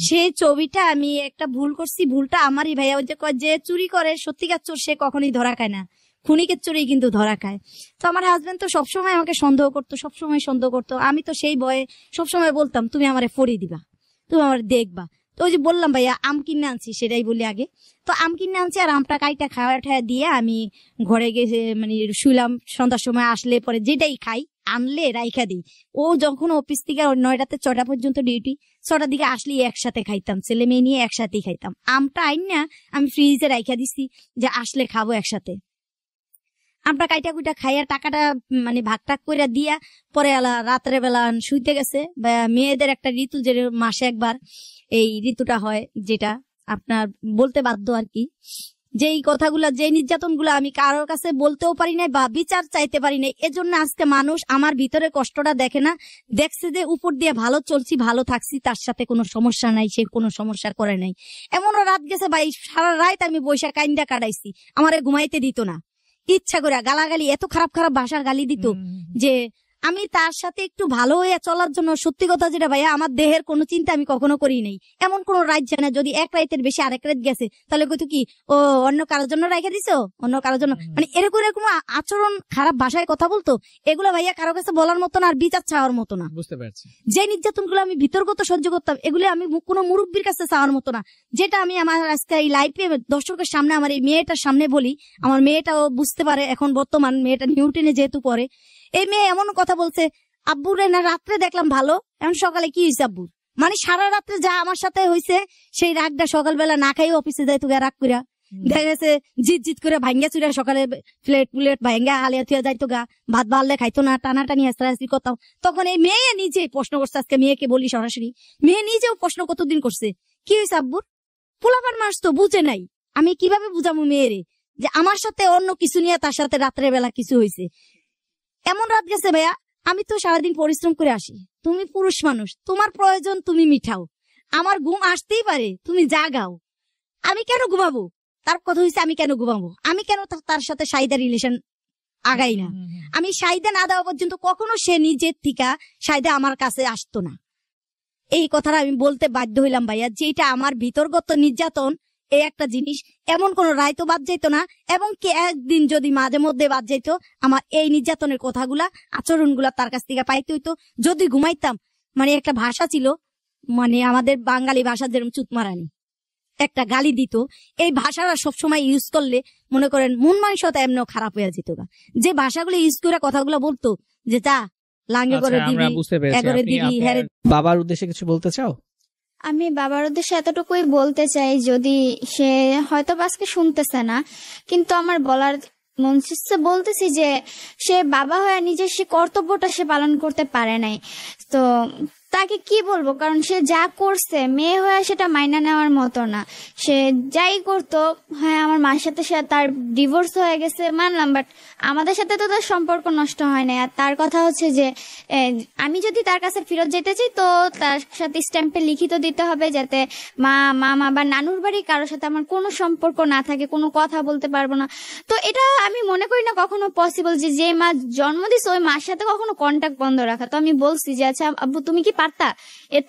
সেই ছবিটা আমি একটা ভুল করছি, ভুলটা আমারই ভাইয়া। ওই যে চুরি করে সত্যিকার চোর সে কখনোই ধরা খায় না, খুনিকের চুরি কিন্তু ধরা খায়। তো আমার হাজবেন্ড তো সবসময় আমাকে সন্দেহ করতো, সবসময় সন্দেহ করতো। আমি তো সেই ভয়ে সবসময় বলতাম তুমি আমারে ফড়িয়ে দিবা, তুমি আমার দেখবা। তো ওই যে বললাম ভাইয়া আম কিনে আনছি, সেটাই বলি আগে। তো আম কিনে আনছি, আর আমটা কাইটা খাওয়া ঠাওয়া দিয়ে আমি ঘরে গেছে মানে শুইলাম। সন্ধ্যার সময় আসলে পরে যেটাই খাই আনলে রাইখা দিই। ও যখন অফিস থেকে 9টাতে 6টা পর্যন্ত ডিউটি, 6টার দিকে আসলে একসাথে খাইতাম, ছেলে মেয়ে নিয়ে একসাথেই খাইতাম। আমটা আইন না আমি ফ্রিজে রাইখা দিছি যে আসলে খাবো একসাথে। আমরা কাইটা কুইটা খাইয়া টাকাটা মানে ভাগ টাক করে দিয়া পরে রাত্রে বেলা শুইতে গেছে। মেয়েদের একটা ঋতু, যে মাসে একবার এই ঋতুটা হয়, যেটা আপনার বলতে বাধ্য আর কি, যে এই কথাগুলা, যে নির্যাতন গুলা আমি কারোর কাছে বলতেও পারি নাই বা বিচার চাইতে পারি নাই। এজন্য আজকে মানুষ আমার ভিতরে কষ্টটা দেখে না, দেখছে যে উপর দিয়ে ভালো চলছি, ভালো থাকছি, তার সাথে কোনো সমস্যা নাই, সে কোনো সমস্যা করে নাই। এমনও রাত গেছে ভাই, সারা রাত আমি বৈশাখ কাইন্দা কাটাইছি, আমারে ঘুমাইতে দিত না, ইচ্ছা করে গালাগালি, এত খারাপ খারাপ ভাষার গালি দিত যে আমি তার সাথে একটু ভালো হয়ে চলার জন্য, সত্যি কথা যেটা ভাইয়া, আমার দেহের কোনো চিন্তা আমি কখনো করি নাই। এমন কোন রাত জানে যদি এক রাতের বেশি আরেক রাত গেছে, তাহলে কইতো কি ও অন্য কারোর জন্য রেখে দিছো, অন্য কারোর জন্য, মানে এরকম এরকম আচরণ, খারাপ ভাষায় কথা বলতো। এগুলো ভাইয়া কারো কাছে বলার মতো না, আর বিচার চাওয়ার মতো না। বুঝতে পারছি। যে নির্যাতন গুলো আমি ভিতরগত সহ্য করতাম, এগুলো আমি কোনো মুরব্বীর কাছে চাওয়ার মতো না। যেটা আমি আমার আজকে এই লাইফে দর্শকের সামনে, আমার এই মেয়েটার সামনে বলি, আমার মেয়েটাও বুঝতে পারে। এখন বর্তমান মেয়েটা নিউটনে যেহেতু পড়ে, এই মেয়ে এমন কথা বলছে, আব্বুরে না রাত্রে দেখলাম ভালো, এখন সকালে কি হয়েছে আব্বুর, মানে সারা রাত্রে যা আমার সাথে হয়েছে সেই রাগটা সকালবেলা না খাই অফিসে যাইতো রাগ করিয়া, দেখা গেছে জিত জিত করে ভাঙ্গা চুরা সকালে প্লেট ভাঙ্গা হালিয়া থুয়া যাইতো গা, ভাত বাড়লে খাইতো না, টানাটানি হাসি করতাম। তখন এই মেয়ে নিজে প্রশ্ন করছে, আজকে মেয়েকে বলি সরাসরি, মেয়ে নিজেও প্রশ্ন কতদিন করছে, কি হয়েছে আব্বুর, পোলাপান মাস তো বুঝে নাই, আমি কিভাবে বুঝাবো মেয়েরে যে আমার সাথে অন্য কিছু নিয়ে তার সাথে রাত্রে বেলা কিছু হয়েছে। এমন রাত গেছে ভাইয়া, আমি তো সারাদিন পরিশ্রম করে আসি, তুমি পুরুষ মানুষ, তোমার প্রয়োজন তুমি মিঠাও, আমার ঘুম আসতেই পারে, তুমি জাগাও, আমি কেন ঘুমাবো? তার কথা হয়েছে আমি কেন ঘুমাবো, আমি কেন তার সাথে সাইদা রিলেশন আগাই না, আমি সাইদা না দেওয়া পর্যন্ত কখনো সে নিজের থেকে সাইদা আমার কাছে আসতো না। এই কথাটা আমি বলতে বাধ্য হইলাম ভাইয়া, যেটা আমার ভিতরগত নির্যাতন, এই একটা জিনিস এমন কোন রায় তো বাদ যাইতো না, এবং কি একদিন যদি মাঝে মধ্যে বাদ যাইতো, আমার এই নির্যাতনের কথাগুলা, আচরণগুলা তার কাছ থেকে পাইতে হইতো। যদি ঘুমাইতাম, মানে একটা ভাষা ছিল, মানে আমাদের বাঙালি ভাষা যেরকম চুতমারানি একটা গালি দিত, এই ভাষাটা সবসময় ইউজ করলে মনে করেন মন মানসিকতা এমনিও খারাপ হয়ে যেত। যে ভাষাগুলো ইউজ করে কথাগুলো বলতো, যে যা লাঙ্গে করে দিবি, এগরে দিবি। বাবার উদ্দেশ্যে কিছু বলতে চাও? আমি বাবার উদ্দেশ্যে এতটুকুই বলতে চাই, যদি সে হয়তো আজকে শুনতেছে না, কিন্তু আমার বলার মন চাইছে, বলতেছি যে সে বাবা হয়ে নিজের সে কর্তব্যটা সে পালন করতে পারে নাই, তো তাকে কি বলবো, কারণ সে যা করছে মেয়ে হয়ে সেটা মাইনা নেওয়ার মতো না। সে যাই করতো, হ্যাঁ আমার মার সাথে সে তার ডিভোর্স হয়ে গেছে মানলাম, বাট আমাদের সাথে তো তার সম্পর্ক নষ্ট হয় না। আর তার কথা হচ্ছে যে আমি যদি তার কাছে ফেরত যেতে চাই, তো তার সাথে স্ট্যাম্পে লিখিত দিতে হবে, যাতে মামা বা নানুর বাড়ি কারোর সাথে আমার কোনো সম্পর্ক না থাকে, কোনো কথা বলতে পারবো না। তো এটা আমি মনে করি না কখনো পসিবল যে মা জন্ম দিছে ওই মার সাথে কখনো কন্ট্যাক্ট বন্ধ রাখা। তো আমি বলছি যে আচ্ছা আব্বু তুমি কি পারতা,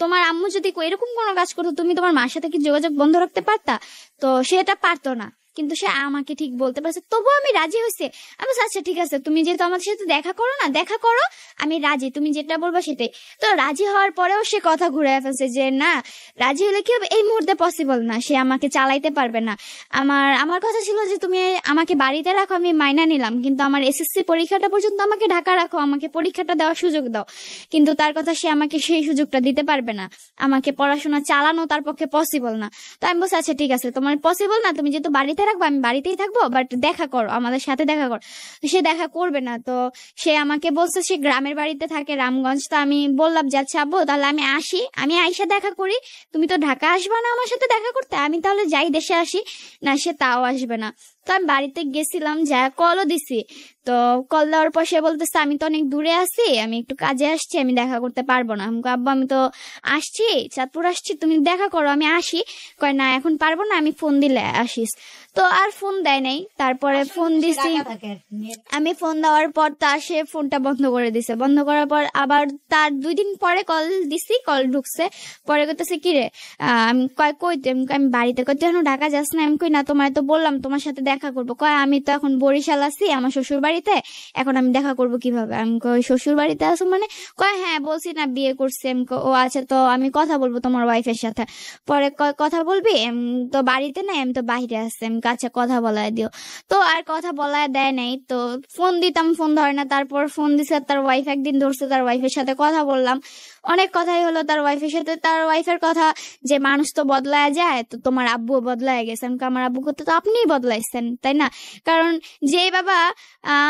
তোমার আম্মু যদি এরকম কোনো কাজ করতো, তুমি তোমার মার সাথে কি যোগাযোগ বন্ধ রাখতে পারতা? তো সে এটা পারতো না, কিন্তু সে আমাকে ঠিক বলতে পারছে, তবুও আমি রাজি হয়েছে। আমি আচ্ছা ঠিক আছে, তুমি যেহেতু আমাদের সাথে দেখা করো না, দেখা করো, আমি রাজি, তুমি যেটা বলবা সেটাই। তো রাজি হওয়ার পরেও সে কথা ঘুরে ফেলছে যে না, রাজি হলে কি হবে, এই মুহূর্তে পসিবল না, সে আমাকে চালাইতে পারবে না। আমার কথা ছিল যে তুমি আমাকে বাড়িতে রাখো, আমি মাইনা নিলাম, কিন্তু আমার এসএসসি পরীক্ষাটা পর্যন্ত আমাকে ঢাকা রাখো, আমাকে পরীক্ষাটা দেওয়ার সুযোগ দাও। কিন্তু তার কথা, সে আমাকে সেই সুযোগটা দিতে পারবে না, আমাকে পড়াশোনা চালানো তার পক্ষে পসিবল না। তো আমি বলছি আচ্ছা ঠিক আছে, তোমার পসিবল না, তুমি যেহেতু বাড়িতে বাড়িতে রাখবো, আমি বাড়িতেই থাকবো, বাট দেখা করো, আমাদের সাথে দেখা করো। তো সে দেখা করবে না। তো সে আমাকে বলছে সে গ্রামের বাড়িতে থাকে, রামগঞ্জ। তো আমি বললাম যে আচ্ছা আব্বু তাহলে আমি আসি, আমি আইসা দেখা করি, তুমি তো ঢাকা আসবে না আমার সাথে দেখা করতে, আমি তাহলে যাই দেশে আসি। না, সে তাও আসবে না। তো আমি বাড়িতে গেছিলাম, যা কলও দিছি। তো কল দেওয়ার পর সে বলতেছে আমি তো অনেক দূরে আছি, আমি একটু কাজে আসছি, আমি দেখা করতে পারবো না। আমি আব্বু আমি তো আসছি, চাঁদপুর আসছি, তুমি দেখা করো, আমি আসি। কয় না এখন পারবো না, আমি ফোন দিলে আসিস। তো আর ফোন দেয় নাই। তারপরে ফোন দিছি, আমি ফোন দেওয়ার পর তার সে ফোনটা বন্ধ করে দিছে। বন্ধ করার পর আবার তার 2 দিন পরে কল দিছি, কল ঢুকছে। পরে কইতেছে কি রে, আমি কয় কই আমি বাড়িতে। কই তুই এখন ঢাকা যাস না? আমি কই না, তোমার তো বললাম তোমার সাথে দেখা করবো। কয় আমি তো এখন বরিশাল আছি আমার শ্বশুর বাড়িতে, এখন আমি দেখা করবো কিভাবে? আমি কই শ্বশুর বাড়িতে আছো মানে? কয় হ্যাঁ বলছি না বিয়ে করছি। আমি ও আচ্ছা, তো আমি কথা বলবো তোমার ওয়াইফের সাথে। পরে কথা বলবি? তো বাড়িতে নাই, আমি তো বাইরে আছি। আমি আচ্ছা কথা বলায় দিও। তো আর কথা বলায় দেয় নাই। তো ফোন দিতাম, ফোন ধরে না। তারপর ফোন দিছে তার ওয়াইফ, একদিন ধরছে, তার ওয়াইফের সাথে কথা বললাম, অনেক কথাই হলো তার ওয়াইফের সাথে। তার ওয়াইফের কথা যে মানুষ তো বদলায় যায়, তো তোমার আব্বুও বদলায় গেছে। আমার আব্বু করতে তো আপনিই বদলাইছেন তাই না? কারণ যে বাবা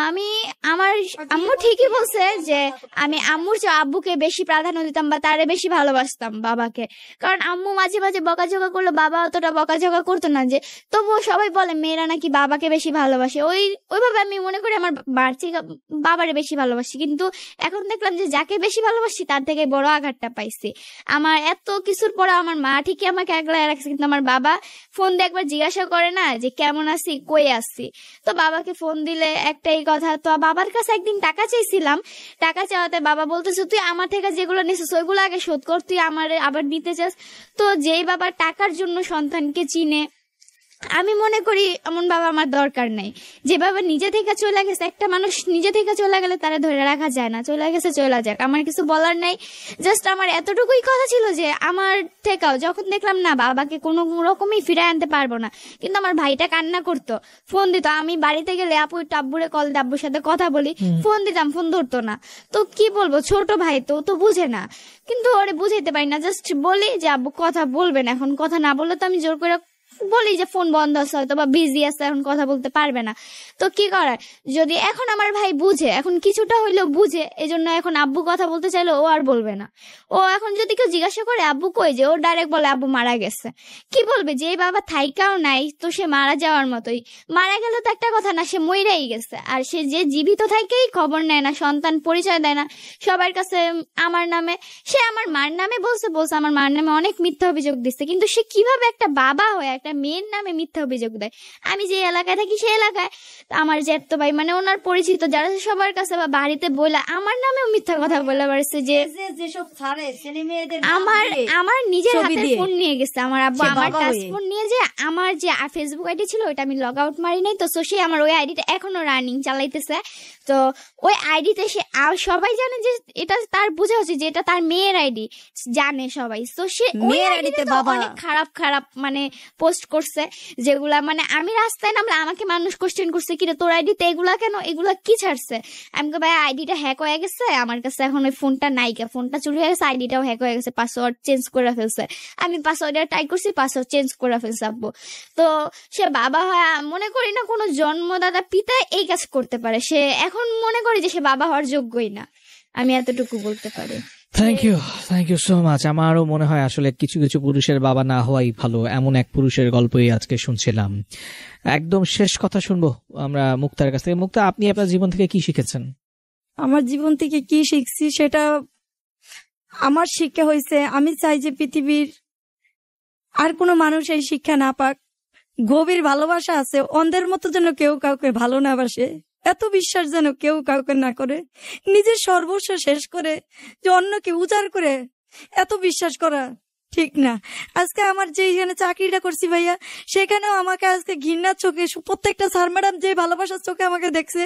আমি আমার আম্মু ঠিকই বলছে যে আমি আম্মুর চেয়ে আব্বুকে বেশি প্রাধান্য দিতাম বা তারে বেশি ভালোবাসতাম বাবাকে। কারণ আম্মু মাঝে মাঝে বকাঝকা করলো, বাবা অতটা বকাঝকা করতো না। যে তবুও সবাই বলে মেয়েরা নাকি বাবাকে বেশি ভালোবাসে, ওইভাবে আমি মনে করি আমার বাবারে বেশি ভালোবাসি। কিন্তু এখন দেখলাম যে যাকে বেশি ভালোবাসি তার থেকে বড় আঘাতটা পাইছি। আমার এত কিছুর পরে আমার মা ঠিকই আমাকে আগলায় রাখছে, কিন্তু আমার বাবা ফোন দিয়ে একবার জিজ্ঞাসা করে না যে কেমন আছি, কই আছি। তো বাবাকে ফোন দিলে একটাই কথা। তো বাবার কাছে একদিন টাকা চাইছিলাম, টাকা চাওয়াতে বাবা বলতেছে তুই আমার থেকে যেগুলো নিছিস ওইগুলো আগে শোধ কর, তুই আমার আবার নিতে চাস। তো যেই বাবা টাকার জন্য সন্তানকে চিনে, আমি মনে করি এমন বাবা আমার দরকার নাই। যে বাবা নিজে থেকে চলে গেছে, একটা মানুষ নিজে থেকে চলে গেলে তারা ধরে রাখা যায় না, চলে গেছে চলে যাক, আমার কিছু বলার নাই। জাস্ট আমার এতটুকুই কথা ছিল যে আমার থেকেও যখন দেখলাম না বাবাকে কোনো রকমই ফিরে আনতে পারবো না, কিন্তু আমার ভাইটা কান্না করতো, ফোন দিত। আমি বাড়িতে গেলে আপু টাব্বুরে কল দিয়ে আব্বুর সাথে কথা বলি, ফোন দিতাম, ফোন ধরতো না। তো কি বলবো, ছোট ভাই তো বুঝে না, কিন্তু ওরে বুঝাইতে পারি না। জাস্ট বলি যে আব্বু কথা বলবেন, এখন কথা না বললে তো আমি জোর করে বলি যে ফোন বন্ধ আছে হয়তো বা বিজি আছে, এখন কথা বলতে পারবে না। তো কি করার, যদি এখন আমার ভাই বুঝে, এখন কিছুটা হইলেও বুঝে, এজন্য এখন আব্বু কথা বলতে চাইলে ও আর বলবে না। ও এখন যদি কেউ জিজ্ঞাসা করে আব্বু কই, যে ও ডাইরেক্ট বলে আব্বু মারা গেছে। কি বলবে, যে বাবা থাইকাও নাই তো সে মারা যাওয়ার মতোই। মারা গেলে তো একটা কথা না, সে মইরাই গেছে। আর সে যে জীবিত থাকেই খবর নেয় না, সন্তান পরিচয় দেয় না সবার কাছে। আমার নামে, সে আমার মার নামে বলছে, আমার মার নামে অনেক মিথ্যা অভিযোগ দিচ্ছে, কিন্তু সে কিভাবে একটা বাবা হয়ে একটা মেয়ের নামে মিথ্যা অভিযোগ দেয়? আমি যে এলাকায় থাকি সেই এলাকায় আমার জ্যাঠতো ভাই মানে ওনার পরিচিত যারা সবার কাছে বা বাড়িতে বলে আমার নামেও মিথ্যা কথা বলে বেড়াচ্ছে। যে আমার নিজের হাতে ফোন নিয়ে গেছে আমার আব্বু, আমার টাচ ফোন নিয়ে, যে আমার যে ফেসবুক আইডি ছিল ওইটা আমি লগ আউট মারি নাই, তো সে আমার ওই আইডিটা এখনো রানিং চালাইতেছে। তো ওই আইডিতে সে সবাই জানে যে এটা তার বোঝা হচ্ছে যে এটা তার মেয়ের আইডি, জানে সবাই। তো সে মেয়ের আইডিতে অনেক খারাপ খারাপ মানে পোস্ট করছে, যেগুলা মানে আমি রাস্তায় নামলে আমাকে মানুষ কোশ্চেন করছে কিরে তোর আইডিতে এগুলা কেন, এগুলা কি ছাড়ছে? আমি ভাই আইডিটা হ্যাক হয়ে গেছে, আমার কাছে এখন ওই ফোনটা নাই, ফোনটা চুরি হয়ে গেছে, আইডিটাও হ্যাক হয়ে গেছে, পাসওয়ার্ড চেঞ্জ করে ফেলছে। আমি পাসওয়ার্ডে ট্রাই করছি, পাসওয়ার্ড চেঞ্জ করে ফেলছে আব্বু। তো সে বাবা হয়, মনে করি না কোনো জন্মদাতা পিতা এই কাজ করতে পারে। সে এখন মনে করি যে সে বাবা হওয়ার যোগ্যই না, আমি এতটুকু বলতে পারি। Thank you so much. আমারও মনে হয় আসলে কিছু কিছু পুরুষের বাবা না হওয়াই ভালো। এমন এক পুরুষের গল্পই আজকে শুনছিলাম। একদম শেষ কথা শুনবো আমরা মুক্তার কাছ থেকে। মুক্তা, আপনি আপনার জীবন থেকে কি শিখেছেন? আমার জীবন থেকে কি শিখছি সেটা আমার শিক্ষা হয়েছে, আমি চাই যে পৃথিবীর আর কোনো মানুষ এই শিক্ষা না পাক। গভীর ভালোবাসা আছে, অন্ধের মতো যেন কেউ কাউকে ভালো না বাসে, এত বিশ্বাস যেন কেউ কাউকে না করে, নিজের সর্বস্ব শেষ করে যে অন্যকে উজাড় করে এত বিশ্বাস করা ঠিক না। আজকে আমার যেখানে চাকরিটা করছি ভাইয়া, সেখানেও আমাকে আজকে ঘৃণার চোখে প্রত্যেকটা স্যার ম্যাডাম যে ভালোবাসার চোখে আমাকে দেখছে,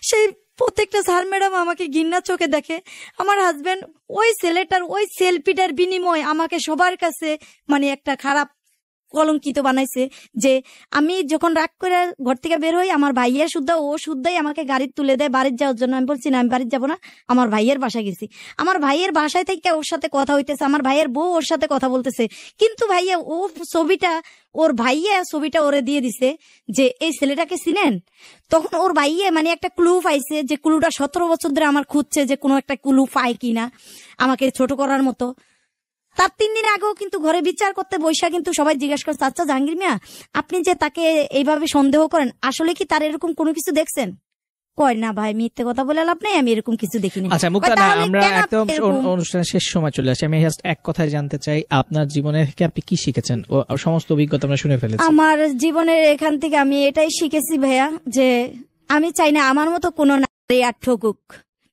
সেই প্রত্যেকটা স্যার ম্যাডাম আমাকে ঘৃণার চোখে দেখে। আমার হাজবেন্ড ওই ছেলেটার ওই সেলফিটার বিনিময় আমাকে সবার কাছে মানে একটা খারাপ কলঙ্কিত বানাইছে যে আমি যখন রাগ করে ঘর থেকে বের হই, আমার ভাইয়া শুদ্ধাই আমাকে গাড়ি তুলে দেয় বাড়ির যাওয়ার জন্য। আমি বলছি না, আমি বাড়ির যাবো না, আমার ভাইয়ের বাসায় গেছি। আমার ভাইয়ের বাসায় থেকে ওর সাথে কথা হইতেছে, আমার ভাইয়ের বউ ওর সাথে কথা বলতেছে, কিন্তু ভাইয়া ওর ভাইয়া ছবিটা ওরে দিয়ে দিছে যে এই ছেলেটাকে চিনেন। তখন ওর ভাইয়া মানে একটা ক্লু পাইছে, যে ক্লুটা 17 বছর ধরে আমার খুঁজছে যে কোনো একটা ক্লু পায় কিনা আমাকে ছোট করার মতো। তার 3 দিন আগেও কিন্তু ঘরে বিচার করতে বৈশা কিন্তু সবাই জিজ্ঞাসা করছে, আচ্ছা জাহাঙ্গীর মিয়া, আপনি যে তাকে এইভাবে সন্দেহ করেন, আসলে কি তার এরকম কোনো কিছু দেখছেন? কয় না ভাই, মিথ্যে কথা বলে লাভ নাই, আমি এরকম কিছু দেখিনি। আচ্ছা মুক্তা, আমরা একদম অনুষ্ঠানের শেষ সময় চলে আসি। আমি জাস্ট এক কথায় জানতে চাই, আপনার জীবনে থেকে আপনি কি শিখেছেন? সমস্ত অভিজ্ঞতা আমরা শুনে ফেলেছি। আমার জীবনের এখান থেকে আমি এটাই শিখেছি ভাইয়া, যে আমি চাই না আমার মতো কোনো নারী আর ঠকুক।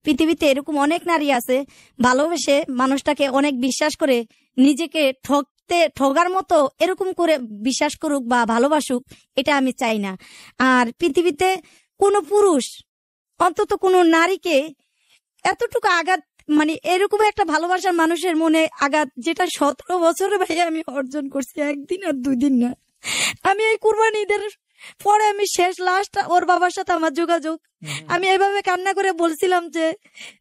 পৃথিবীতে এরকম অনেক নারী আছে ভালোবেসে মানুষটাকে অনেক বিশ্বাস করে নিজেকে ঠগার মতো এরকম করে বিশ্বাস করুক বা ভালোবাসুক, এটা আমি চাই না। আর পৃথিবীতে কোনো পুরুষ অন্তত কোনো নারীকে এতটুকু আঘাত, মানে এরকম একটা ভালোবাসার মানুষের মনে আঘাত, যেটা 17 বছরে ভাই আমি অর্জন করছি, 1 দিন আর 2 দিন না। আমি এই কুরবানি ঈদের পরে আমি লাস্ট ওর বাবার সাথে আমার যোগাযোগ, আমি এভাবে কান্না করে বলছিলাম যে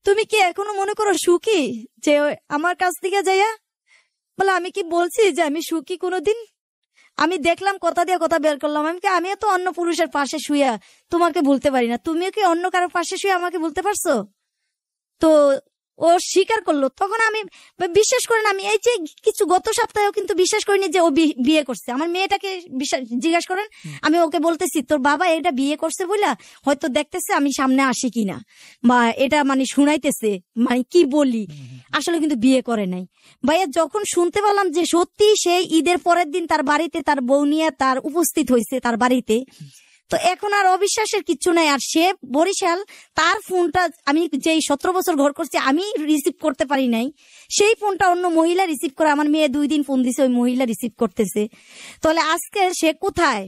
তুমি কি এখনো মনে করো সুখী যে আমার কাছ থেকে যাইয়া? বলে আমি কি বলছি যে আমি সুখী কোনোদিন? আমি দেখলাম কথা দিয়ে কথা বের করলাম, আমি তো অন্য পুরুষের পাশে শুয়া তোমাকে বলতে পারি না, তুমিও কি অন্য কারো পাশে শুয়ে আমাকে বলতে পারছো? তো ও স্বীকার করলো। তখন আমি বিশ্বাস করেন, আমি এই যে কিছু গত সপ্তাহেও কিন্তু বিশ্বাস করিনি যে ও বিয়ে করছে। আমার মেয়েটাকে জিজ্ঞাসা করেন, আমি ওকে বলতেছি তোর বাবা এটা বিয়ে করছে বলে হয়তো দেখতেছে আমি সামনে আসি কিনা, বা এটা মানে শুনাইতেছে, মানে কি বলি, আসলে কিন্তু বিয়ে করে নাই। ভাইয়া যখন শুনতে পেলাম যে সত্যি সেই ঈদের পরের দিন তার বাড়িতে তার বউ নিয়ে তার উপস্থিত হয়েছে তার বাড়িতে, তো এখন আর অবিশ্বাসের কিচ্ছু নাই। আর সে বরিশাল, তার ফোনটা আমি যেই 17 বছর ঘর করছি আমি রিসিভ করতে পারি নাই, সেই ফোনটা অন্য মহিলা রিসিভ করে। আমার মেয়ে 2 দিন ফোন দিছে, ওই মহিলা রিসিভ করতেছে। তাহলে আজকে সে কোথায়?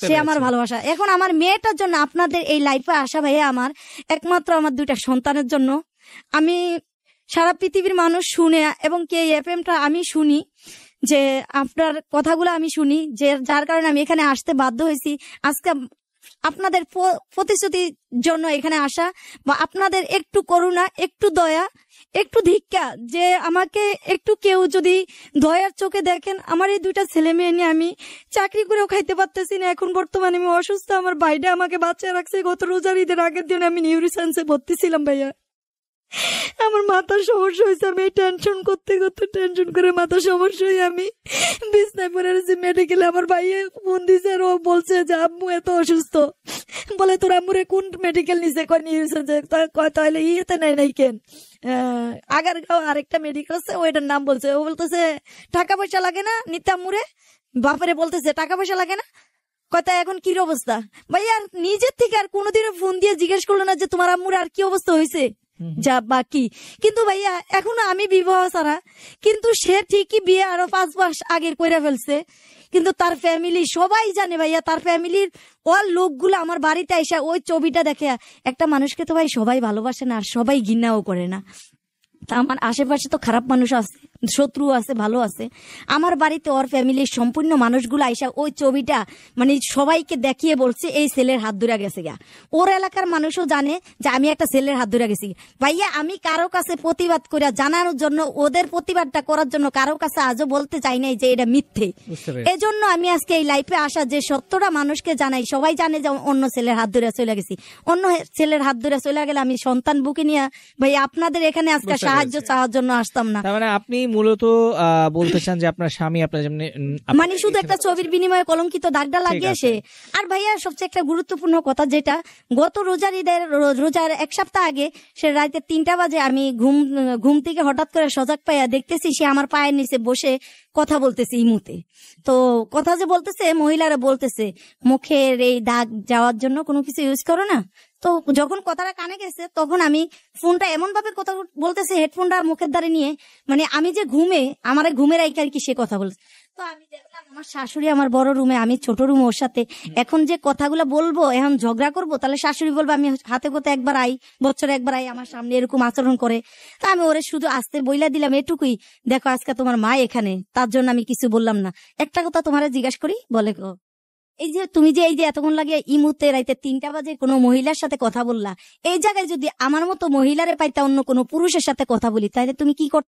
সে আমার ভালোবাসা। এখন আমার মেয়েটার জন্য আপনাদের এই লাইফে আসা ভাইয়া, আমার একমাত্র আমার 2টা সন্তানের জন্য। আমি সারা পৃথিবীর মানুষ শুনে এবং কে এফএমটা আমি শুনি, যে আপনার কথাগুলো আমি শুনি, যে যার কারণে আমি এখানে আসতে বাধ্য হয়েছি। আজকে আপনাদের প্রতিশ্রুতির জন্য এখানে আসা, বা আপনাদের একটু করুণা, একটু দয়া, একটু ধিক্কা, যে আমাকে একটু কেউ যদি দয়ার চোখে দেখেন। আমার এই 2টা ছেলে মেয়ে নিয়ে আমি চাকরি করেও খাইতে পারতেছি না। এখন বর্তমানে আমি অসুস্থ, আমার ভাইটা আমাকে বাঁচিয়ে রাখছে। গত রোজার ঈদের আগের দিন আমি নিউরোসায়েন্সে ভর্তি ছিলাম ভাইয়া, আমার মাথার সমস্যা হয়েছে। আমি টেনশন করতে করে মাথার সমস্যা হয়ে আমি বিছনায় পড়ে রয়েছি মেডিকেলে। আমার ভাইয়ে ফোন দিছে, আর ও বলছে যে আম্মু এত অসুস্থ, বলে তোর আম্মুরে কোন মেডিকেল নিছে? কয় নিউরোসায়েন্সে। তাহলে ইয়েতে নাই কেন? আগারগাঁও আরেকটা মেডিকেল আছে, ওইটার নাম বলছে। ও বলতেছে টাকা পয়সা লাগে না নিতে আম্মুরে? বাপরে বলতেছে টাকা পয়সা লাগে না? কথা এখন কি অবস্থা? ভাইয়া নিজের থেকে আর কোনোদিনও ফোন দিয়ে জিজ্ঞেস করলো না যে তোমার আম্মুর আর কি অবস্থা হয়েছে যা বাকি। কিন্তু ভাইয়া এখনো আমি বিবাহ ছাড়া, কিন্তু সে ঠিকই বিয়ে আরো 5 মাস আগের কইরা ফেলছে। কিন্তু তার ফ্যামিলি সবাই জানে ভাইয়া, তার ফ্যামিলির ওর লোকগুলো আমার বাড়িতে এসে ওই ছবিটা দেখে, একটা মানুষকে তো ভাই সবাই ভালোবাসে না, আর সবাই ঘৃণাও করে না। তা আমার আশেপাশে তো খারাপ মানুষ আছে, শত্রু আছে, ভালো আছে। আমার বাড়িতে ওর ফ্যামিলির সম্পূর্ণ মানুষগুলো আইসা ওই ছবিটা মানে সবাইকে দেখিয়ে বলছে এই ছেলের হাত ধরে গেছে গা। ওর এলাকার মানুষও জানে যে আমি একটা ছেলের হাত ধরে গেছি। ভাইয়া আমি কারো কাছে প্রতিবাদ করে জানানোর জন্য, ওদের প্রতিবাদটা করার জন্য কারো কাছে আজও বলতে চাই নাই যে এটা মিথ্যে। এজন্য আমি আজকে এই লাইফে আসা, যে সত্যটা মানুষকে জানাই। সবাই জানে যে অন্য ছেলের হাত ধরে চলে গেছি। অন্য ছেলের হাত ধরে চলে গেলে আমি সন্তান বুকে নিয়ে ভাই আপনাদের এখানে আজকে সাহায্য চাওয়ার জন্য আসতাম না। মানে আপনি মূলত বলতে চান যে আপনার স্বামী আপনার যেমনি মানে শুধু একটা ছবির বিনিময়ে কলঙ্কিত দাগটা লাগিয়েছে। আর ভাইয়া সবচেয়ে একটা গুরুত্বপূর্ণ কথা, যেটা গত রোজার 1 সপ্তাহ আগে, সে রাতে 3টা বাজে আমি ঘুম থেকে হঠাৎ করে সজাগ পাইয়া দেখতেছি সে আমার পায়ের নিচে বসে কথা বলতেছে ইমুতে। তো কথা যে বলতেছে, মহিলারা বলতেছে মুখের এই দাগ যাওয়ার জন্য কোনো কিছু ইউজ করো না। তো যখন কথাটা কানে গেছে, তখন আমি ফোনটা এমন ভাবে কথা বলতেছে, হেডফোনটা মুখের দ্বারে নিয়ে, মানে আমি যে আমার ঘুমের আইকার কি সে কথা বলছে। তো আমি দেখলাম আমার শাশুড়ি আমার বড় রুমে, আমি ছোট রুমে ওর সাথে। এখন যে কথাগুলো বলবো, এখন ঝগড়া করবো, তাহলে শাশুড়ি বলবো আমি হাতে কোতে একবার আই, বছরে একবার আই, আমার সামনে এরকম আচরণ করে। তা আমি ওরে শুধু আস্তে বইলা দিলাম এটুকুই, দেখো আজকে তোমার মা এখানে, তার জন্য আমি কিছু বললাম না। একটা কথা তোমারে জিজ্ঞাসা করি, বলে গো, এই যে তুমি যে এই যে এতক্ষণ লাগে ইমুতে রাইতে 3টা বাজে কোনো মহিলার সাথে কথা বললা, এই জায়গায় যদি আমার মতো মহিলারে পাইতা অন্য কোনো পুরুষের সাথে কথা বলি, তাহলে তুমি কি করতে?